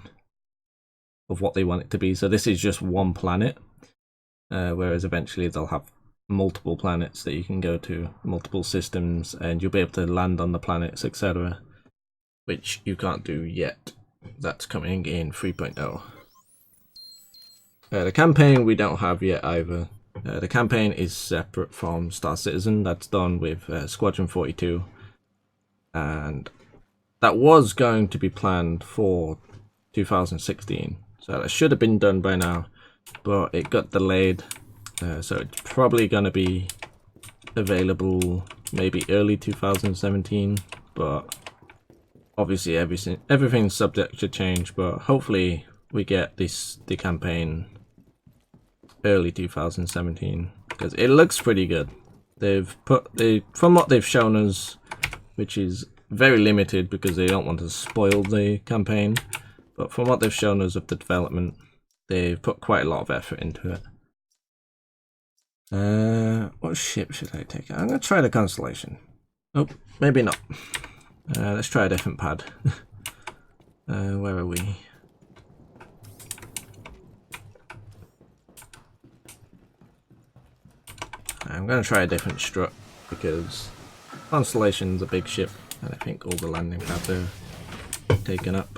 of what they want it to be. So this is just one planet, whereas eventually they'll have multiple planets that you can go to, multiple systems, and you'll be able to land on the planets, etc., which you can't do yet. That's coming in 3.0. The campaign we don't have yet either. The campaign is separate from Star Citizen. That's done with Squadron 42, and that was going to be planned for 2016, so that should have been done by now, but it got delayed, so it's probably going to be available maybe early 2017, but obviously everything's subject to change. But hopefully we get the campaign early 2017, because it looks pretty good. From what they've shown us, which is very limited because they don't want to spoil the campaign, but from what they've shown us of the development, they've put quite a lot of effort into it. What ship should I take? I'm gonna try the Constellation. Oh, maybe not. Let's try a different pad. Where are we? I'm gonna try a different strut because Constellation's a big ship and I think all the landing pads are taken up.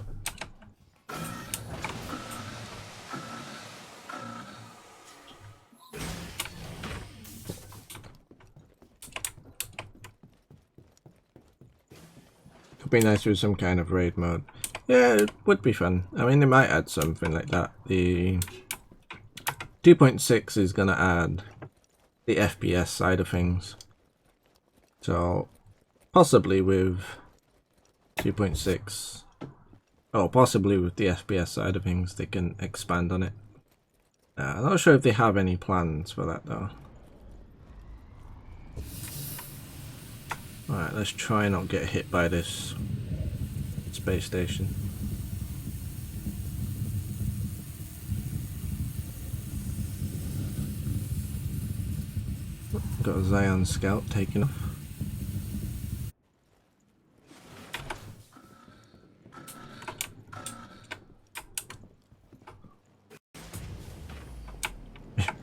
Could be nice with some kind of raid mode. Yeah, it would be fun. I mean, they might add something like that. The 2.6 is gonna add the FPS side of things. So possibly with 2.6, oh, possibly with the FPS side of things, they can expand on it. I'm not sure if they have any plans for that though. Alright, let's try not get hit by this space station. Got a Zion scout taking off.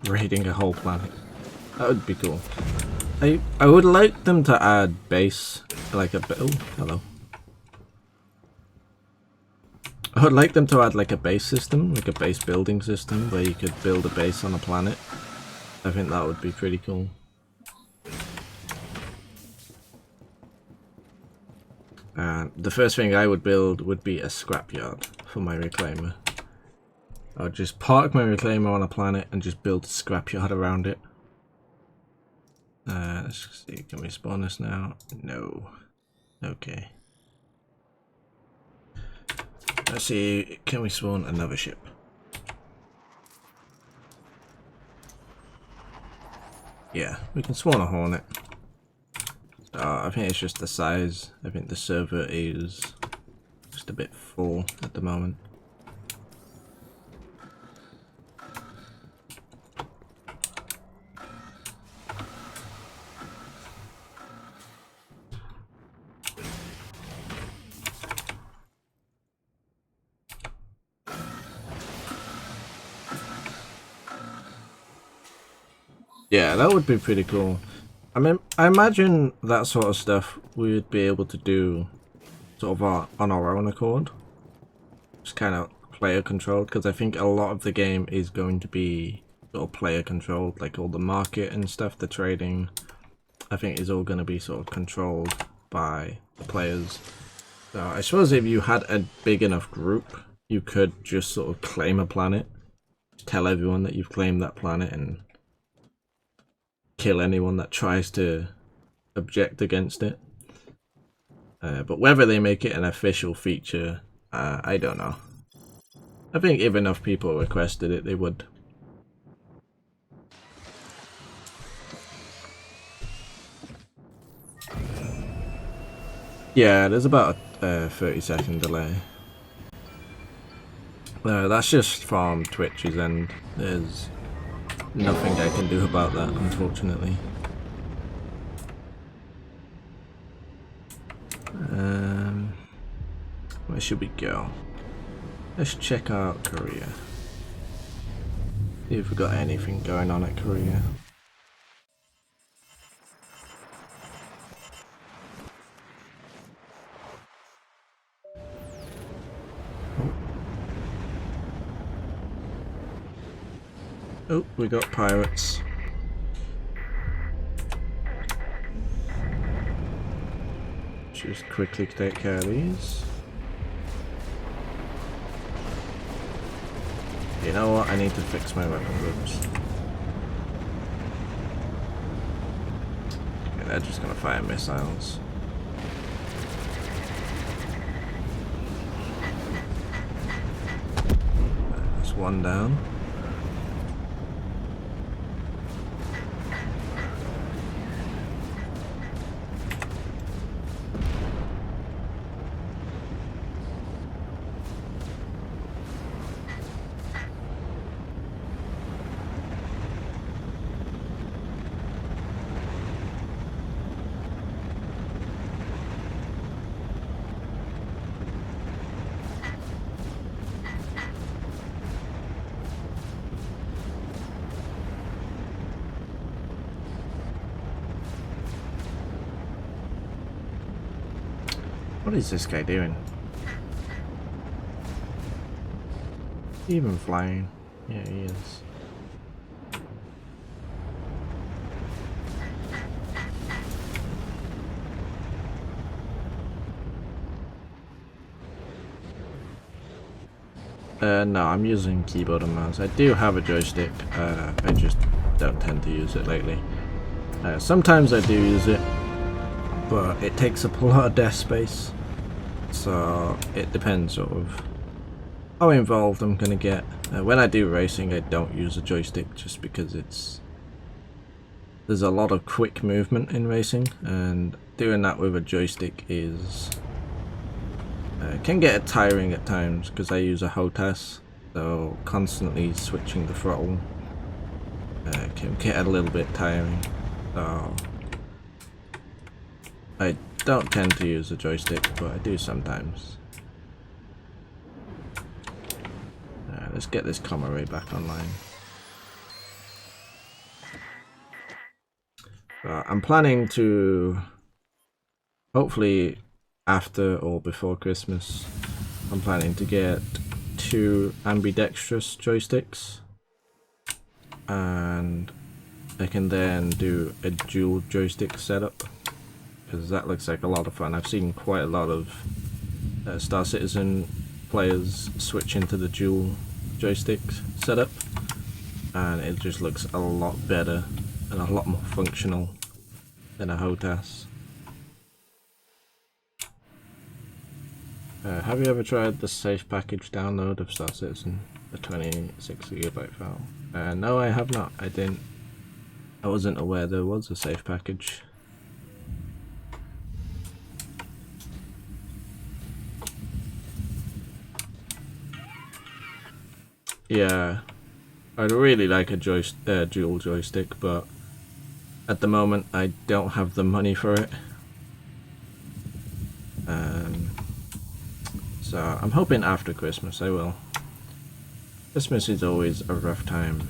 Raiding a whole planet. That would be cool. I would like them to add base, like a oh, hello. I would like them to add like a base system, like a base building system where you could build a base on a planet. I think that would be pretty cool. And the first thing I would build would be a scrapyard for my reclaimer. I would just park my reclaimer on a planet and just build a scrapyard around it. Let's see, can we spawn this now? No. Okay. Let's see, can we spawn another ship? Yeah, we can spawn a Hornet. I think it's just the size. I think the server is just a bit full at the moment. Yeah, that would be pretty cool. I mean, I imagine that sort of stuff we would be able to do sort of on our own accord. Just kind of player controlled, because I think a lot of the game is going to be sort of player controlled, like all the market and stuff, the trading, I think is all going to be sort of controlled by the players. So I suppose if you had a big enough group, you could just sort of claim a planet, tell everyone that you've claimed that planet and kill anyone that tries to object against it. But whether they make it an official feature, I don't know. I think if enough people requested it, they would. Yeah, there's about a 30-second delay. That's just from Twitch's end. There's nothing I can do about that, unfortunately. Where should we go? Let's check out Korea. See if we've got anything going on at Korea. Oh, we got pirates. Just quickly take care of these. You know what? I need to fix my weapon groups. Okay, they're just gonna fire missiles. That's one down. What is this guy doing? Even flying? Yeah, he is. No, I'm using keyboard and mouse. I do have a joystick, I just don't tend to use it lately. Sometimes I do use it, but it takes up a lot of desk space, so it depends sort of how involved I'm gonna get. When I do racing, I don't use a joystick just because there's a lot of quick movement in racing, and doing that with a joystick is can get tiring at times because I use a HOTAS, so constantly switching the throttle can get a little bit tiring. So I don't tend to use a joystick, but I do sometimes. Let's get this array back online. I'm planning to, hopefully after or before Christmas, I'm planning to get 2 ambidextrous joysticks, and I can then do a dual joystick setup, because that looks like a lot of fun. I've seen quite a lot of Star Citizen players switch into the dual joystick setup, and it just looks a lot better and a lot more functional than a HOTAS. Have you ever tried the safe package download of Star Citizen, the 26GB file? No, I have not. I wasn't aware there was a safe package. Yeah, I'd really like a dual joystick, but at the moment I don't have the money for it. So I'm hoping after Christmas I will. Christmas is always a rough time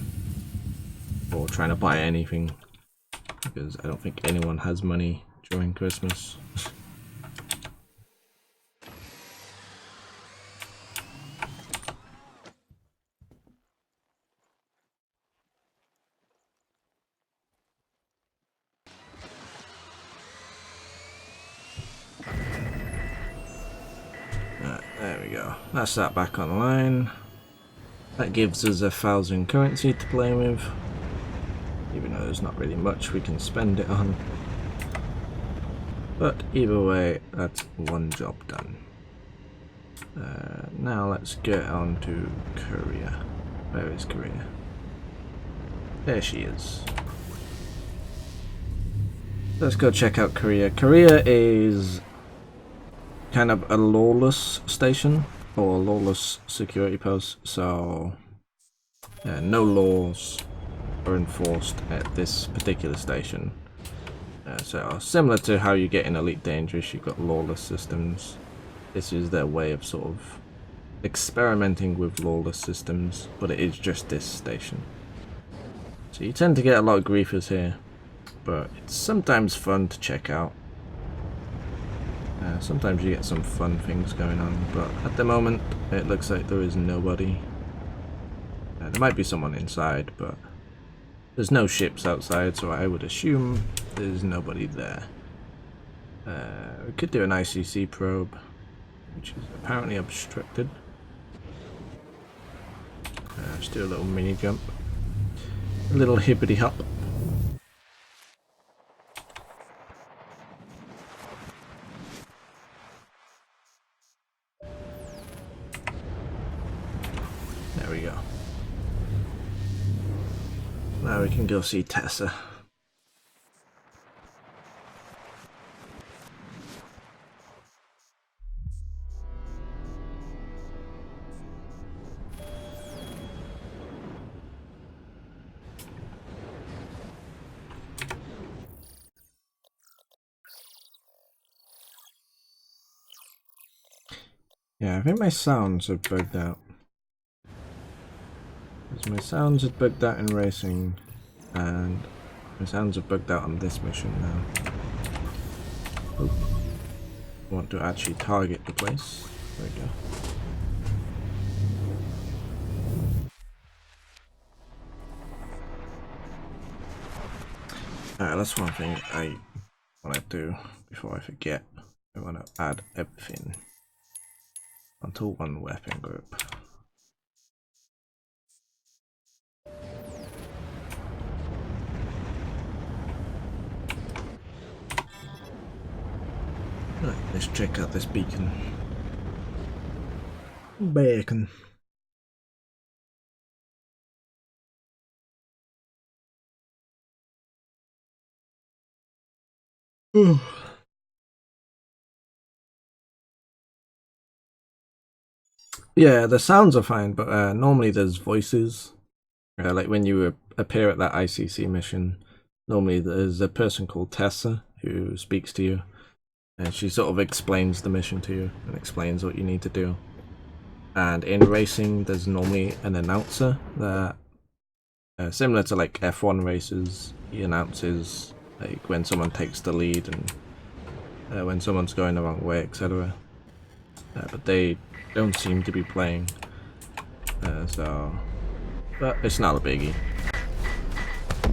for trying to buy anything, because I don't think anyone has money during Christmas. There we go. That's that back online. That gives us 1,000 currency to play with, even though there's not really much we can spend it on. But either way, that's one job done. Now let's get on to Korea. Where is Korea? There she is. Let's go check out Korea. Korea is kind of a lawless station, or a lawless security post, so no laws are enforced at this particular station. So similar to how you get in Elite Dangerous, you've got lawless systems. This is their way of sort of experimenting with lawless systems, but it is just this station. So you tend to get a lot of griefers here, but it's sometimes fun to check out. Sometimes you get some fun things going on, but at the moment it looks like there is nobody. There might be someone inside, but there's no ships outside, so I would assume there's nobody there. We could do an ICC probe, which is apparently obstructed. Let's do a little mini jump. A little hippity hop. There we go. Now we can go see Tessa. Yeah, I think my sounds have bugged out. Because my sounds had bugged out in racing, and my sounds have bugged out on this mission now. Oh. want to actually target the place. There we go. That's one thing I want to do before I forget. I want to add everything onto one weapon group. Right, let's check out this beacon. Bacon. Yeah, the sounds are fine, but normally there's voices. Like when you appear at that ICC mission, normally there's a person called Tessa who speaks to you, and she sort of explains the mission to you and explains what you need to do. And in racing, there's normally an announcer that, similar to like F1 races, he announces like when someone takes the lead and when someone's going the wrong way, etc. But they don't seem to be playing, but it's not a biggie.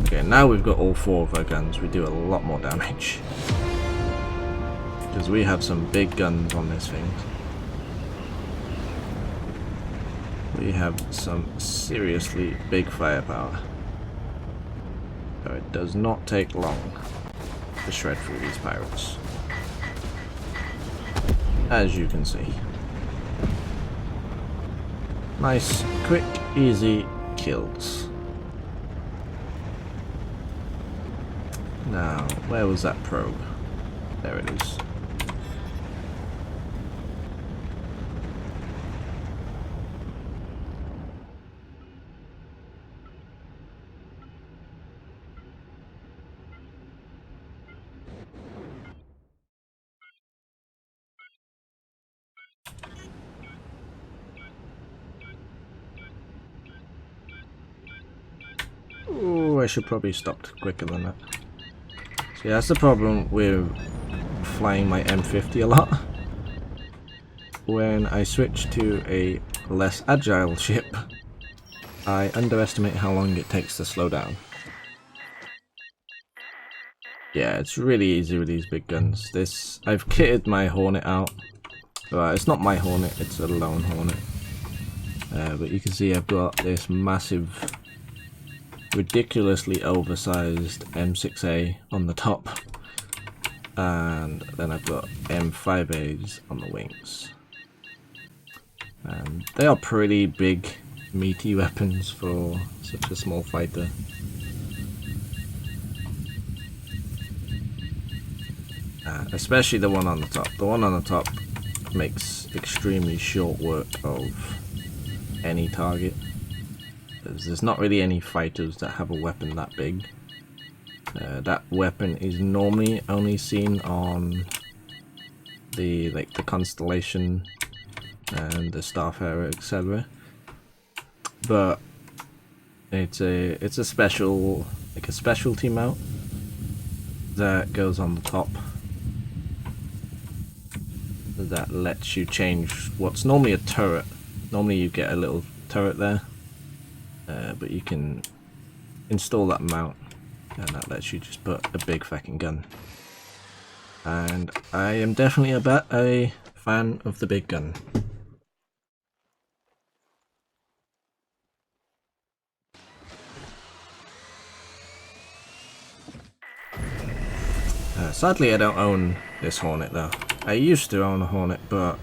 Okay, now we've got all 4 of our guns, we do a lot more damage. Because we have some big guns on this thing. We have some seriously big firepower. So it does not take long to shred through these pirates. As you can see. Nice, quick, easy kills. Now, where was that probe? There it is. Oh, I should probably stopped quicker than that. See, that's the problem with flying my M50 a lot. When I switch to a less agile ship, I underestimate how long it takes to slow down. Yeah, it's really easy with these big guns. I've kitted my Hornet out. Well, it's not my Hornet, it's a lone Hornet. But you can see I've got this massive, ridiculously oversized M6A on the top, and then I've got M5As on the wings. And they are pretty big, meaty weapons for such a small fighter. Especially the one on the top. The one on the top makes extremely short work of any target. There's not really any fighters that have a weapon that big. That weapon is normally only seen on the Constellation and the Starfarer, etc. But it's a special, like a specialty mount that goes on the top that lets you change what's normally a turret. Normally you get a little turret there. But you can install that mount, and that lets you just put a big fucking gun. And I am definitely a fan of the big gun. Sadly, I don't own this Hornet though. I used to own a Hornet, but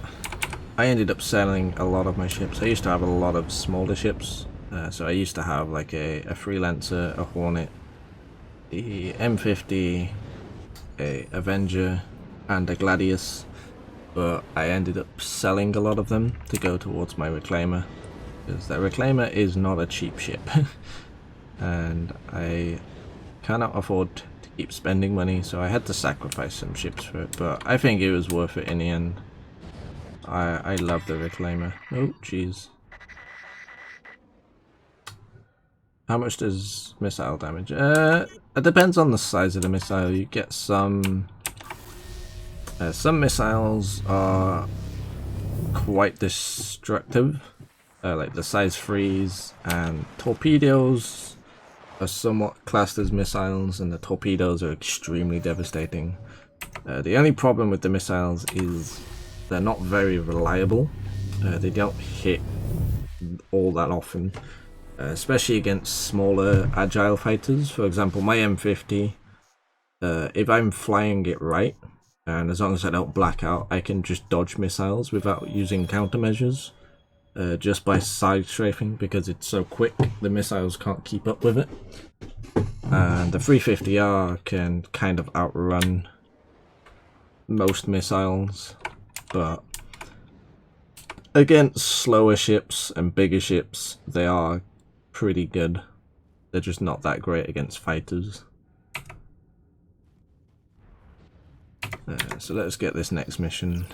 I ended up selling a lot of my ships. I used to have a lot of smaller ships. So I used to have like a Freelancer, a Hornet, the M50, a Avenger, and a Gladius. But I ended up selling a lot of them to go towards my Reclaimer, because the Reclaimer is not a cheap ship. And I cannot afford to keep spending money, so I had to sacrifice some ships for it. But I think it was worth it in the end. I love the Reclaimer. Oh, jeez. How much does missile damage? It depends on the size of the missile. You get some Some missiles are quite destructive, like the size 3s, and torpedoes are somewhat classed as missiles, and the torpedoes are extremely devastating. The only problem with the missiles is they're not very reliable. They don't hit all that often, especially against smaller agile fighters. For example, my M50, if I'm flying it right, and as long as I don't black out, I can just dodge missiles without using countermeasures, just by side strafing, because it's so quick the missiles can't keep up with it. And the 350R can kind of outrun most missiles, but against slower ships and bigger ships, they are pretty good. They're just not that great against fighters. So let's get this next mission.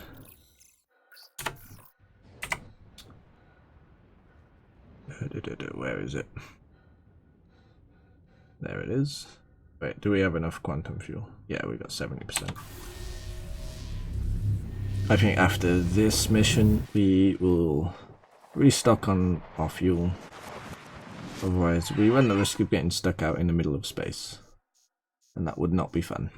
Where is it? There it is. Wait, do we have enough quantum fuel? Yeah, we got 70%. I think after this mission, we will restock on our fuel. Otherwise, we run the risk of getting stuck out in the middle of space. And that would not be fun.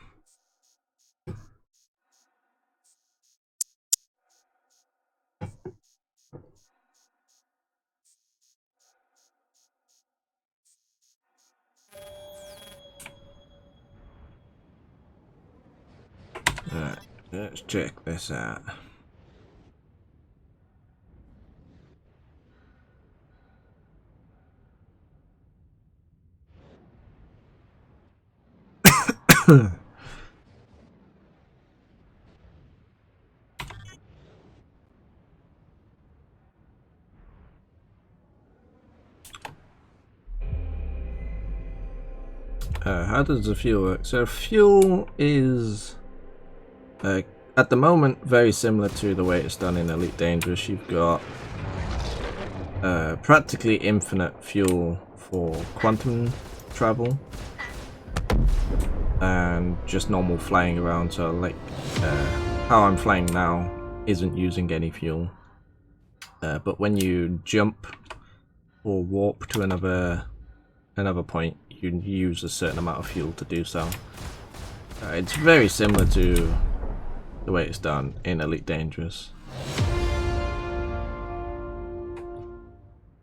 Alright, let's check this out. How does the fuel work? So fuel is, at the moment, very similar to the way it's done in Elite Dangerous. You've got practically infinite fuel for quantum travel and just normal flying around. So like how I'm flying now isn't using any fuel, but when you jump or warp to another point, you use a certain amount of fuel to do so. It's very similar to the way it's done in Elite Dangerous.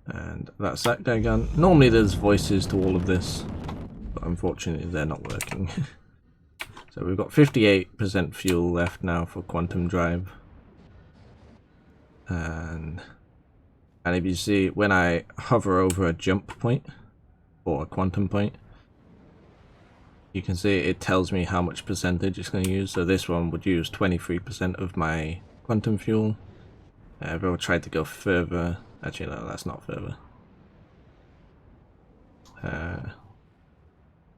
And that's that guy gone. Normally there's voices to all of this, but unfortunately they're not working. So we've got 58% fuel left now for quantum drive. And if you see, when I hover over a jump point or a quantum point, you can see it tells me how much percentage it's going to use. So this one would use 23% of my quantum fuel. If I tried to go further, actually no, that's not further.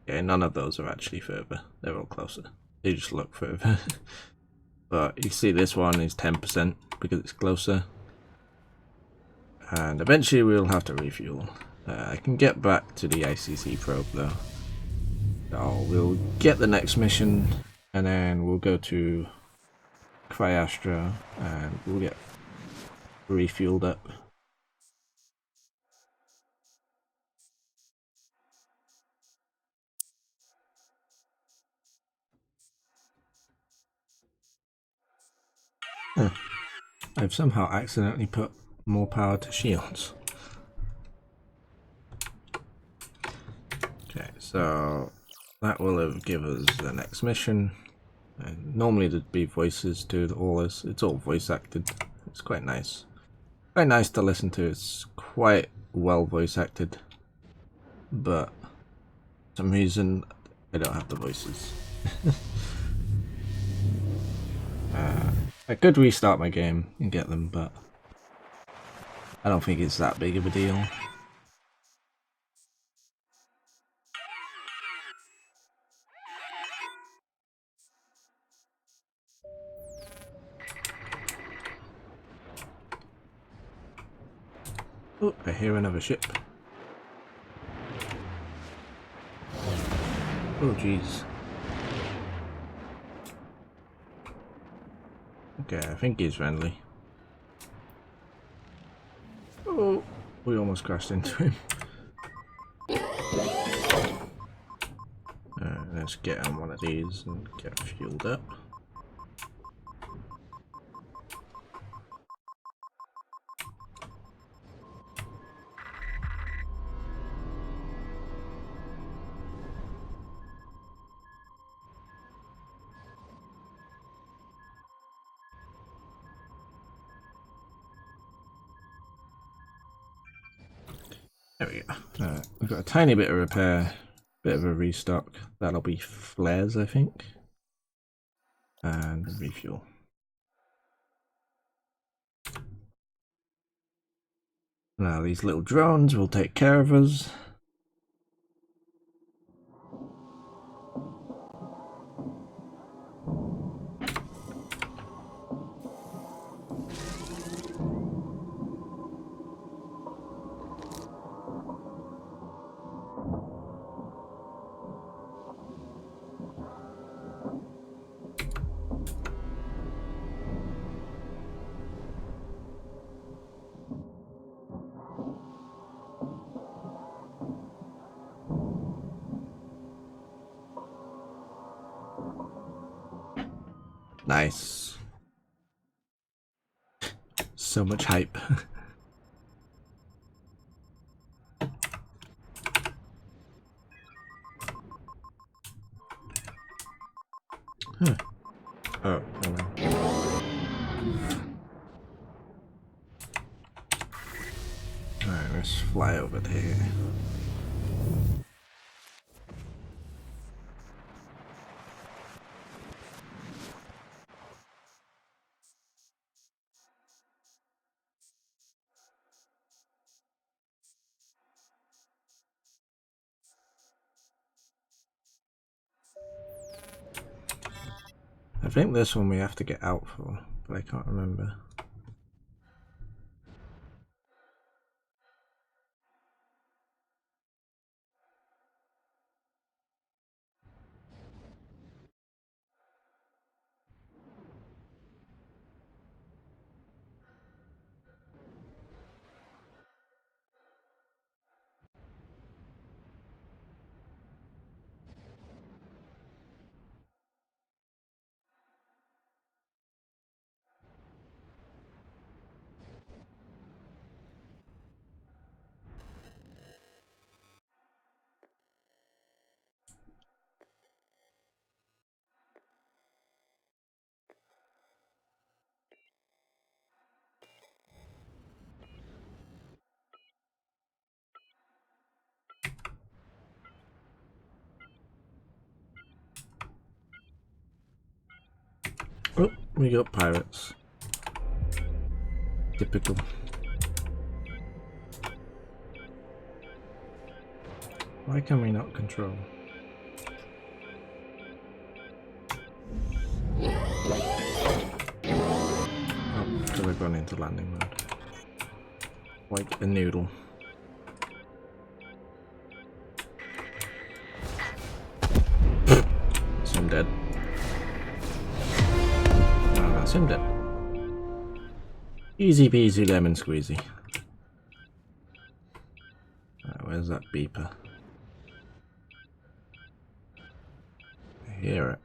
Yeah, none of those are actually further. They're all closer. They just look further. But you see this one is 10% because it's closer. And eventually we'll have to refuel. I can get back to the ICC probe though. So we'll get the next mission and then we'll go to Cryastra and we'll get refueled up. I've somehow accidentally put more power to shields. Okay, so that will give us the next mission. And normally there'd be voices to all this. It's all voice acted. It's quite nice. Quite nice to listen to. It's quite well voice acted. But for some reason I don't have the voices. I could restart my game and get them, but I don't think it's that big of a deal. Oh, I hear another ship. Oh jeez. Okay, I think he's friendly. Oh, we almost crashed into him. Let's get on one of these and get fueled up. There we go. We've got a tiny bit of repair, bit of a restock. That'll be flares, I think. And refuel. Now these little drones will take care of us. Nice. So much hype. Huh. Oh, never mind. Alright, let's fly over there. I think this one we have to get out for, but I can't remember. Oh, we got pirates. Typical. Why can we not control? Oh, because I've gone into landing mode. Like a noodle. So I'm dead. Oh, that's him dead. Easy peasy lemon squeezy. Right, where's that beeper? I hear it.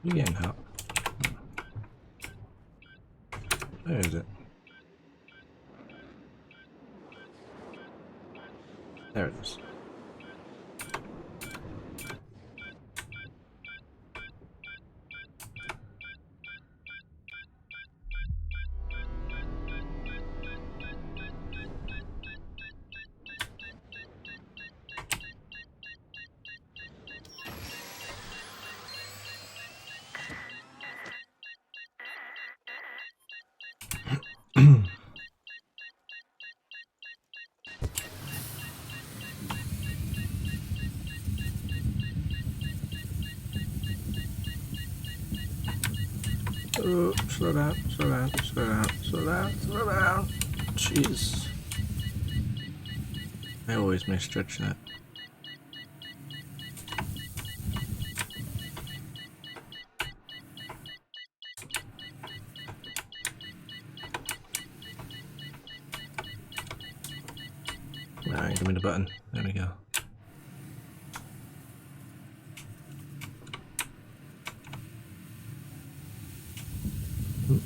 You getting hot? Where is it? There it is. Oh, slow down, slow down, slow down, slow down, slow down. Jeez. I always misjudge that. Alright, give me the button. There we go. Ooh.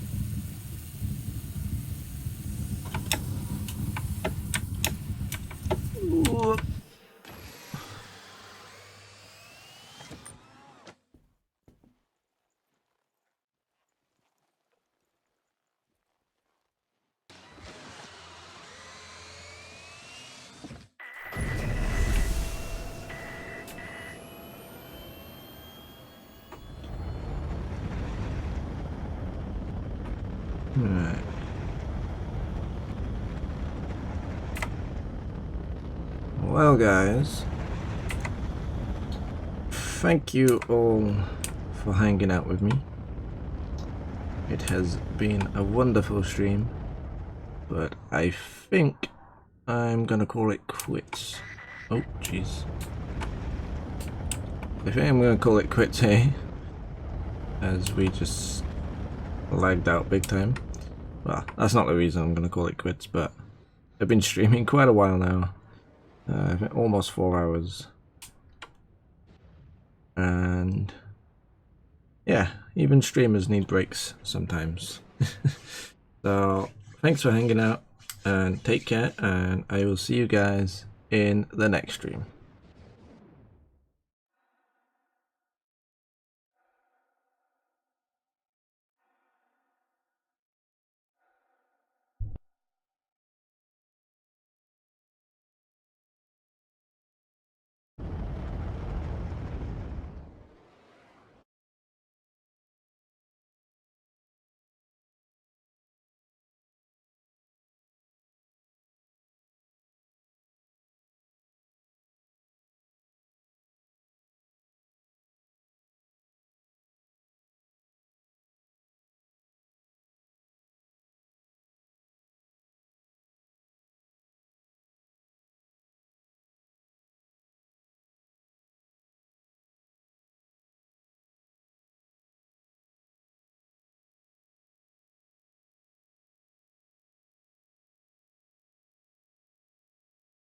Alright. Well, guys, thank you all for hanging out with me. It has been a wonderful stream, but I think I'm gonna call it quits. Oh, jeez. I think I'm gonna call it quits here, as we just lagged out big time. Well, that's not the reason I'm gonna call it quits, but I've been streaming quite a while now. I think almost 4 hours. And yeah, even streamers need breaks sometimes. So thanks for hanging out and take care, and I will see you guys in the next stream.